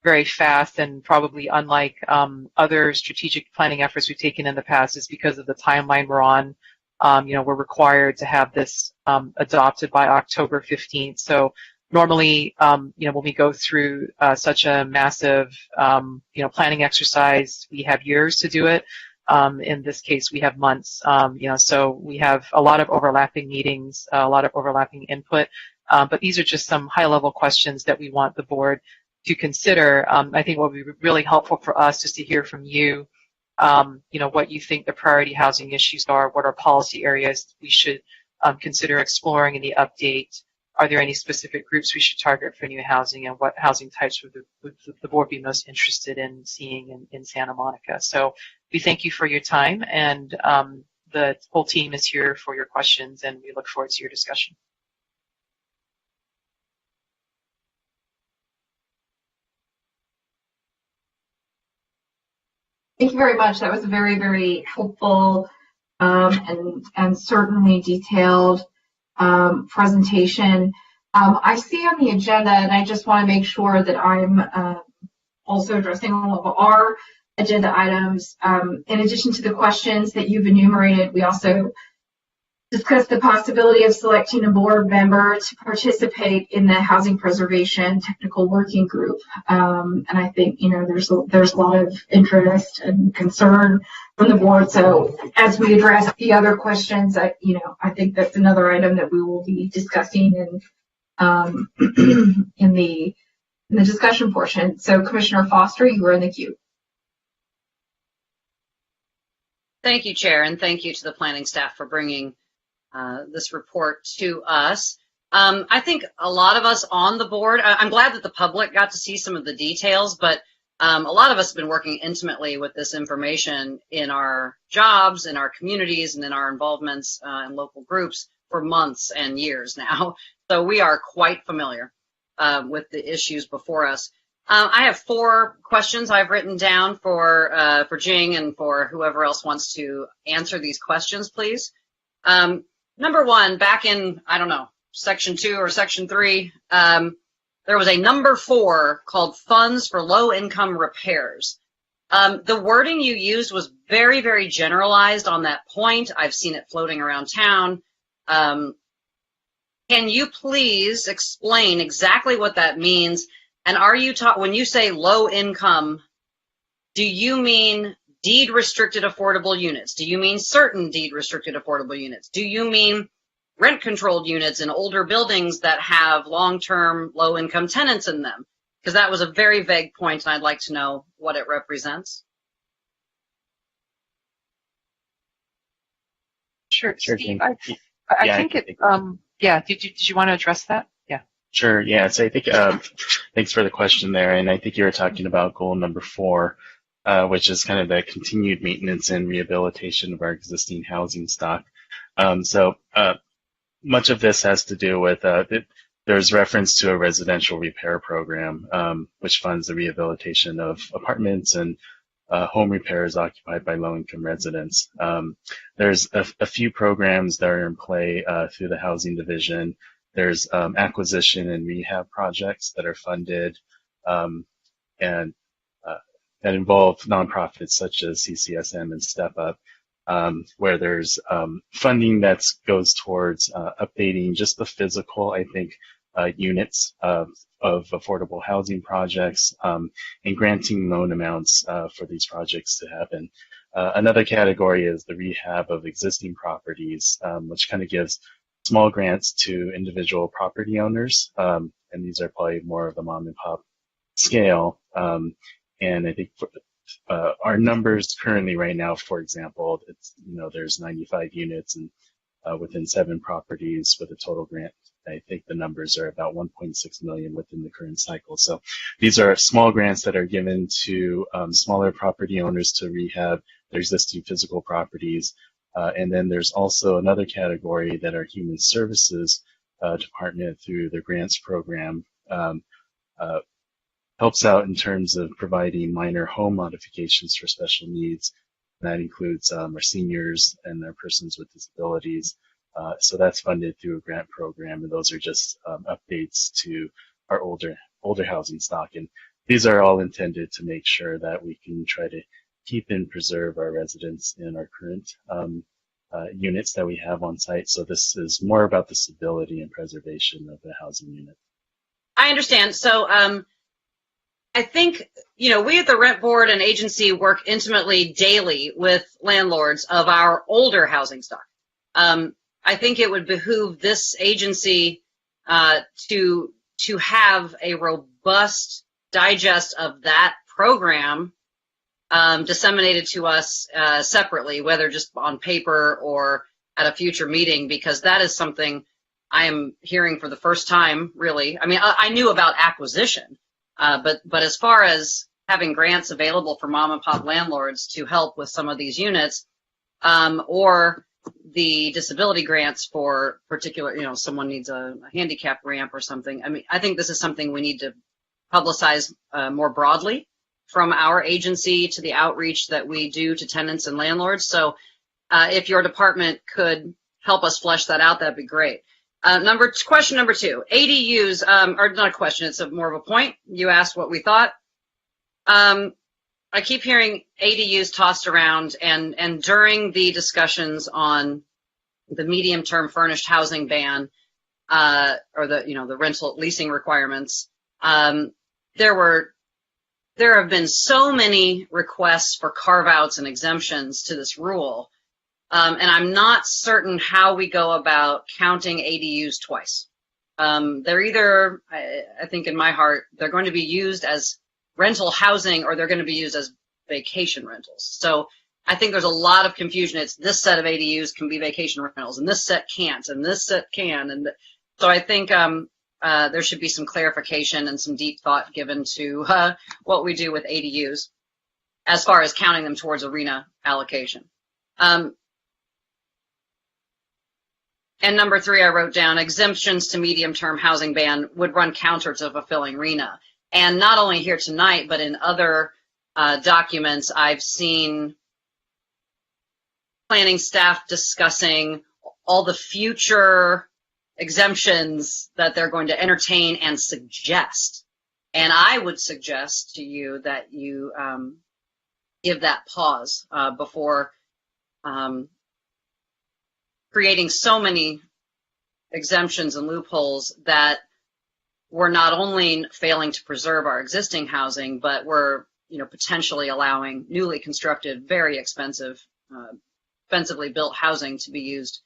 very fast and probably unlike other strategic planning efforts we've taken in the past is because of the timeline we're on. We're required to have this adopted by October 15th. So Normally, when we go through such a massive, planning exercise, we have years to do it. In this case, we have months. So we have a lot of overlapping meetings, a lot of overlapping input. But these are just some high-level questions that we want the board to consider. I think what would be really helpful for us is to hear from you, what you think the priority housing issues are, what are policy areas we should consider exploring in the update. Are there any specific groups we should target for new housing, and what housing types would the board be most interested in seeing in Santa Monica? So we thank you for your time, and the whole team is here for your questions, and we look forward to your discussion. Thank you very much. That was a very, very helpful and certainly detailed presentation. I see on the agenda, and I just want to make sure that I'm also addressing all of our agenda items. In addition to the questions that you've enumerated, we also discussed the possibility of selecting a board member to participate in the Housing Preservation Technical Working Group. And I think, there's a lot of interest and concern from the board. So as we address the other questions, I think that's another item that we will be discussing in the discussion portion. So Commissioner Foster, you are in the queue. Thank you, Chair, and thank you to the planning staff for bringing this report to us. I think a lot of us on the board, I'm glad that the public got to see some of the details, but a lot of us have been working intimately with this information in our jobs, in our communities, and in our involvements in local groups for months and years now. So we are quite familiar with the issues before us. I have 4 questions I've written down for Jing and for whoever else wants to answer these questions, please. Number 1, back in, section 2 or section 3, there was a number 4 called funds for low income repairs. The wording you used was very, very generalized on that point. I've seen it floating around town. Can you please explain exactly what that means? And are you when you say low income, do you mean deed restricted affordable units? Do you mean certain deed restricted affordable units? Do you mean rent controlled units in older buildings that have long-term low income tenants in them? Because that was a very vague point, and I'd like to know what it represents. Sure, Steve. I think it. Did you want to address that? Yeah. Sure. Yeah. So I think thanks for the question there, and I think you were talking about goal number 4. Which is kind of the continued maintenance and rehabilitation of our existing housing stock. So much of this has to do with, there's reference to a residential repair program, which funds the rehabilitation of apartments and home repairs occupied by low-income residents. There's a few programs that are in play through the Housing Division. There's acquisition and rehab projects that are funded and that involve nonprofits such as CCSM and Step Up, where there's funding that goes towards updating just the physical, units of affordable housing projects and granting loan amounts for these projects to happen. Another category is the rehab of existing properties, which kind of gives small grants to individual property owners, and these are probably more of the mom and pop scale. And I think our numbers currently right now, for example, it's, there's 95 units and within 7 properties with a total grant. I think the numbers are about 1.6 million within the current cycle. So these are small grants that are given to smaller property owners to rehab their existing physical properties. And then there's also another category that our Human Services Department through the grants program helps out in terms of providing minor home modifications for special needs. That includes our seniors and their persons with disabilities. So that's funded through a grant program, and those are just updates to our older housing stock. And these are all intended to make sure that we can try to keep and preserve our residents in our current units that we have on site. So this is more about the stability and preservation of the housing unit. I understand. So I think, we at the Rent Board and agency work intimately daily with landlords of our older housing stock. I think it would behoove this agency to have a robust digest of that program disseminated to us separately, whether just on paper or at a future meeting, because that is something I am hearing for the first time, really. I mean, I knew about acquisition, but as far as having grants available for mom and pop landlords to help with some of these units, or the disability grants for particular, someone needs a handicap ramp or something. I mean, I think this is something we need to publicize more broadly from our agency to the outreach that we do to tenants and landlords. So if your department could help us flesh that out, that'd be great. Question number 2, ADUs, or not a question, it's more of a point. You asked what we thought. I keep hearing ADUs tossed around, and during the discussions on the medium-term furnished housing ban, or the rental leasing requirements, there have been so many requests for carve-outs and exemptions to this rule, and I'm not certain how we go about counting ADUs twice. They're either, I think in my heart, they're going to be used as rental housing or they're going to be used as vacation rentals. So I think there's a lot of confusion. It's this set of ADUs can be vacation rentals and this set can't and this set can. And so I think there should be some clarification and some deep thought given to what we do with ADUs as far as counting them towards arena allocation. And number 3, I wrote down exemptions to medium-term housing ban would run counter to fulfilling RENA. And not only here tonight, but in other documents, I've seen planning staff discussing all the future exemptions that they're going to entertain and suggest. And I would suggest to you that you give that pause before creating so many exemptions and loopholes that we're not only failing to preserve our existing housing, but we're potentially allowing newly constructed, very expensively built housing to be used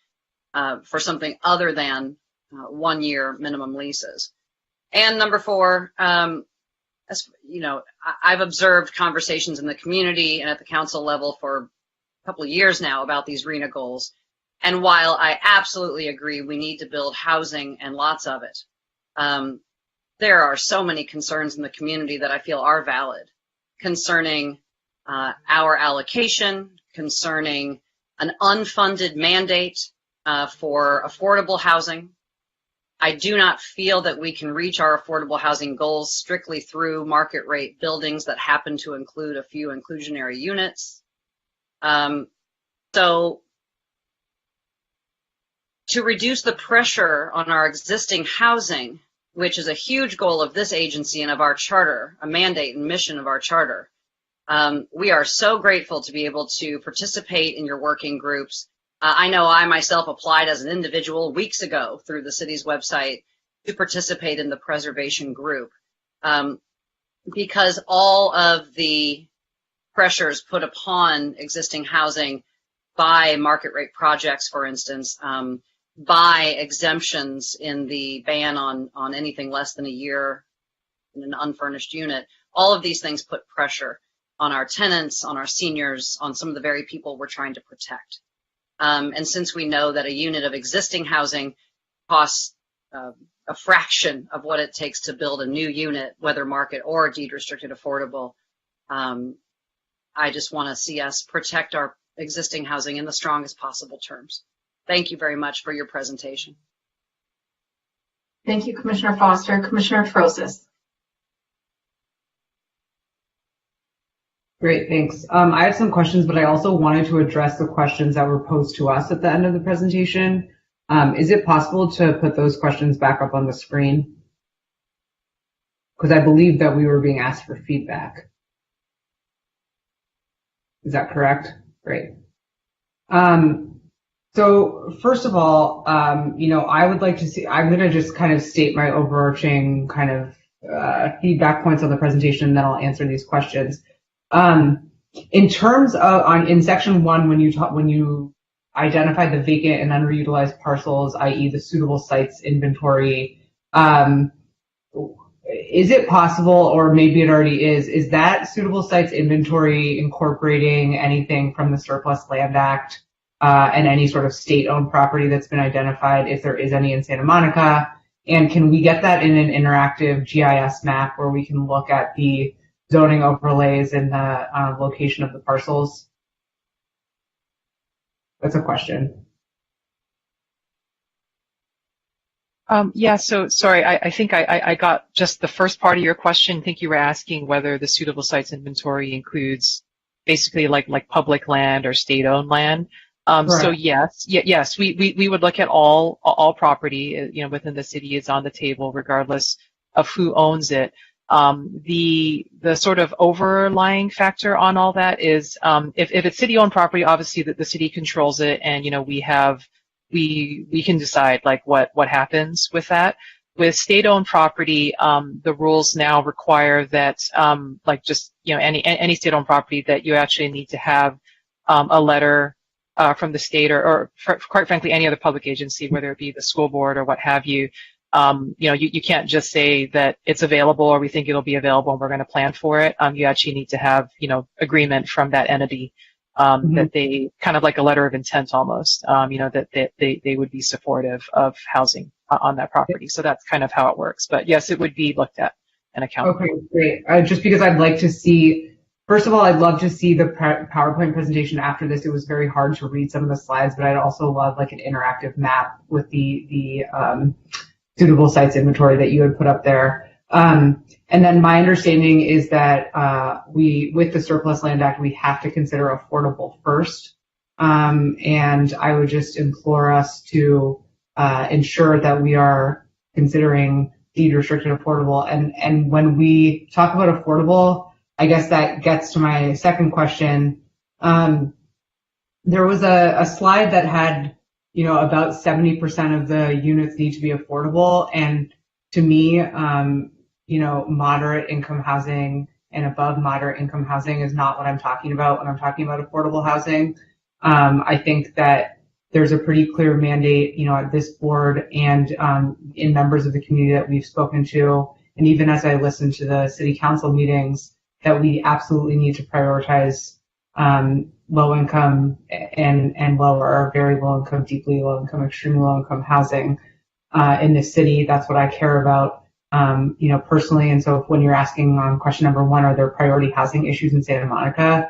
for something other than 1-year minimum leases. And number 4, I've observed conversations in the community and at the council level for a couple of years now about these RENA goals. And while I absolutely agree we need to build housing and lots of it, there are so many concerns in the community that I feel are valid concerning our allocation, concerning an unfunded mandate for affordable housing. I do not feel that we can reach our affordable housing goals strictly through market rate buildings that happen to include a few inclusionary units. So to reduce the pressure on our existing housing, which is a huge goal of this agency and of our charter, a mandate and mission of our charter, we are so grateful to be able to participate in your working groups. I know I myself applied as an individual weeks ago through the city's website to participate in the preservation group because all of the pressures put upon existing housing by market rate projects, for instance, by exemptions in the ban on anything less than a year in an unfurnished unit, all of these things put pressure on our tenants, on our seniors, on some of the very people we're trying to protect. And since we know that a unit of existing housing costs a fraction of what it takes to build a new unit, whether market or deed restricted affordable, I just want to see us protect our existing housing in the strongest possible terms. Thank you very much for your presentation. Thank you, Commissioner Foster. Commissioner Frosis. Great, thanks. I have some questions, but I also wanted to address the questions that were posed to us at the end of the presentation. Is it possible to put those questions back up on the screen? Because I believe that we were being asked for feedback. Is that correct? Great. So first of all, I would like to see, I'm going to just kind of state my overarching kind of feedback points on the presentation, and then I'll answer these questions. In terms of, in section 1, when you identify the vacant and underutilized parcels, i.e. the suitable sites inventory, is it possible, or maybe it already is that suitable sites inventory incorporating anything from the Surplus Land Act and any sort of state-owned property that's been identified, if there is any in Santa Monica? And can we get that in an interactive GIS map where we can look at the zoning overlays and the location of the parcels? That's a question. Yeah, so sorry, I think I got just the first part of your question. I think you were asking whether the suitable sites inventory includes basically like public land or state-owned land. So yes, we would look at all property, within the city is on the table, regardless of who owns it. The sort of overlying factor on all that is, if it's city-owned property, obviously the city controls it, and we can decide like what happens with that. With state-owned property, the rules now require that any state-owned property, that you actually need to have a letter from the state or quite frankly any other public agency, whether it be the school board or what have you. You can't just say that it's available or we think it'll be available and we're going to plan for it. You actually need to have agreement from that entity. That they kind of like a letter of intent almost, that they would be supportive of housing on that property. So that's kind of how it works. But yes, it would be looked at and accounted for. Okay, great. Just because I'd like to see, first of all, I'd love to see the PowerPoint presentation after this. It was very hard to read some of the slides, but I'd also love like an interactive map with the suitable sites inventory that you had put up there. And then my understanding is that with the Surplus Land Act, we have to consider affordable first. And I would just implore us to ensure that we are considering deed restricted affordable. And when we talk about affordable, I guess that gets to my second question. There was a slide that had, about 70% of the units need to be affordable. And to me, moderate income housing and above moderate income housing is not what I'm talking about when I'm talking about affordable housing. I think that there's a pretty clear mandate, at this board and in members of the community that we've spoken to, and even as I listen to the city council meetings, that we absolutely need to prioritize low income and lower, or very low income, deeply low income, extremely low income housing in this city. That's what I care about. Personally. And so when you're asking on question number 1, are there priority housing issues in Santa Monica?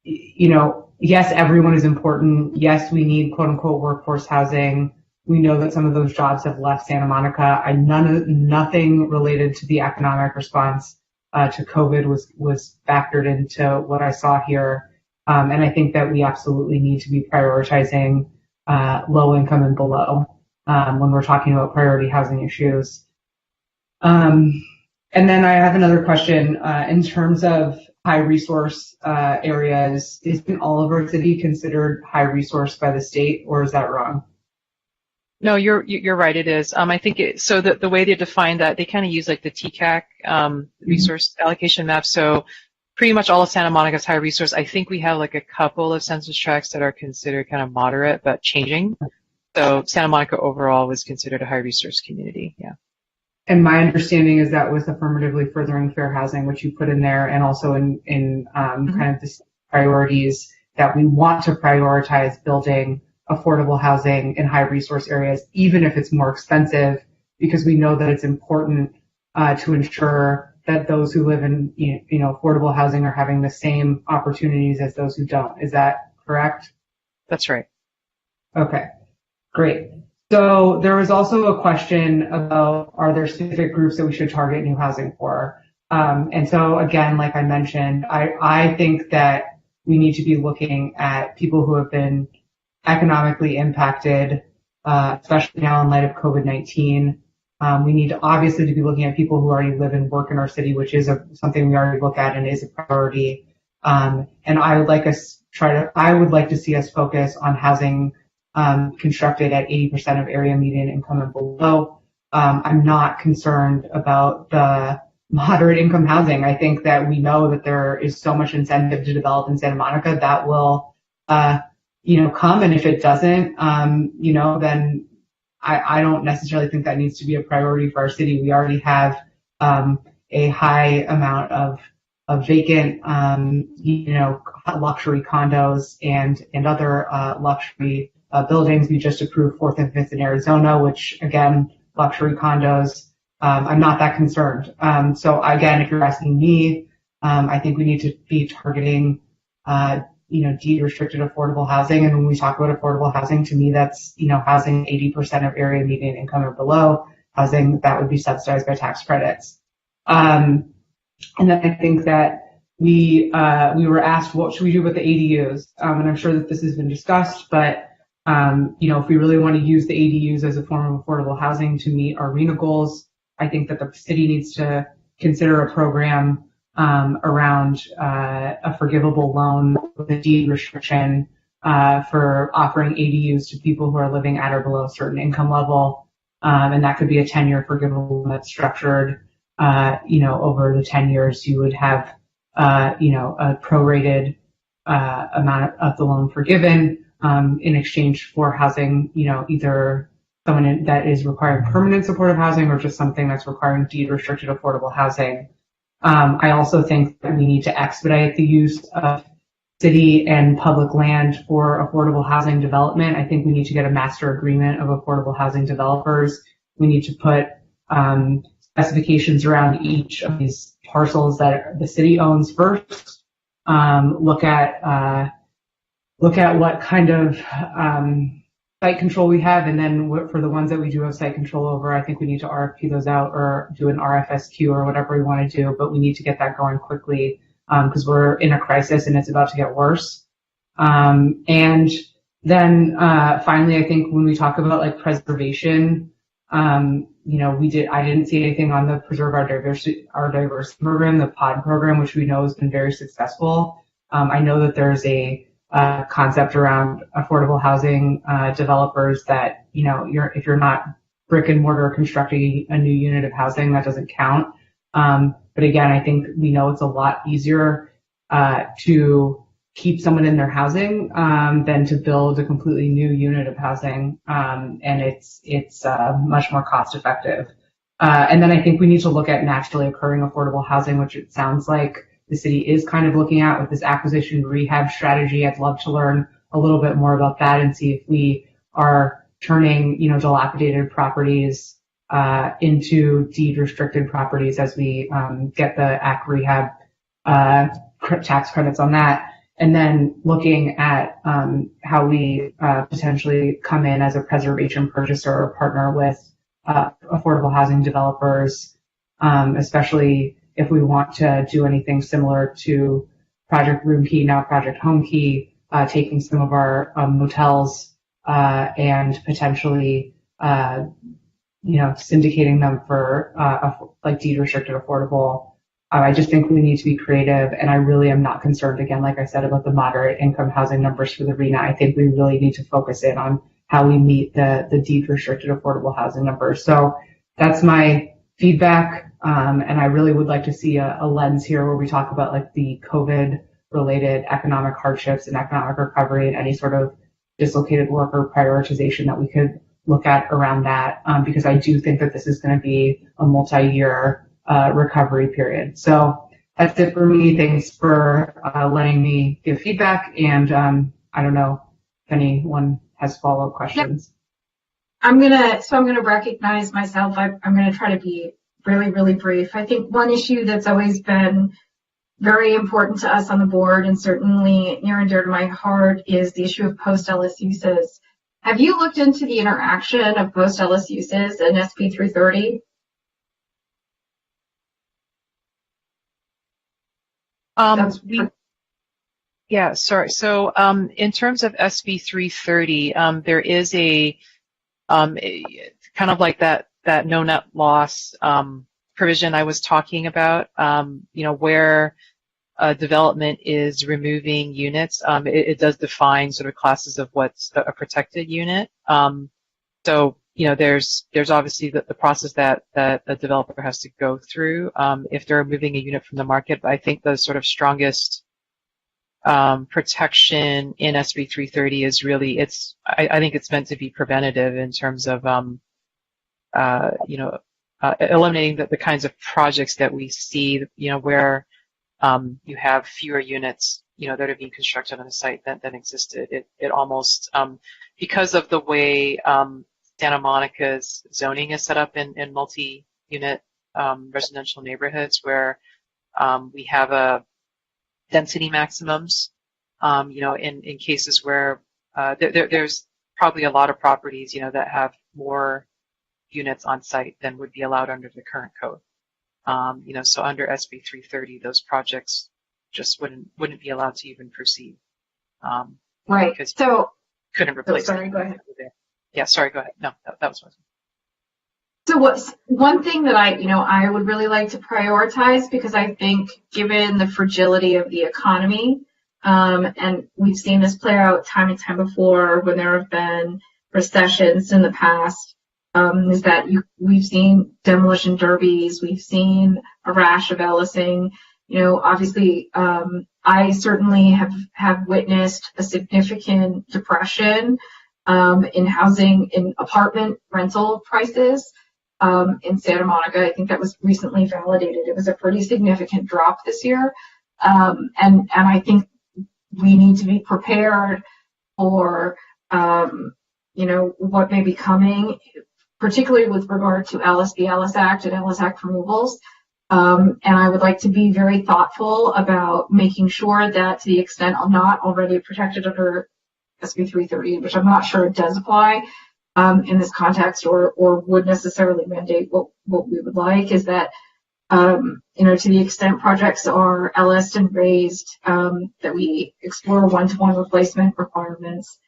Yes, everyone is important. Yes, we need quote unquote workforce housing. We know that some of those jobs have left Santa Monica. Nothing related to the economic response to COVID was factored into what I saw here. And I think that we absolutely need to be prioritizing low income and below when we're talking about priority housing issues. And then I have another question in terms of high resource areas. Isn't all of our city considered high resource by the state, or is that wrong? No, you're right. It is. I think so. The way they define that, they kind of use like the TCAC resource allocation map. So pretty much all of Santa Monica is high resource. I think we have like a couple of census tracts that are considered kind of moderate but changing. So Santa Monica overall was considered a high resource community. Yeah. And my understanding is that with affirmatively furthering fair housing, which you put in there, and also in kind of the priorities, that we want to prioritize building affordable housing in high resource areas, even if it's more expensive, because we know that it's important to ensure that those who live in affordable housing are having the same opportunities as those who don't. Is that correct? That's right. Okay, great. So there was also a question about, are there specific groups that we should target new housing for? And so again, like I mentioned, I think that we need to be looking at people who have been economically impacted, especially now in light of COVID-19. We need to obviously to be looking at people who already live and work in our city, which is something we already look at and is a priority. And I would like to see us focus on housing constructed at 80% of area median income and below. I'm not concerned about the moderate income housing. I think that we know that there is so much incentive to develop in Santa Monica that will, come. And if it doesn't, then I don't necessarily think that needs to be a priority for our city. We already have a high amount of vacant, luxury condos and other luxury buildings. We just approved 4th and 5th in Arizona, which again, luxury condos. I'm not that concerned. So again, if you're asking me, I think we need to be targeting, deed restricted affordable housing. And when we talk about affordable housing, to me, that's, housing 80% of area median income or below, housing that would be subsidized by tax credits. And then I think that we were asked, what should we do with the ADUs? And I'm sure that this has been discussed, but if we really want to use the ADUs as a form of affordable housing to meet our RHNA goals, I think that the city needs to consider a program around a forgivable loan with a deed restriction for offering ADUs to people who are living at or below a certain income level. And that could be a 10-year forgivable loan that's structured, over the 10 years you would have, a prorated amount of the loan forgiven in exchange for housing, either someone that is requiring permanent supportive housing or just something that's requiring deed restricted affordable housing. I also think that we need to expedite the use of city and public land for affordable housing development. I think we need to get a master agreement of affordable housing developers. We need to put specifications around each of these parcels that the city owns first. Look at what kind of site control we have, and then for the ones that we do have site control over, I think we need to RFP those out or do an RFSQ or whatever we want to do, but we need to get that going quickly because we're in a crisis and it's about to get worse. And then finally, I think when we talk about like preservation, I didn't see anything on the Preserve Our Diversity program, the POD program, which we know has been very successful. I know that there's a concept around affordable housing developers that, if you're not brick and mortar constructing a new unit of housing, that doesn't count. But again, I think we know it's a lot easier to keep someone in their housing than to build a completely new unit of housing, and it's much more cost effective. And then I think we need to look at naturally occurring affordable housing, which it sounds like the city is kind of looking at with this acquisition rehab strategy. I'd love to learn a little bit more about that and see if we are turning, dilapidated properties into deed restricted properties as we get the ACC rehab tax credits on that. And then looking at how we potentially come in as a preservation purchaser or partner with affordable housing developers, especially if we want to do anything similar to Project Room Key, now Project Home Key, taking some of our motels and potentially, syndicating them for like deed restricted affordable. I just think we need to be creative, and I really am not concerned, again, like I said, about the moderate income housing numbers for the RHNA. I think we really need to focus in on how we meet the deed restricted affordable housing numbers. So that's my feedback. And I really would like to see a lens here where we talk about like the COVID related economic hardships and economic recovery and any sort of dislocated worker prioritization that we could look at around that. Because I do think that this is going to be a multi-year recovery period. So that's it for me. Thanks for letting me give feedback. And I don't know if anyone has follow-up questions. I'm gonna recognize myself. I'm gonna try to be really, really brief. I think one issue that's always been very important to us on the board and certainly near and dear to my heart is the issue of post-Ellis uses. Have you looked into the interaction of post-Ellis uses and SB 330? Sorry. So in terms of SB 330, there is a kind of like that no net loss provision I was talking about, where development is removing units, it does define sort of classes of what's a protected unit. So, you know, there's obviously the process that a developer has to go through if they're moving a unit from the market. But I think the sort of strongest protection in SB 330 is really, I think it's meant to be preventative in terms of, you know, eliminating the kinds of projects that we see, you know, where you have fewer units, you know, that are being constructed on a site than existed. It almost, because of the way Santa Monica's zoning is set up in multi-unit residential neighborhoods where we have a density maximums, you know, in cases where there's probably a lot of properties, you know, that have more units on site than would be allowed under the current code. You know, so under SB 330, those projects just wouldn't be allowed to even proceed. Right. Because so couldn't replace. Sorry, go ahead. Yeah, sorry, go ahead. No, that was what. So one thing that I would really like to prioritize, because I think given the fragility of the economy, and we've seen this play out time and time before when there have been recessions in the past, is that we've seen demolition derbies, we've seen a rash of Ellising. You know, obviously, I certainly have witnessed a significant depression in housing, in apartment rental prices in Santa Monica. I think that was recently validated. It was a pretty significant drop this year. And I think we need to be prepared for, you know, what may be coming, particularly with regard to the Ellis Act and Ellis Act removals. And I would like to be very thoughtful about making sure that, to the extent I'm not already protected under SB 330, which I'm not sure it does apply in this context or would necessarily mandate what we would like, is that, you know, to the extent projects are LS'd and raised, that we explore one-to-one replacement requirements.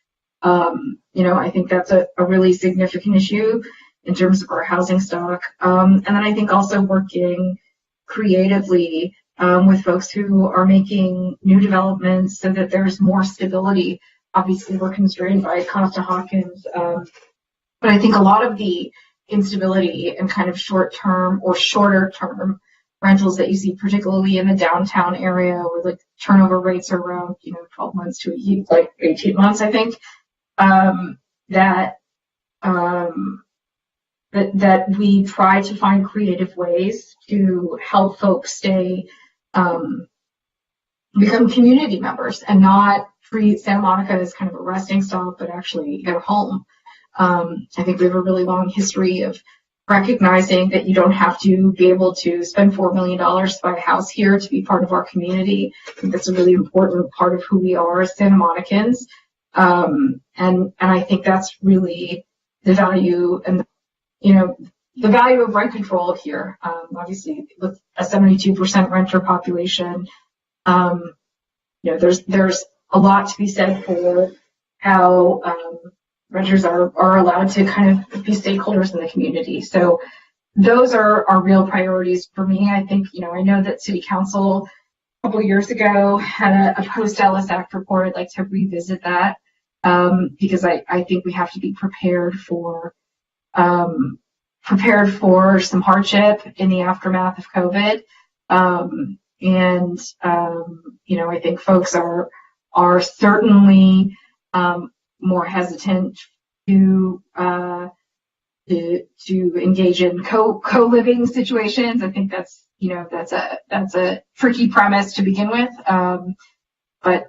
You know, I think that's a really significant issue in terms of our housing stock. And then I think also working creatively with folks who are making new developments so that there's more stability. Obviously, we're constrained by Costa-Hawkins, but I think a lot of the instability and kind of short-term or shorter-term rentals that you see, particularly in the downtown area, where like turnover rates are around, you know, 12 months to like 18 months, I think, that we try to find creative ways to help folks stay, become community members and not treat Santa Monica as kind of a resting stop, but actually their home. I think we have a really long history of recognizing that you don't have to be able to spend $4 million to buy a house here to be part of our community. I think that's a really important part of who we are as Santa Monicans. And I think that's really the value and, you know, the value of rent control here. Obviously, with a 72% renter population, you know, there's a lot to be said for how renters are allowed to kind of be stakeholders in the community. So those are real priorities for me. I think, you know, I know that City Council a couple of years ago had a post-Ellis Act report. I'd like to revisit that because I think we have to be prepared for some hardship in the aftermath of COVID. And you know, I think folks are certainly more hesitant to engage in co-living situations. I think that's, you know, that's a tricky premise to begin with, but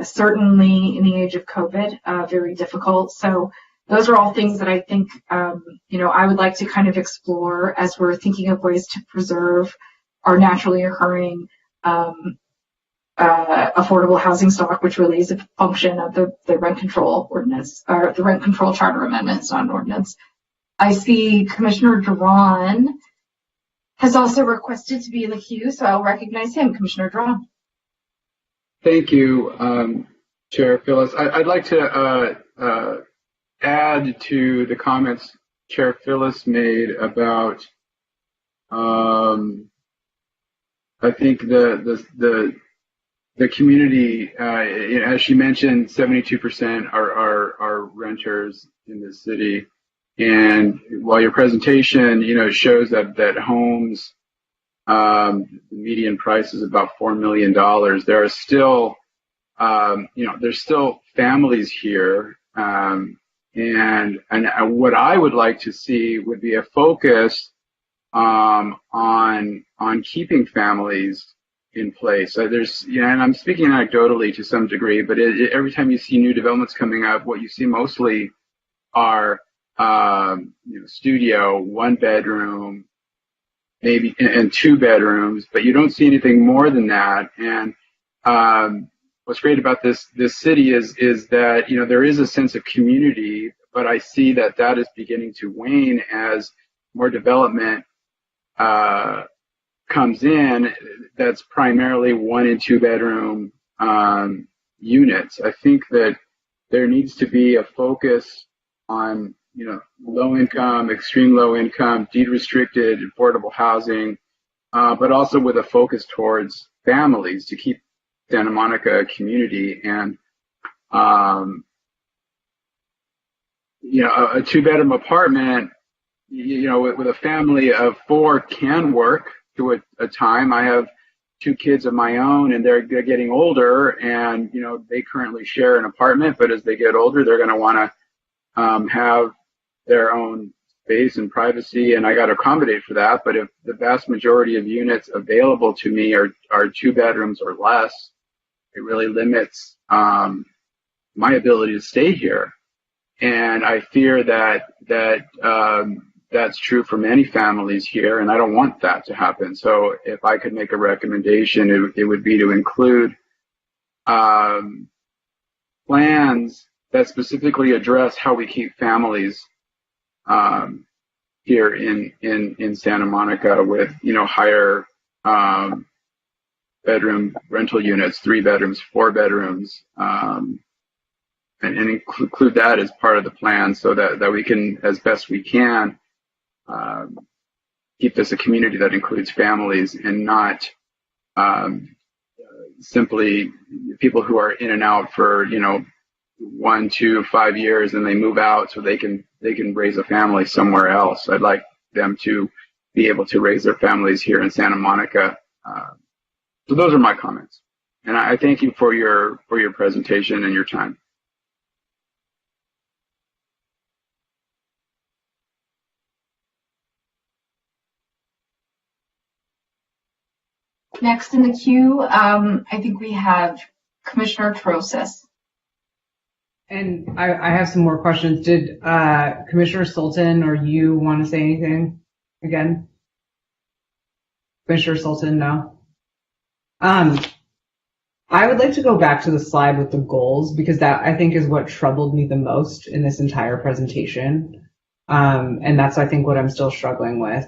certainly in the age of COVID, very difficult. So those are all things that I think, you know, I would like to kind of explore as we're thinking of ways to preserve our naturally occurring affordable housing stock, which really is a function of the rent control ordinance, or the rent control charter amendment. It's not an ordinance. I see Commissioner Duran has also requested to be in the queue, so I'll recognize him. Commissioner Duran. Thank you, Chair Phyllis. I'd like to add to the comments Chair Phyllis made about I think the the community, as she mentioned, 72% are renters in the city. And while your presentation, shows that homes, the median price is about $4 million, there are still, there's still families here. And what I would like to see would be a focus on keeping families in place. So there's, and I'm speaking anecdotally to some degree, but every time you see new developments coming up, what you see mostly are studio, 1 bedroom, maybe and 2 bedrooms, but you don't see anything more than that. And what's great about this city is that there is a sense of community, but I see that is beginning to wane as more development comes in. That's primarily 1 and 2 bedroom units. I think that there needs to be a focus on low income, extreme low income, deed restricted, affordable housing, but also with a focus towards families to keep Santa Monica a community. And a 2-bedroom apartment, with a family of 4 can work to a time. I have 2 kids of my own, and they're getting older, and they currently share an apartment, but as they get older, they're going to want to have their own space and privacy, and I got to accommodate for that. But if the vast majority of units available to me are 2 bedrooms or less, it really limits my ability to stay here. And I fear that that's true for many families here, and I don't want that to happen. So if I could make a recommendation, it would be to include plans that specifically address how we keep families here in Santa Monica with higher bedroom rental units, 3 bedrooms, 4 bedrooms, and include that as part of the plan, so that we can, as best we can, keep this a community that includes families and not simply people who are in and out for 1, 2, 5 years, and they move out so they can raise a family somewhere else. I'd like them to be able to raise their families here in Santa Monica. So those are my comments, and I thank you for your presentation and your time. Next in the queue, I think we have Commissioner Trosis. And I have some more questions. Did Commissioner Sultan or you want to say anything again? Commissioner Sultan, no? I would like to go back to the slide with the goals, because that, I think, is what troubled me the most in this entire presentation. And that's, I think, what I'm still struggling with.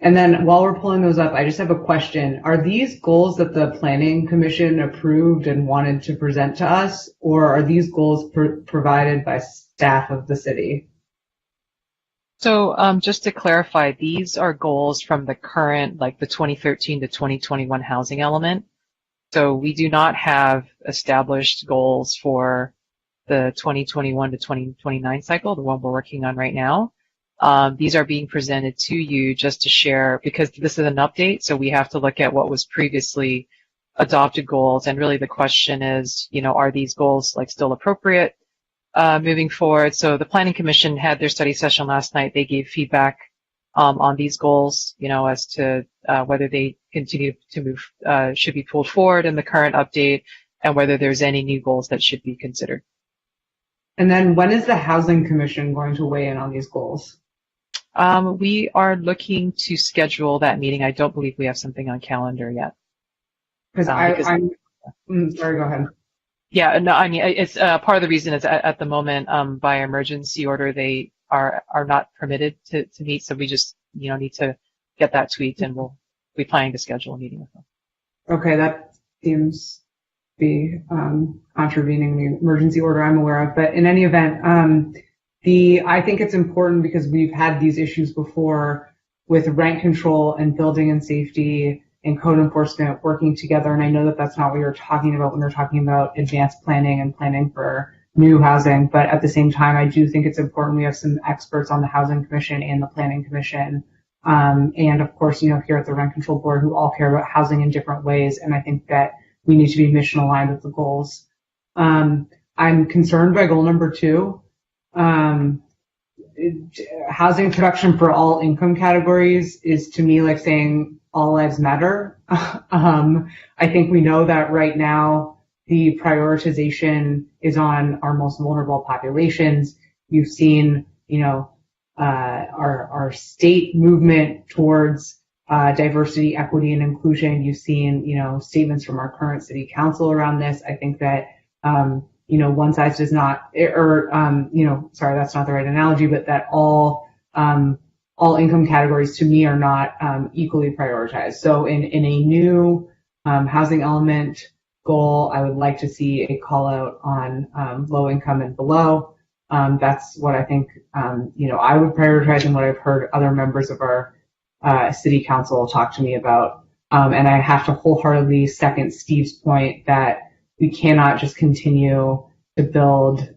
And then while we're pulling those up, I just have a question. Are these goals that the Planning Commission approved and wanted to present to us, or are these goals provided by staff of the city? So just to clarify, these are goals from the current, like the 2013 to 2021 housing element. So we do not have established goals for the 2021 to 2029 cycle, the one we're working on right now. These are being presented to you just to share, because this is an update, so we have to look at what was previously adopted goals. And really the question is, are these goals still appropriate moving forward? So the Planning Commission had their study session last night. They gave feedback on these goals, as to whether they continue to move, should be pulled forward in the current update, and whether there's any new goals that should be considered. And then when is the Housing Commission going to weigh in on these goals? We are looking to schedule that meeting. I don't believe we have something on calendar yet. Sorry, go ahead. Yeah, no, I mean, it's part of the reason is at the moment, by emergency order, they are not permitted to meet. So we just, need to get that tweaked, and we'll be planning to schedule a meeting with them. Okay, that seems to be contravening the emergency order I'm aware of. But in any event, I think it's important because we've had these issues before with rent control and building and safety and code enforcement working together. And I know that that's not what you're talking about when you're talking about advanced planning and planning for new housing. But at the same time, I do think it's important we have some experts on the Housing Commission and the Planning Commission. And of course, here at the Rent Control Board, who all care about housing in different ways. And I think that we need to be mission aligned with the goals. I'm concerned by goal number 2. Housing production for all income categories is to me like saying all lives matter. I think we know that right now the prioritization is on our most vulnerable populations. You've seen, our state movement towards diversity, equity, and inclusion. You've seen, statements from our current city council around this. I think that, one size does not, sorry, that's not the right analogy, but that all income categories to me are not equally prioritized. So in a new housing element goal, I would like to see a call out on low income and below. That's what I think, I would prioritize and what I've heard other members of our city council talk to me about. And I have to wholeheartedly second Steve's point that we cannot just continue to build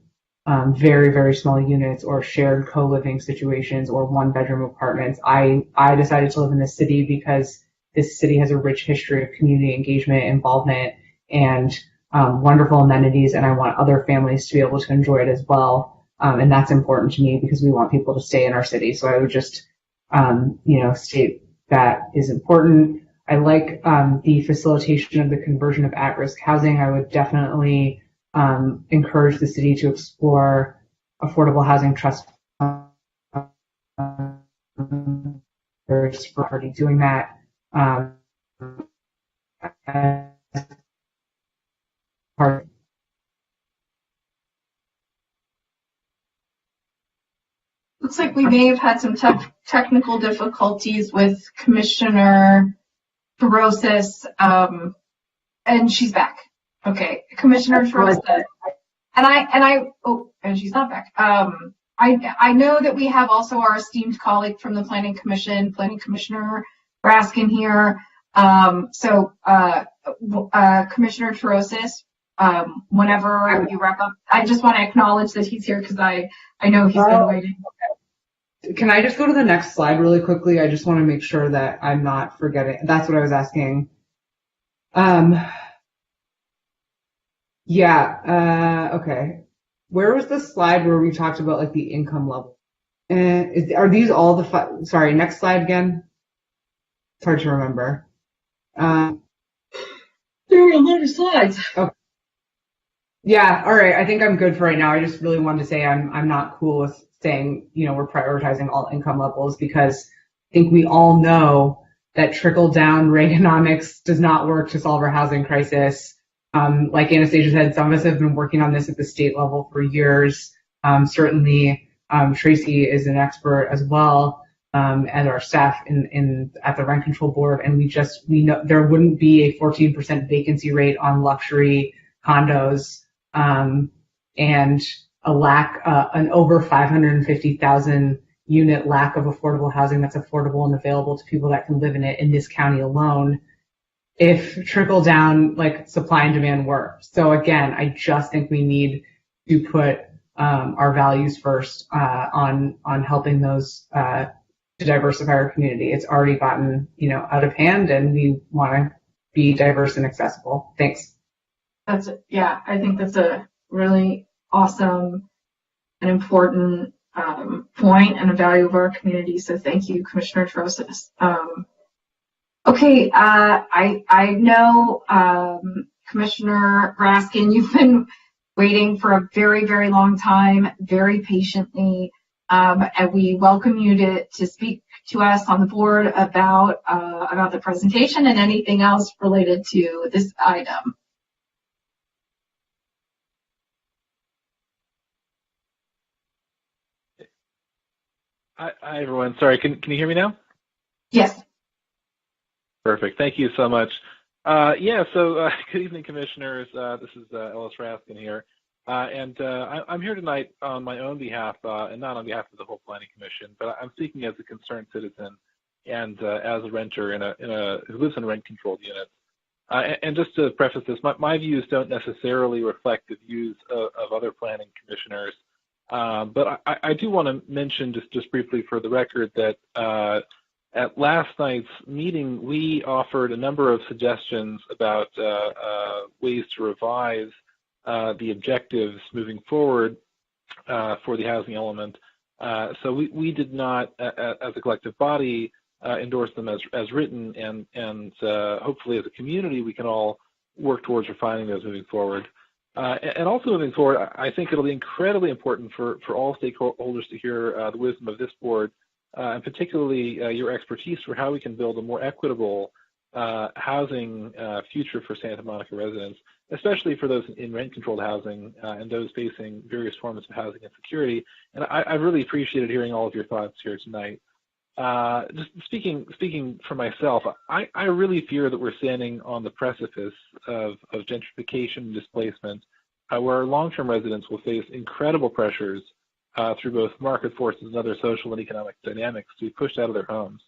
very, very small units or shared co-living situations or one-bedroom apartments. I decided to live in this city because this city has a rich history of community engagement, involvement, and wonderful amenities, and I want other families to be able to enjoy it as well. And that's important to me because we want people to stay in our city. So I would just, state that is important. I like the facilitation of the conversion of at-risk housing. I would definitely encourage the city to explore affordable housing trust for already doing that. Looks like we may have had some technical difficulties with Commissioner Trosis, and she's back. Okay, Commissioner Trosis, and she's not back. I know that we have also our esteemed colleague from the Planning Commission, Planning Commissioner Raskin here. Commissioner Trosis, whenever you wrap up, I just want to acknowledge that he's here because I know he's been waiting. Can I just go to the next slide really quickly? I just want to make sure that I'm not forgetting. That's what I was asking. Okay. Where was the slide where we talked about like the income level? Are these all the sorry, next slide again? It's hard to remember. There are a lot of slides. Okay. Yeah, all right. I think I'm good for right now. I just really wanted to say I'm not cool with saying, we're prioritizing all income levels because I think we all know that trickle-down Reaganomics does not work to solve our housing crisis. Like Anastasia said, some of us have been working on this at the state level for years. Certainly, Tracy is an expert as well, as our staff at the Rent Control Board, and we know there wouldn't be a 14% vacancy rate on luxury condos, and an over 550,000 unit lack of affordable housing that's affordable and available to people that can live in it in this county alone, if trickle down like supply and demand work. So again, I just think we need to put our values first on helping those to diversify our community. It's already gotten out of hand, and we want to be diverse and accessible. Thanks. I think that's a really awesome and important point and a value of our community. So thank you, Commissioner Trosis. Okay, I know, Commissioner Raskin, you've been waiting for a very, very long time, very patiently, and we welcome you to speak to us on the board about the presentation and anything else related to this item. Hi, everyone. Sorry, can you hear me now? Yes. Perfect. Thank you so much. Good evening, commissioners. This is Ellis Raskin here. I'm here tonight on my own behalf, and not on behalf of the whole Planning Commission, but I'm speaking as a concerned citizen and as a renter who lives in rent-controlled units. And just to preface this, my views don't necessarily reflect the views of other planning commissioners, but I do want to mention just briefly for the record that at last night's meeting, we offered a number of suggestions about ways to revise the objectives moving forward for the housing element. So we did not, as a collective body, endorse them as written, and hopefully as a community we can all work towards refining those moving forward. And also moving forward, I think it'll be incredibly important for all stakeholders to hear the wisdom of this board, and particularly your expertise for how we can build a more equitable housing future for Santa Monica residents, especially for those in rent-controlled housing and those facing various forms of housing insecurity. And I really appreciated hearing all of your thoughts here tonight. Just speaking for myself, I really fear that we're standing on the precipice of gentrification and displacement, where our long-term residents will face incredible pressures through both market forces and other social and economic dynamics to be pushed out of their homes.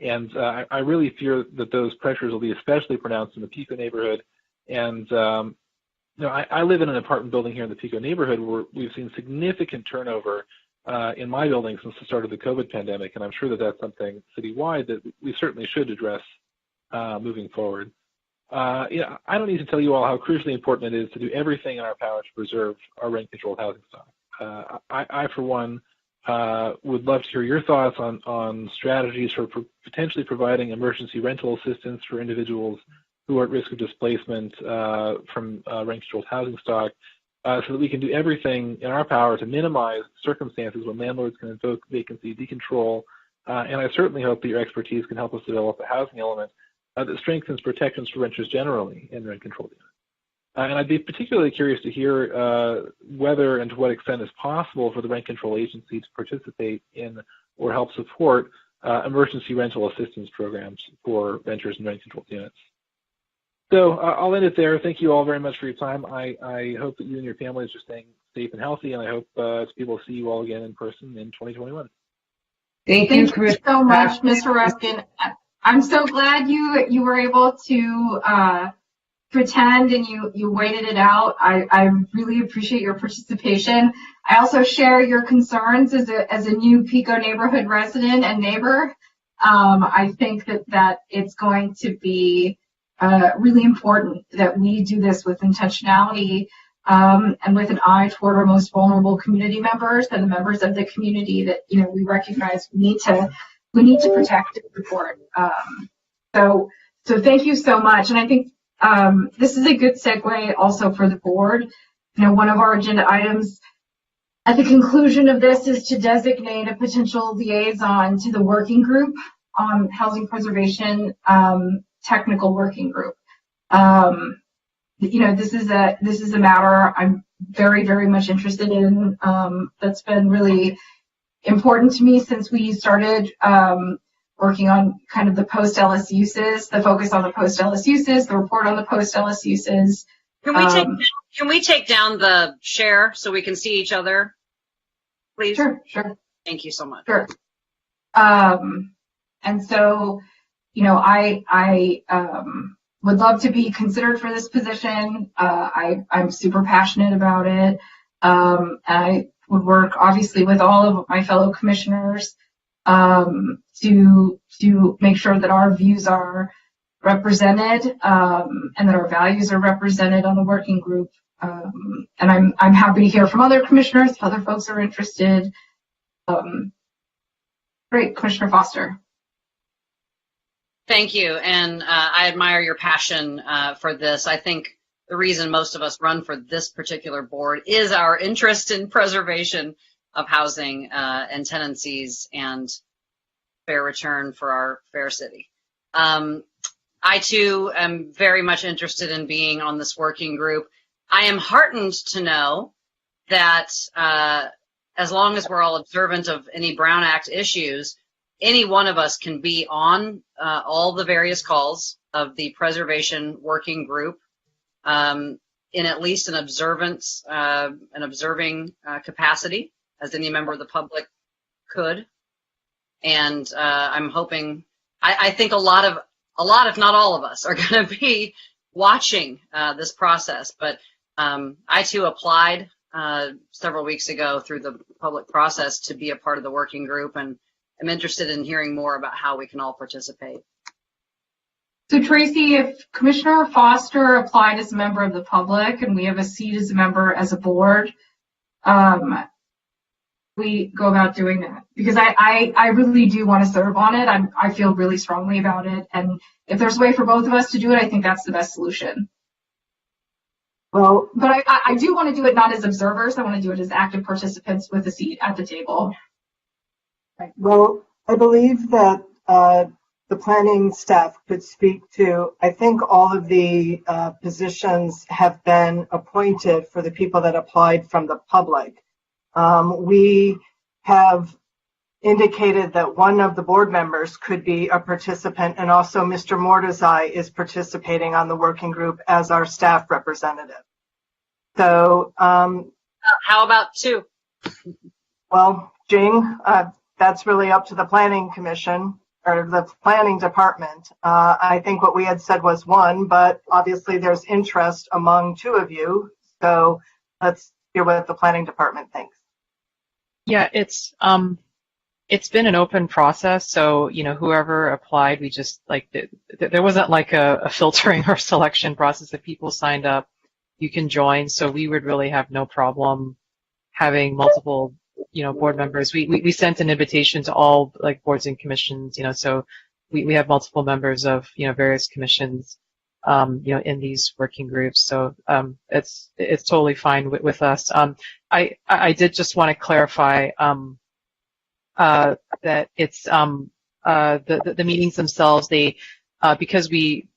And I really fear that those pressures will be especially pronounced in the Pico neighborhood. And I live in an apartment building here in the Pico neighborhood where we've seen significant turnover in my building since the start of the COVID pandemic, and I'm sure that that's something citywide that we certainly should address moving forward. I don't need to tell you all how crucially important it is to do everything in our power to preserve our rent-controlled housing stock. I, for one, would love to hear your thoughts on strategies for potentially providing emergency rental assistance for individuals who are at risk of displacement from rent-controlled housing stock, so that we can do everything in our power to minimize circumstances when landlords can invoke vacancy decontrol. And I certainly hope that your expertise can help us develop a housing element that strengthens protections for renters generally in rent-controlled units. And I'd be particularly curious to hear whether and to what extent it's possible for the Rent Control Agency to participate in or help support emergency rental assistance programs for renters in rent-controlled units. So I'll end it there. Thank you all very much for your time. I hope that you and your families are staying safe and healthy, and I hope to be able to see you all again in person in 2021. Thank you so much, Mr. Ruskin. I'm so glad you were able to pretend and you waited it out. I really appreciate your participation. I also share your concerns as a new Pico neighborhood resident and neighbor. I think that it's going to be really important that we do this with intentionality and with an eye toward our most vulnerable community members and the members of the community that we recognize we need to protect and support. So thank you so much. And I think this is a good segue also for the board. One of our agenda items at the conclusion of this is to designate a potential liaison to the working group on housing preservation technical working group. This is a matter I'm very, very much interested in. That's been really important to me since we started working on kind of the post-Ellis uses, the focus on the post-Ellis uses, the report on the post-Ellis uses. Can we take down the share so we can see each other, please? Sure. Thank you so much. Sure. And so, I would love to be considered for this position. I'm super passionate about it. I would work obviously with all of my fellow commissioners to make sure that our views are represented and that our values are represented on the working group. And I'm happy to hear from other commissioners if other folks are interested. Great, Commissioner Foster. Thank you, and I admire your passion for this. I think the reason most of us run for this particular board is our interest in preservation of housing and tenancies and fair return for our fair city. I too am very much interested in being on this working group. I am heartened to know that as long as we're all observant of any Brown Act issues, any one of us can be on all the various calls of the preservation working group in at least an observing capacity, as any member of the public could. And I'm hoping I think a lot, if not all of us, are going to be watching this process. But I too applied several weeks ago through the public process to be a part of the working group, and I'm interested in hearing more about how we can all participate. So Tracy, if Commissioner Foster applied as a member of the public and we have a seat as a member as a board, we go about doing that? Because I really do want to serve on it. I feel really strongly about it. And if there's a way for both of us to do it, I think that's the best solution. Well, but I do want to do it not as observers. I want to do it as active participants with a seat at the table. Well, I believe that the planning staff could speak to, I think all of the positions have been appointed for the people that applied from the public. We have indicated that one of the board members could be a participant, and also Mr. Mordezai is participating on the working group as our staff representative. So, how about two? Well, Jing, that's really up to the planning commission or the planning department. I think what we had said was one, but obviously there's interest among two of you. So let's hear what the planning department thinks. Yeah, it's been an open process. So, whoever applied, we just there wasn't like a filtering or selection process. If people signed up, you can join. So we would really have no problem having multiple, board members. We sent an invitation to all boards and commissions, so we have multiple members of, various commissions, in these working groups. So it's totally fine with us. I did just want to clarify that it's the meetings themselves, they because we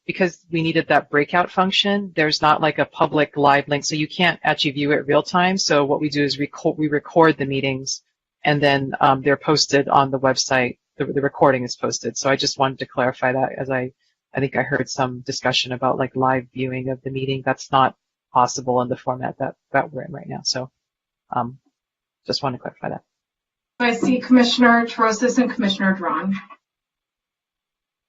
needed that breakout function, there's not like a public live link, so you can't actually view it real time. So what we do is we record the meetings, and then they're posted on the website. The recording is posted. So I just wanted to clarify that, as I think I heard some discussion about live viewing of the meeting. That's not possible in the format that we're in right now. So just want to clarify that. I see Commissioner Tarosis and Commissioner Dron.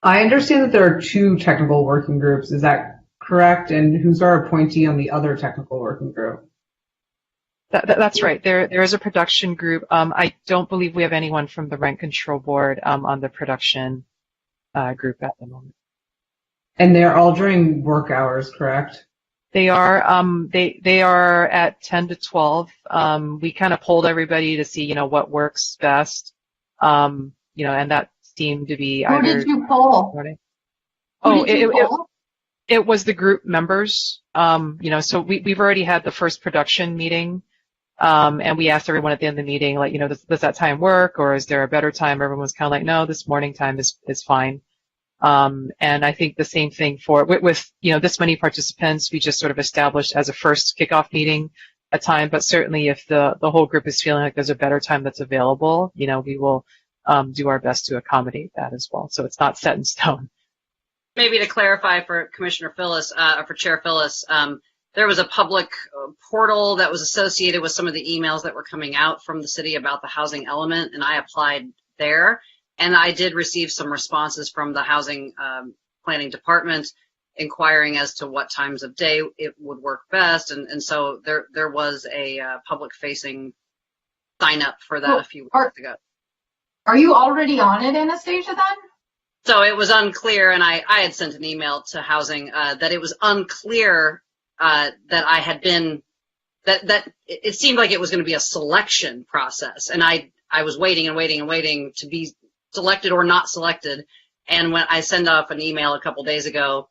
I understand that there are two technical working groups. Is that correct? And who's our appointee on the other technical working group? That's right. There is a production group. I don't believe we have anyone from the Rent Control Board on the production group at the moment. And they're all during work hours, correct? They are. They are at 10 to 12. We kind of polled everybody to see, what works best. And that seemed to be Who either. did you poll? It was the group members. So we've already had the first production meeting. And we asked everyone at the end of the meeting, does that time work, or is there a better time? Everyone was kind of like, no, this morning time is fine. And I think the same thing with this many participants, we just sort of established as a first kickoff meeting a time, but certainly if the whole group is feeling like there's a better time that's available, we will do our best to accommodate that as well. So it's not set in stone. Maybe to clarify for Commissioner Phyllis, or for Chair Phyllis, there was a public portal that was associated with some of the emails that were coming out from the city about the housing element, and I applied there. And I did receive some responses from the housing planning department inquiring as to what times of day it would work best. And so there was a public-facing sign-up for that a few weeks ago. Are you already on it, Anastasia, then? So it was unclear, and I had sent an email to housing that it was unclear that I had been, that it seemed like it was going to be a selection process. And I was waiting and waiting and waiting to be selected or not selected. And when I sent off an email a couple days ago,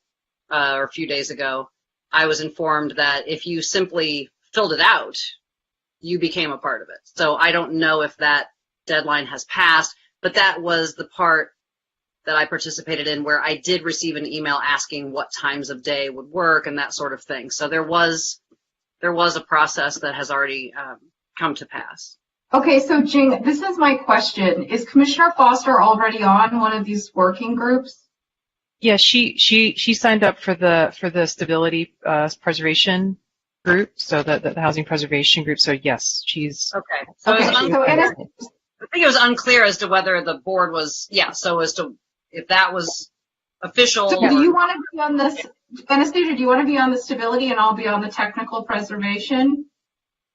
or a few days ago, I was informed that if you simply filled it out, you became a part of it. So I don't know if that deadline has passed, but that was the part that I participated in where I did receive an email asking what times of day would work and that sort of thing. So there was a process that has already come to pass. Okay, so Jing, this is my question. Is Commissioner Foster already on one of these working groups? Yeah, she signed up for the stability preservation group, so the housing preservation group. So yes, she's okay. So, I think it was unclear as to whether the board was so as to if that was official. So do you want to be on this, Anastasia, do you want to be on the stability and I'll be on the technical preservation?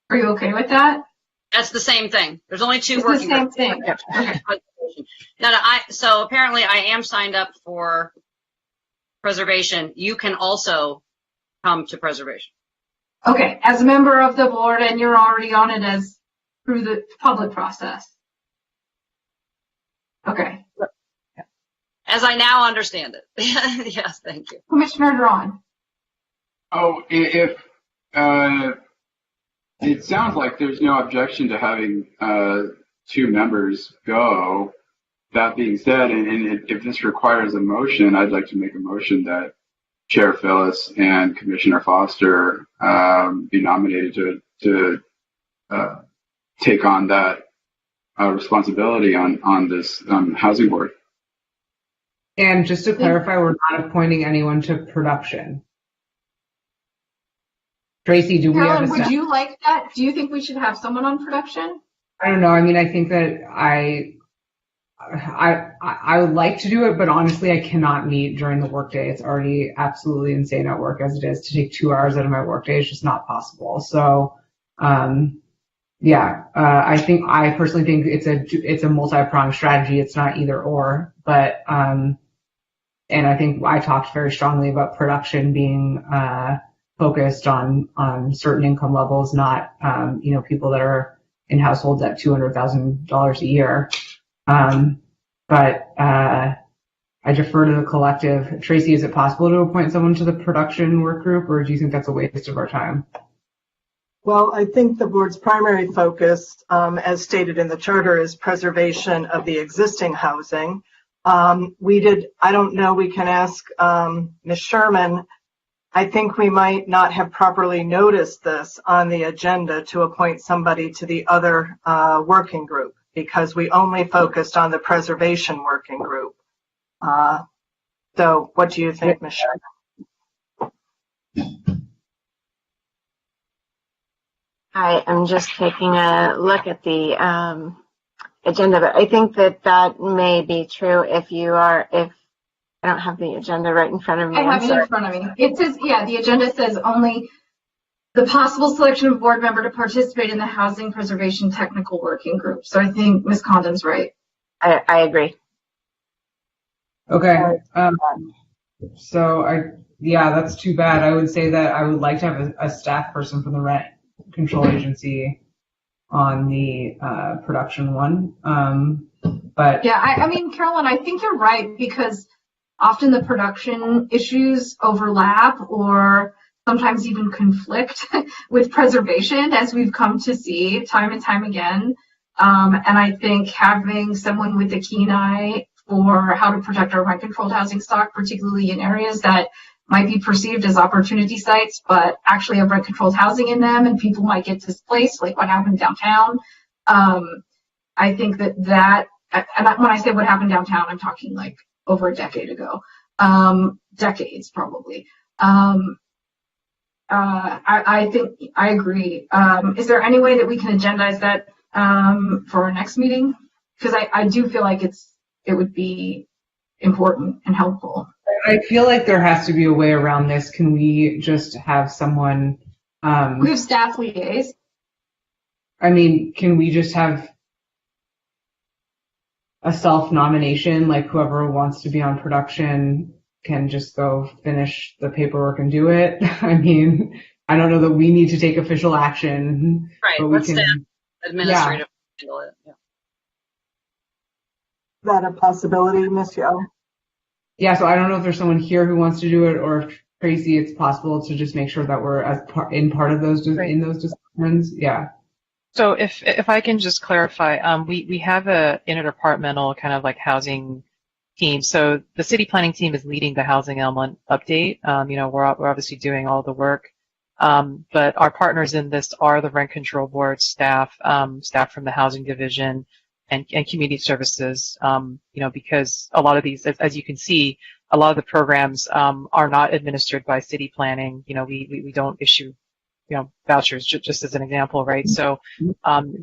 Are you okay with that? That's the same thing. There's only two It's working the same groups. thing. Okay. Now, so apparently I am signed up for preservation. You can also come to preservation. Okay, as a member of the board, and you're already on it as through the public process. Okay. As I now understand it. Yes, thank you. Commissioner Drawn. Oh, if it sounds like there's no objection to having two members go. That being said, and if this requires a motion, I'd like to make a motion that Chair Phyllis and Commissioner Foster be nominated to take on that responsibility on this housing board. And just to clarify, we're not appointing anyone to production. Tracy, do we have Carolyn, a would staff? you like that? Do you think we should have someone on production? I don't know. I mean, I think that I would like to do it, but honestly, I cannot meet during the workday. It's already absolutely insane at work as it is. To take 2 hours out of my workday is just not possible. So, yeah, I personally think it's a multi-pronged strategy. It's not either or, but, and I think I talked very strongly about production being, focused on certain income levels, not, people that are in households at $200,000 a year. But I defer to the collective. Tracy, is it possible to appoint someone to the production work group, or do you think that's a waste of our time? Well, I think the board's primary focus, as stated in the charter, is preservation of the existing housing. I don't know, we can ask Ms. Sherman. I think we might not have properly noticed this on the agenda to appoint somebody to the other working group, because we only focused on the preservation working group. So what do you think, Ms. Sherman? I am just taking a look at the agenda, but I think that may be true if I don't have the agenda right in front of me. I have it in front of me. It says, yeah, the agenda says only the possible selection of board member to participate in the housing preservation technical working group. So I think Ms. Condon's right. I agree. Okay. Yeah, that's too bad. I would say that I would like to have a staff person from the rent control agency on the production one. But yeah, I mean, Carolyn, I think you're right, because often the production issues overlap or sometimes even conflict with preservation, as we've come to see time and time again. And I think having someone with a keen eye for how to protect our rent-controlled housing stock, particularly in areas that might be perceived as opportunity sites, but actually have rent-controlled housing in them, and people might get displaced, like what happened downtown. I think that, and when I say what happened downtown, I'm talking like over a decade ago, decades probably. I think I agree. Is there any way that we can agendize that for our next meeting? Because I do feel like it would be important and helpful. I feel like there has to be a way around this. Can we just have someone? We have staff liaise. I mean, can we just have a self-nomination, like whoever wants to be on production can just go finish the paperwork and do it? I mean, I don't know that we need to take official action. Right, but we let's can, staff administrative handle it. Yeah. Is that a possibility, Ms. Yo? Yeah, so I don't know if there's someone here who wants to do it, or if Tracy, it's possible to just make sure that we're in part of those in those discussions. Yeah. So if I can just clarify, we have a interdepartmental kind of like housing team. So the city planning team is leading the housing element update. We're obviously doing all the work, but our partners in this are the rent control board staff, staff from the housing division, and community services. Because a lot of these, as you can see, a lot of the programs are not administered by city planning. We don't issue vouchers, just as an example, right? So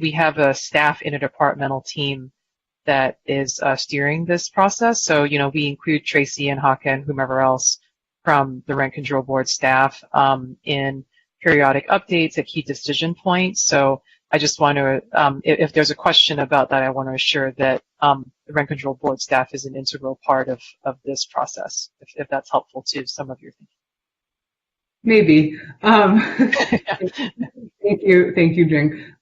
we have a staff interdepartmental team that is steering this process. So, we include Tracy and Haka and whomever else from the Rent Control Board staff in periodic updates at key decision points. So I just want to, if there's a question about that, I want to assure that the Rent Control Board staff is an integral part of this process, if that's helpful to some of your thinking. Maybe. Thank you, Jing.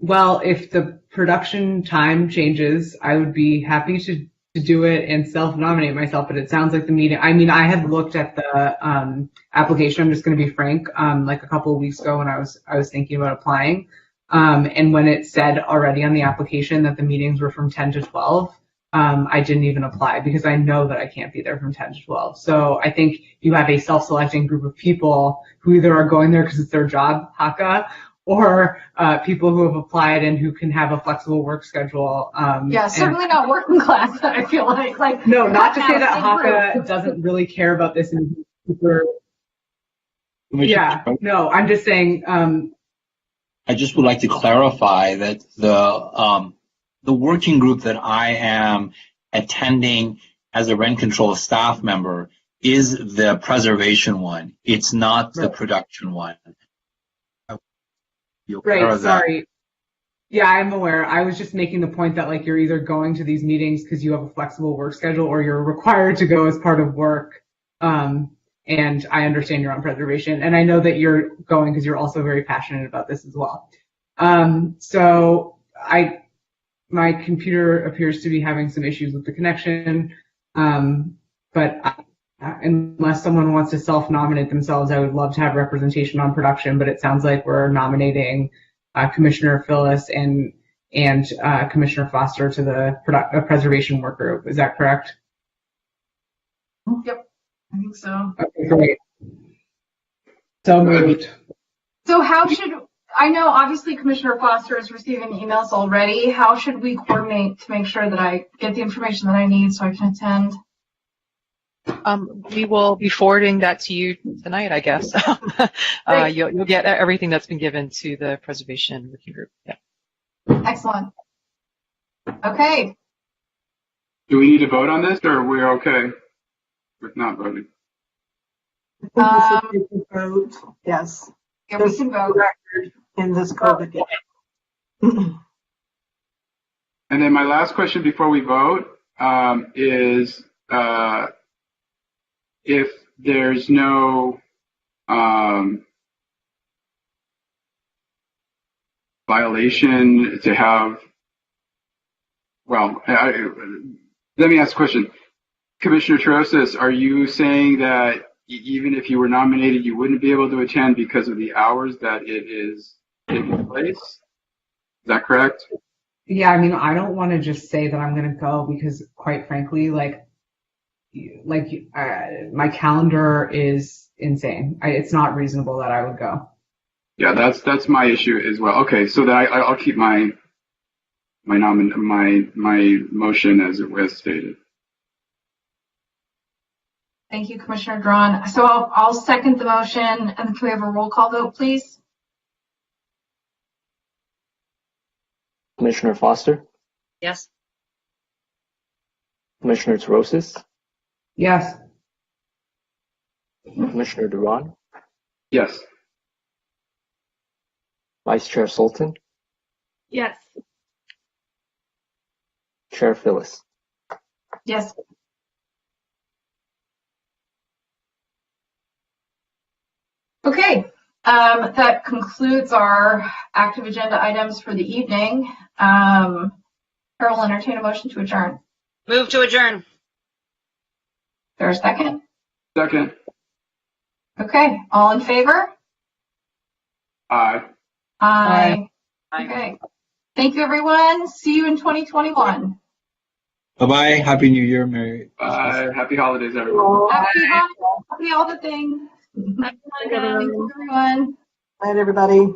Well, if the production time changes, I would be happy to do it and self-nominate myself, but it sounds like the meeting, I had looked at the application, I'm just going to be frank, like a couple of weeks ago when I was thinking about applying, and when it said already on the application that the meetings were from 10 to 12, I didn't even apply because I know that I can't be there from 10 to 12. So I think you have a self-selecting group of people who either are going there because it's their job, Haka, or people who have applied and who can have a flexible work schedule. Yeah, certainly not working class, I feel like. No, not to say that Haka doesn't really care about this. Yeah, no, I'm just saying. I just would like to clarify that the working group that I am attending as a rent control staff member is the preservation one. It's not the production one. Right, sorry. Yeah, I'm aware. I was just making the point that like you're either going to these meetings because you have a flexible work schedule or you're required to go as part of work. And I understand you're on preservation. And I know that you're going because you're also very passionate about this as well. So my computer appears to be having some issues with the connection. But unless someone wants to self-nominate themselves, I would love to have representation on production, but it sounds like we're nominating Commissioner Phyllis and Commissioner Foster to the preservation work group. Is that correct? Yep, I think so. Okay, great. So moved. So I know obviously Commissioner Foster is receiving emails already. How should we coordinate to make sure that I get the information that I need so I can attend? We will be forwarding that to you tonight, I guess. You'll get everything that's been given to the preservation working group. Yeah. Excellent. Okay. Do we need to vote on this, or are we okay with not voting? I think we should vote. Yes. Yeah, we can vote. Record in this COVID. And then my last question before we vote is if there's no violation to have, well, let me ask a question. Commissioner Trosis, are you saying that even if you were nominated, you wouldn't be able to attend because of the hours that it is taking place? Is that correct? Yeah, I don't want to just say that I'm going to go because, quite frankly, my calendar is insane. It's not reasonable that I would go. Yeah, that's my issue as well. Okay, so then I'll keep my motion as it was stated. Thank you, Commissioner Drawn. So I'll second the motion, and can we have a roll call vote, please? Commissioner Foster? Yes. Commissioner Trosis? Yes. Commissioner Duran? Yes. Vice Chair Sultan? Yes. Chair Phyllis? Yes. Okay, that concludes our active agenda items for the evening. Carol will entertain a motion to adjourn. Move to adjourn. There's a second? Second. Okay, all in favor? Aye. Aye. Okay. Thank you, everyone. See you in 2021. Bye-bye. Happy New Year, Merry. Bye. Happy holidays, everyone. Happy all the things. Thank you, everyone. Night, everybody.